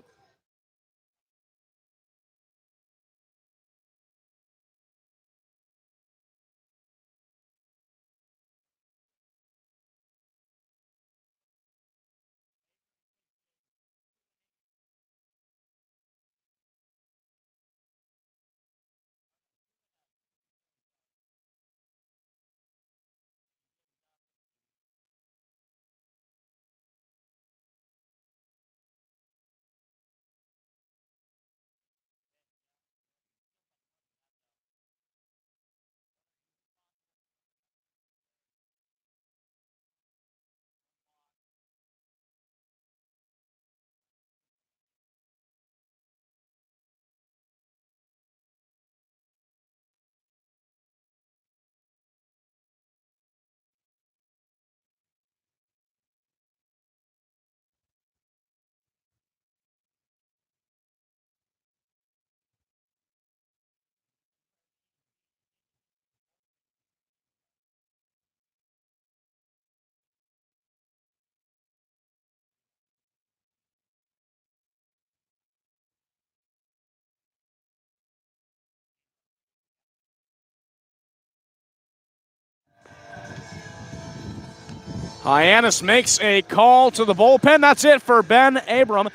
Hyannis makes a call to the bullpen. That's it for Ben Abram.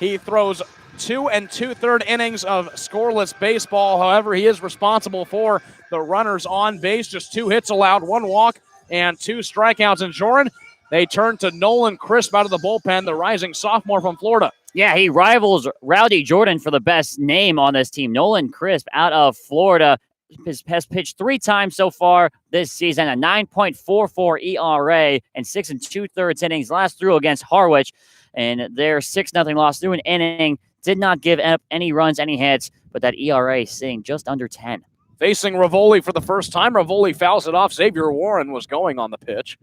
He throws 2 2/3 innings of scoreless baseball. However, he is responsible for the runners on base. Just 2 hits allowed, 1 walk, and 2 strikeouts. And Joran, they turn to Nolan Crisp out of the bullpen, the rising sophomore from Florida. Yeah, he rivals Rowdy Jordan for the best name on this team. Nolan Crisp out of Florida has pitched 3 times so far this season, a 9.44 ERA and 6 2/3 innings. Last through against Harwich, and their 6-0 loss through an inning. Did not give up any runs, any hits, but that ERA sitting just under 10. Facing Rivoli for the first time, Rivoli fouls it off. Xavier Warren was going on the pitch,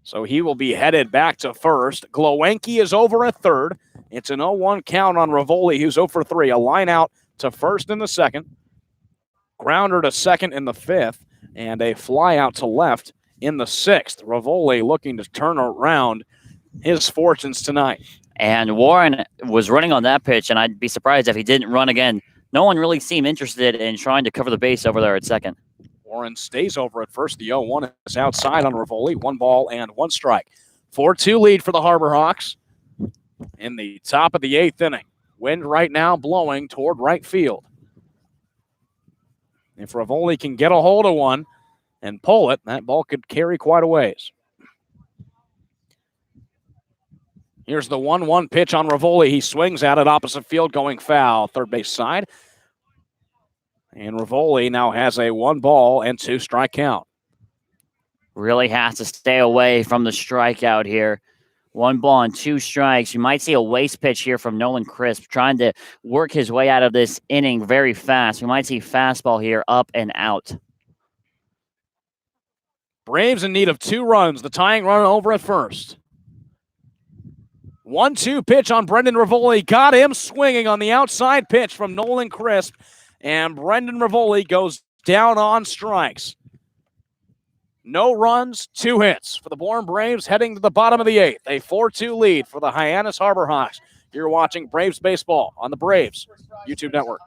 so he will be headed back to first. Glowenke is over at third. It's an 0-1 count on Rivoli, who's 0 for 3. A line out to first in the second. Grounder to second in the 5th, and a fly out to left in the 6th. Rivoli looking to turn around his fortunes tonight. And Warren was running on that pitch, and I'd be surprised if he didn't run again. No one really seemed interested in trying to cover the base over there at second. Warren stays over at first. The 0-1 is outside on Rivoli. 1 ball and 1 strike. 4-2 lead for the Harbor Hawks in the top of the 8th inning. Wind right now blowing toward right field. If Rivoli can get a hold of one and pull it, that ball could carry quite a ways. Here's the 1-1 pitch on Rivoli. He swings at it opposite field, going foul, third base side. And Rivoli now has a 1-2 strike count. Really has to stay away from the strikeout here. 1-2 strikes. You might see a waste pitch here from Nolan Crisp, trying to work his way out of this inning very fast. We might see fastball here, up and out. Braves in need of 2 runs. The tying run over at first. 1-2 pitch on Brendan Rivoli. Got him swinging on the outside pitch from Nolan Crisp. And Brendan Rivoli goes down on strikes. No runs, 2 hits for the Bourne Braves heading to the bottom of the 8th. A 4-2 lead for the Hyannis Harbor Hawks. You're watching Braves Baseball on the Braves YouTube network.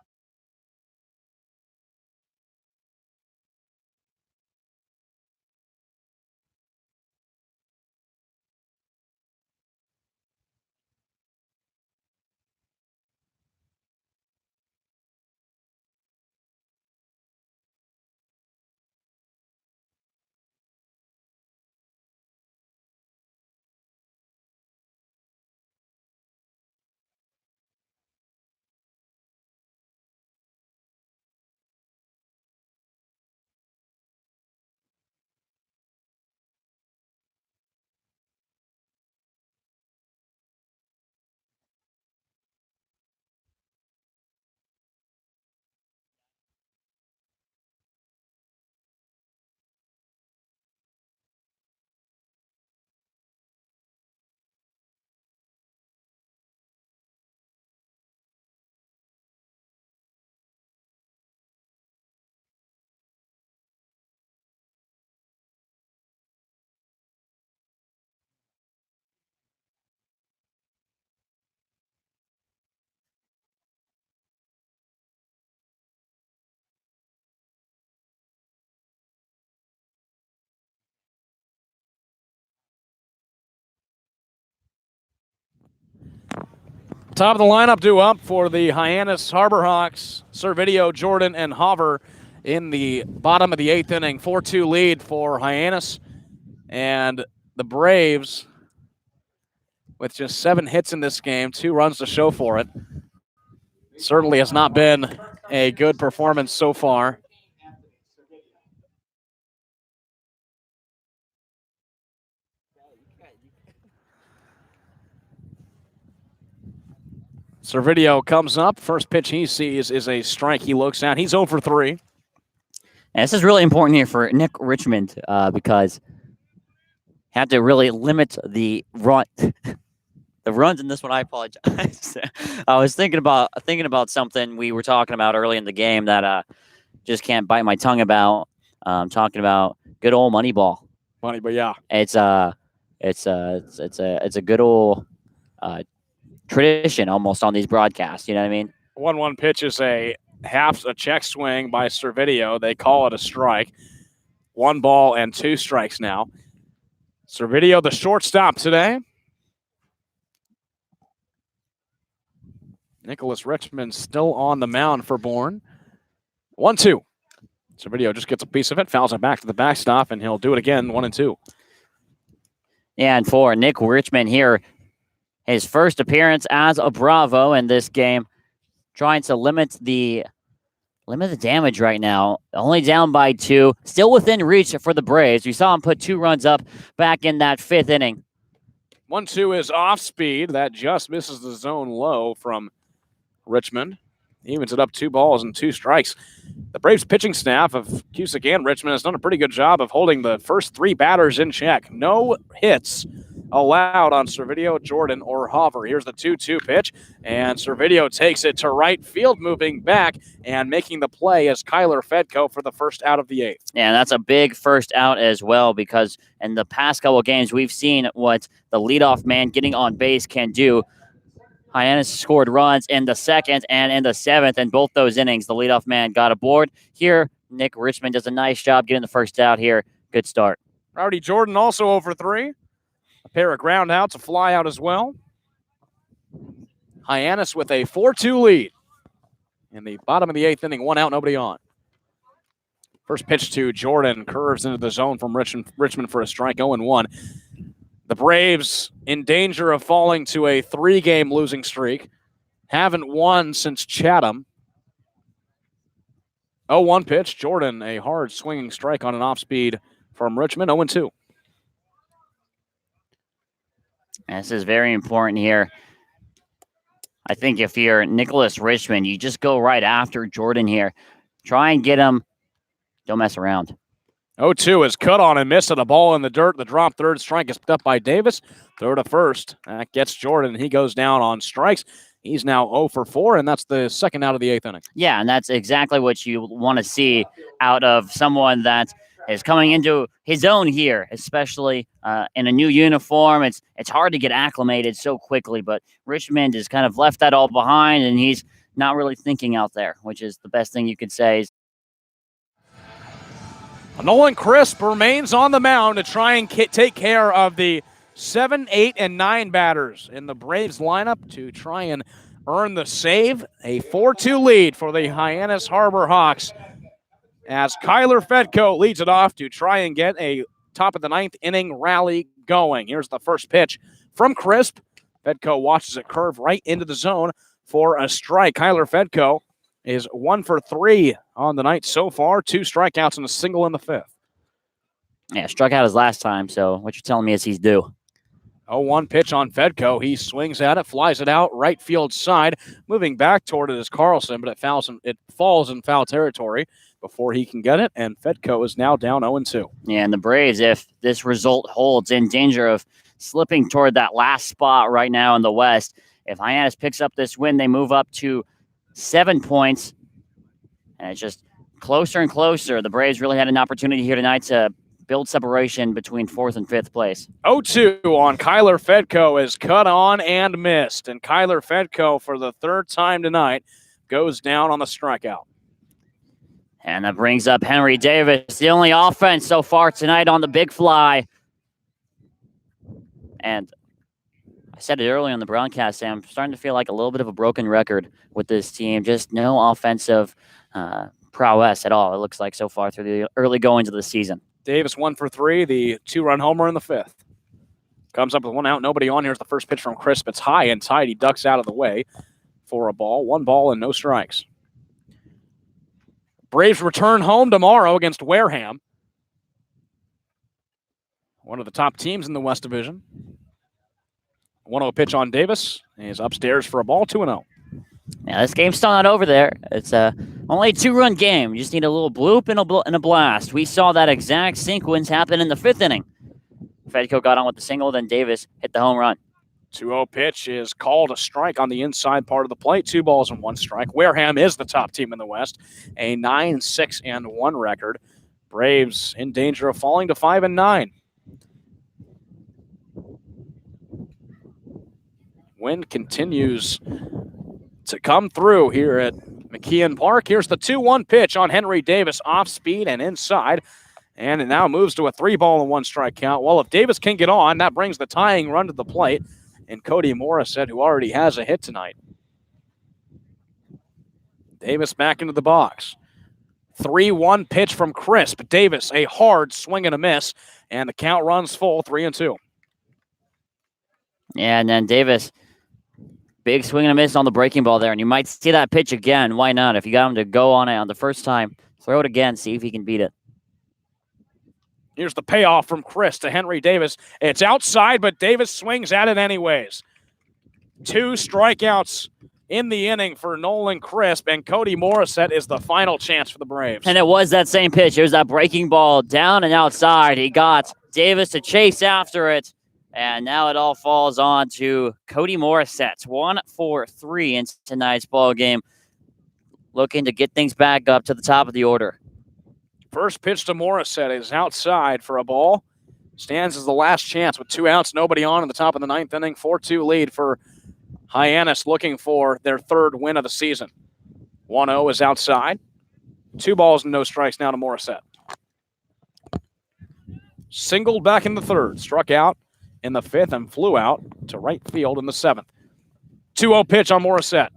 Top of the lineup due up for the Hyannis Harbor Hawks. Servideo, Jordan, and Hover in the bottom of the 8th inning. 4-2 lead for Hyannis. And the Braves, with just 7 hits in this game, 2 runs to show for it. Certainly has not been a good performance so far. Servideo comes up. First pitch he sees is a strike he looks at. He's 0 for 3. And this is really important here for Nick Richmond because had to really limit the run, the runs in this one. I apologize. I was thinking about something we were talking about early in the game that just can't bite my tongue about. Talking about good old Moneyball. Moneyball, yeah. It's a good old tradition almost on these broadcasts. You know what I mean? 1-1 pitch is a check swing by Servideo. They call it a strike. 1-2 strikes now. Servideo, the shortstop today. Nicholas Richmond still on the mound for Bourne. 1-2. Servideo just gets a piece of it, fouls it back to the backstop, and he'll do it again, 1-2. Yeah, and for Nick Richmond here, his first appearance as a Bravo in this game, trying to limit the damage right now. Only down by 2, still within reach for the Braves. We saw him put 2 runs up back in that 5th inning. 1-2 is off speed. That just misses the zone low from Richmond. Evens it up 2 strikes. The Braves pitching staff of Cusick and Richmond has done a pretty good job of holding the first 3 batters in check. No hits allowed on Servideo, Jordan, or Hover. Here's the 2-2 pitch, and Servideo takes it to right field, moving back and making the play as Kyler Fedko for the first out of the 8th. Yeah, that's a big first out as well, because in the past couple of games, we've seen what the leadoff man getting on base can do. Hyannis scored runs in the 2nd and in the 7th. In both those innings, the leadoff man got aboard. Here, Nick Richmond does a nice job getting the first out here. Good start. Rowdy Jordan also 0 for 3. A pair of ground outs, a fly out as well. Hyannis with a 4-2 lead. In the bottom of the 8th inning, 1 out, nobody on. First pitch to Jordan, curves into the zone from Richmond for a strike, 0-1. The Braves in danger of falling to a 3-game losing streak. Haven't won since Chatham. 0-1 pitch. Jordan, a hard swinging strike on an off-speed from Richmond, 0-2. This is very important here. I think if you're Nicholas Richmond, you just go right after Jordan here. Try and get him. Don't mess around. 0-2 is cut on and missed at a ball in the dirt. The drop third strike is picked up by Davis. Throw to first. That gets Jordan. He goes down on strikes. He's now 0 for 4, and that's the second out of the 8th inning. Yeah, and that's exactly what you want to see out of someone that is coming into his own here, especially in a new uniform. It's hard to get acclimated so quickly, but Richmond has kind of left that all behind, and he's not really thinking out there, which is the best thing you could say. Nolan Crisp remains on the mound to try and take care of the 7, 8, and 9 batters in the Braves lineup to try and earn the save. A 4-2 lead for the Hyannis Harbor Hawks as Kyler Fedko leads it off to try and get a top of the 9th inning rally going. Here's the first pitch from Crisp. Fedko watches it curve right into the zone for a strike. Kyler Fedko is 1 for 3 on the night so far. 2 strikeouts and a single in the 5th. Yeah, struck out his last time, so what you're telling me is he's due. 0-1 pitch on Fedko. He swings at it, flies it out right field side. Moving back toward it is Carlson, but it falls in foul territory before he can get it, and Fedko is now down 0-2. Yeah, and the Braves, if this result holds, in danger of slipping toward that last spot right now in the West. If Hyannis picks up this win, they move up to 7 points, and it's just closer and closer. The Braves really had an opportunity here tonight to build separation between 4th and 5th place. 0-2 on Kyler Fedko is cut on and missed. And Kyler Fedko, for the 3rd time tonight, goes down on the strikeout. And that brings up Henry Davis, the only offense so far tonight on the big fly. And I said it earlier on the broadcast, Sam, I'm starting to feel like a little bit of a broken record with this team. Just no offensive prowess at all, it looks like, so far through the early goings of the season. Davis 1 for 3, the 2-run homer in the 5th. Comes up with 1 out, nobody on. Here's the first pitch from Crisp. It's high and tight. He ducks out of the way for a ball. 1 ball and no strikes. Braves return home tomorrow against Wareham, one of the top teams in the West Division. 1-0 pitch on Davis. He's upstairs for a ball, 2-0. Yeah, this game's still not over there. It's only a 2-run game. You just need a little bloop and a blast. We saw that exact sequence happen in the 5th inning. Fedko got on with the single, then Davis hit the home run. 2-0 pitch is called a strike on the inside part of the plate. 2 balls and 1 strike. Wareham is the top team in the West, a 9-6-1 record. Braves in danger of falling to 5-9. Wind continues to come through here at McKeon Park. Here's the 2-1 pitch on Henry Davis, off speed and inside. And it now moves to a 3-ball and 1 strike count. Well, if Davis can get on, that brings the tying run to the plate. And Cody Morissette, who already has a hit tonight. Davis back into the box. 3-1 pitch from Crisp. Davis, a hard swing and a miss. And the count runs full, 3-2. Yeah, and then Davis, big swing and a miss on the breaking ball there. And you might see that pitch again. Why not? If you got him to go on it on the first time, throw it again, see if he can beat it. Here's the payoff from Chris to Henry Davis. It's outside, but Davis swings at it anyways. 2 strikeouts in the inning for Nolan Crisp, and Cody Morissette is the final chance for the Braves. And it was that same pitch. It was that breaking ball down and outside. He got Davis to chase after it, and now it all falls on to Cody Morissette. 1 for 3 in tonight's ball game, looking to get things back up to the top of the order. First pitch to Morissette is outside for a ball. Stands as the last chance with 2 outs, nobody on in the top of the 9th inning. 4-2 lead for Hyannis, looking for their 3rd win of the season. 1-0 is outside. 2 balls and no strikes now to Morissette. Singled back in the 3rd, struck out in the 5th and flew out to right field in the 7th. 2-0 pitch on Morissette.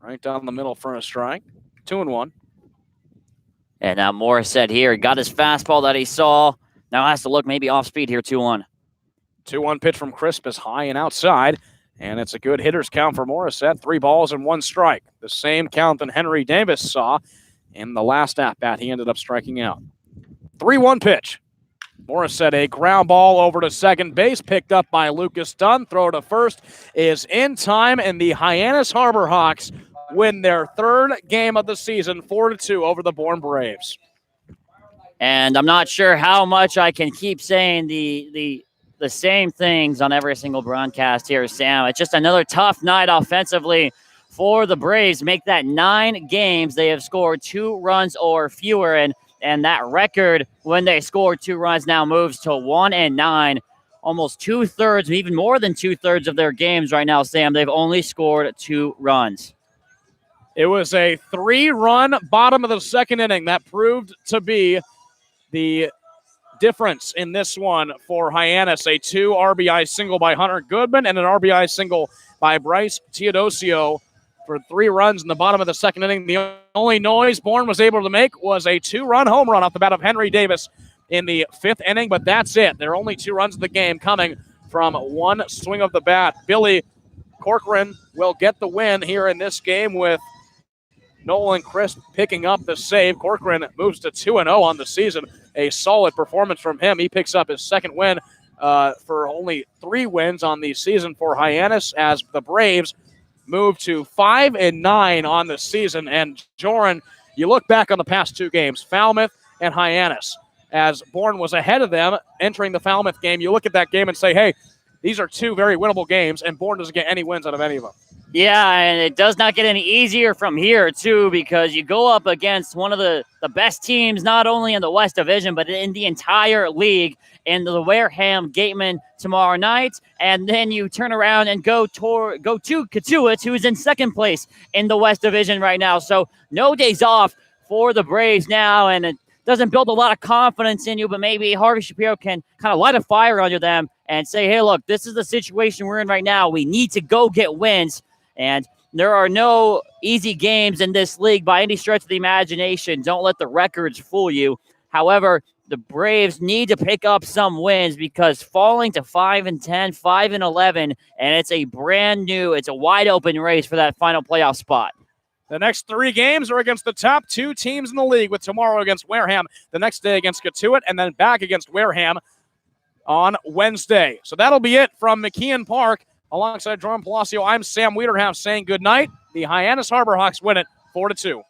Right down the middle for a strike. 2-1. And now Morissette here got his fastball that he saw. Now has to look maybe off speed here, 2-1. 2-1 pitch from Crisp is high and outside, and it's a good hitter's count for Morissette. 3 balls and 1 strike. The same count that Henry Davis saw in the last at-bat. He ended up striking out. 3-1 pitch. Morissette, a ground ball over to second base, picked up by Lucas Dunn. Throw to first is in time, and the Hyannis Harbor Hawks win their 3rd game of the season, 4-2 over the Bourne Braves. And I'm not sure how much I can keep saying the same things on every single broadcast here, Sam. It's just another tough night offensively for the Braves. Make that 9 games. They have scored 2 runs or fewer, and that record when they score 2 runs now moves to 1-9. Almost 2/3, even more than 2/3 of their games right now, Sam. They've only scored 2 runs. It was a 3-run bottom of the 2nd inning that proved to be the difference in this one for Hyannis. A 2 RBI single by Hunter Goodman and an RBI single by Bryce Teodosio for 3 runs in the bottom of the 2nd inning. The only noise Bourne was able to make was a 2-run home run off the bat of Henry Davis in the 5th inning, but that's it. There are only 2 runs in the game coming from 1 swing of the bat. Billy Corcoran will get the win here in this game with Nolan Crisp picking up the save. Corcoran moves to 2-0 on the season. A solid performance from him. He picks up his 2nd win for only 3 wins on the season for Hyannis as the Braves move to 5-9 on the season. And Joran, you look back on the past 2 games, Falmouth and Hyannis, as Bourne was ahead of them entering the Falmouth game. You look at that game and say, hey, these are 2 very winnable games, and Bourne doesn't get any wins out of any of them. Yeah, and it does not get any easier from here, too, because you go up against one of the best teams, not only in the West Division, but in the entire league, in the Wareham Gateman tomorrow night, and then you turn around and go to Cotuit, who is in 2nd place in the West Division right now. So no days off for the Braves now, and it doesn't build a lot of confidence in you, but maybe Harvey Shapiro can kind of light a fire under them and say, hey, look, this is the situation we're in right now. We need to go get wins. And there are no easy games in this league by any stretch of the imagination. Don't let the records fool you. However, the Braves need to pick up some wins because falling to 5-10, 5-11, and it's a wide open race for that final playoff spot. The next 3 games are against the top 2 teams in the league, with tomorrow against Wareham, the next day against Cotuit, and then back against Wareham on Wednesday. So that'll be it from McKeon Park. Alongside Jordan Palacio, I'm Sam Wiederhouse saying good night. The Hyannis Harbor Hawks win it 4-2.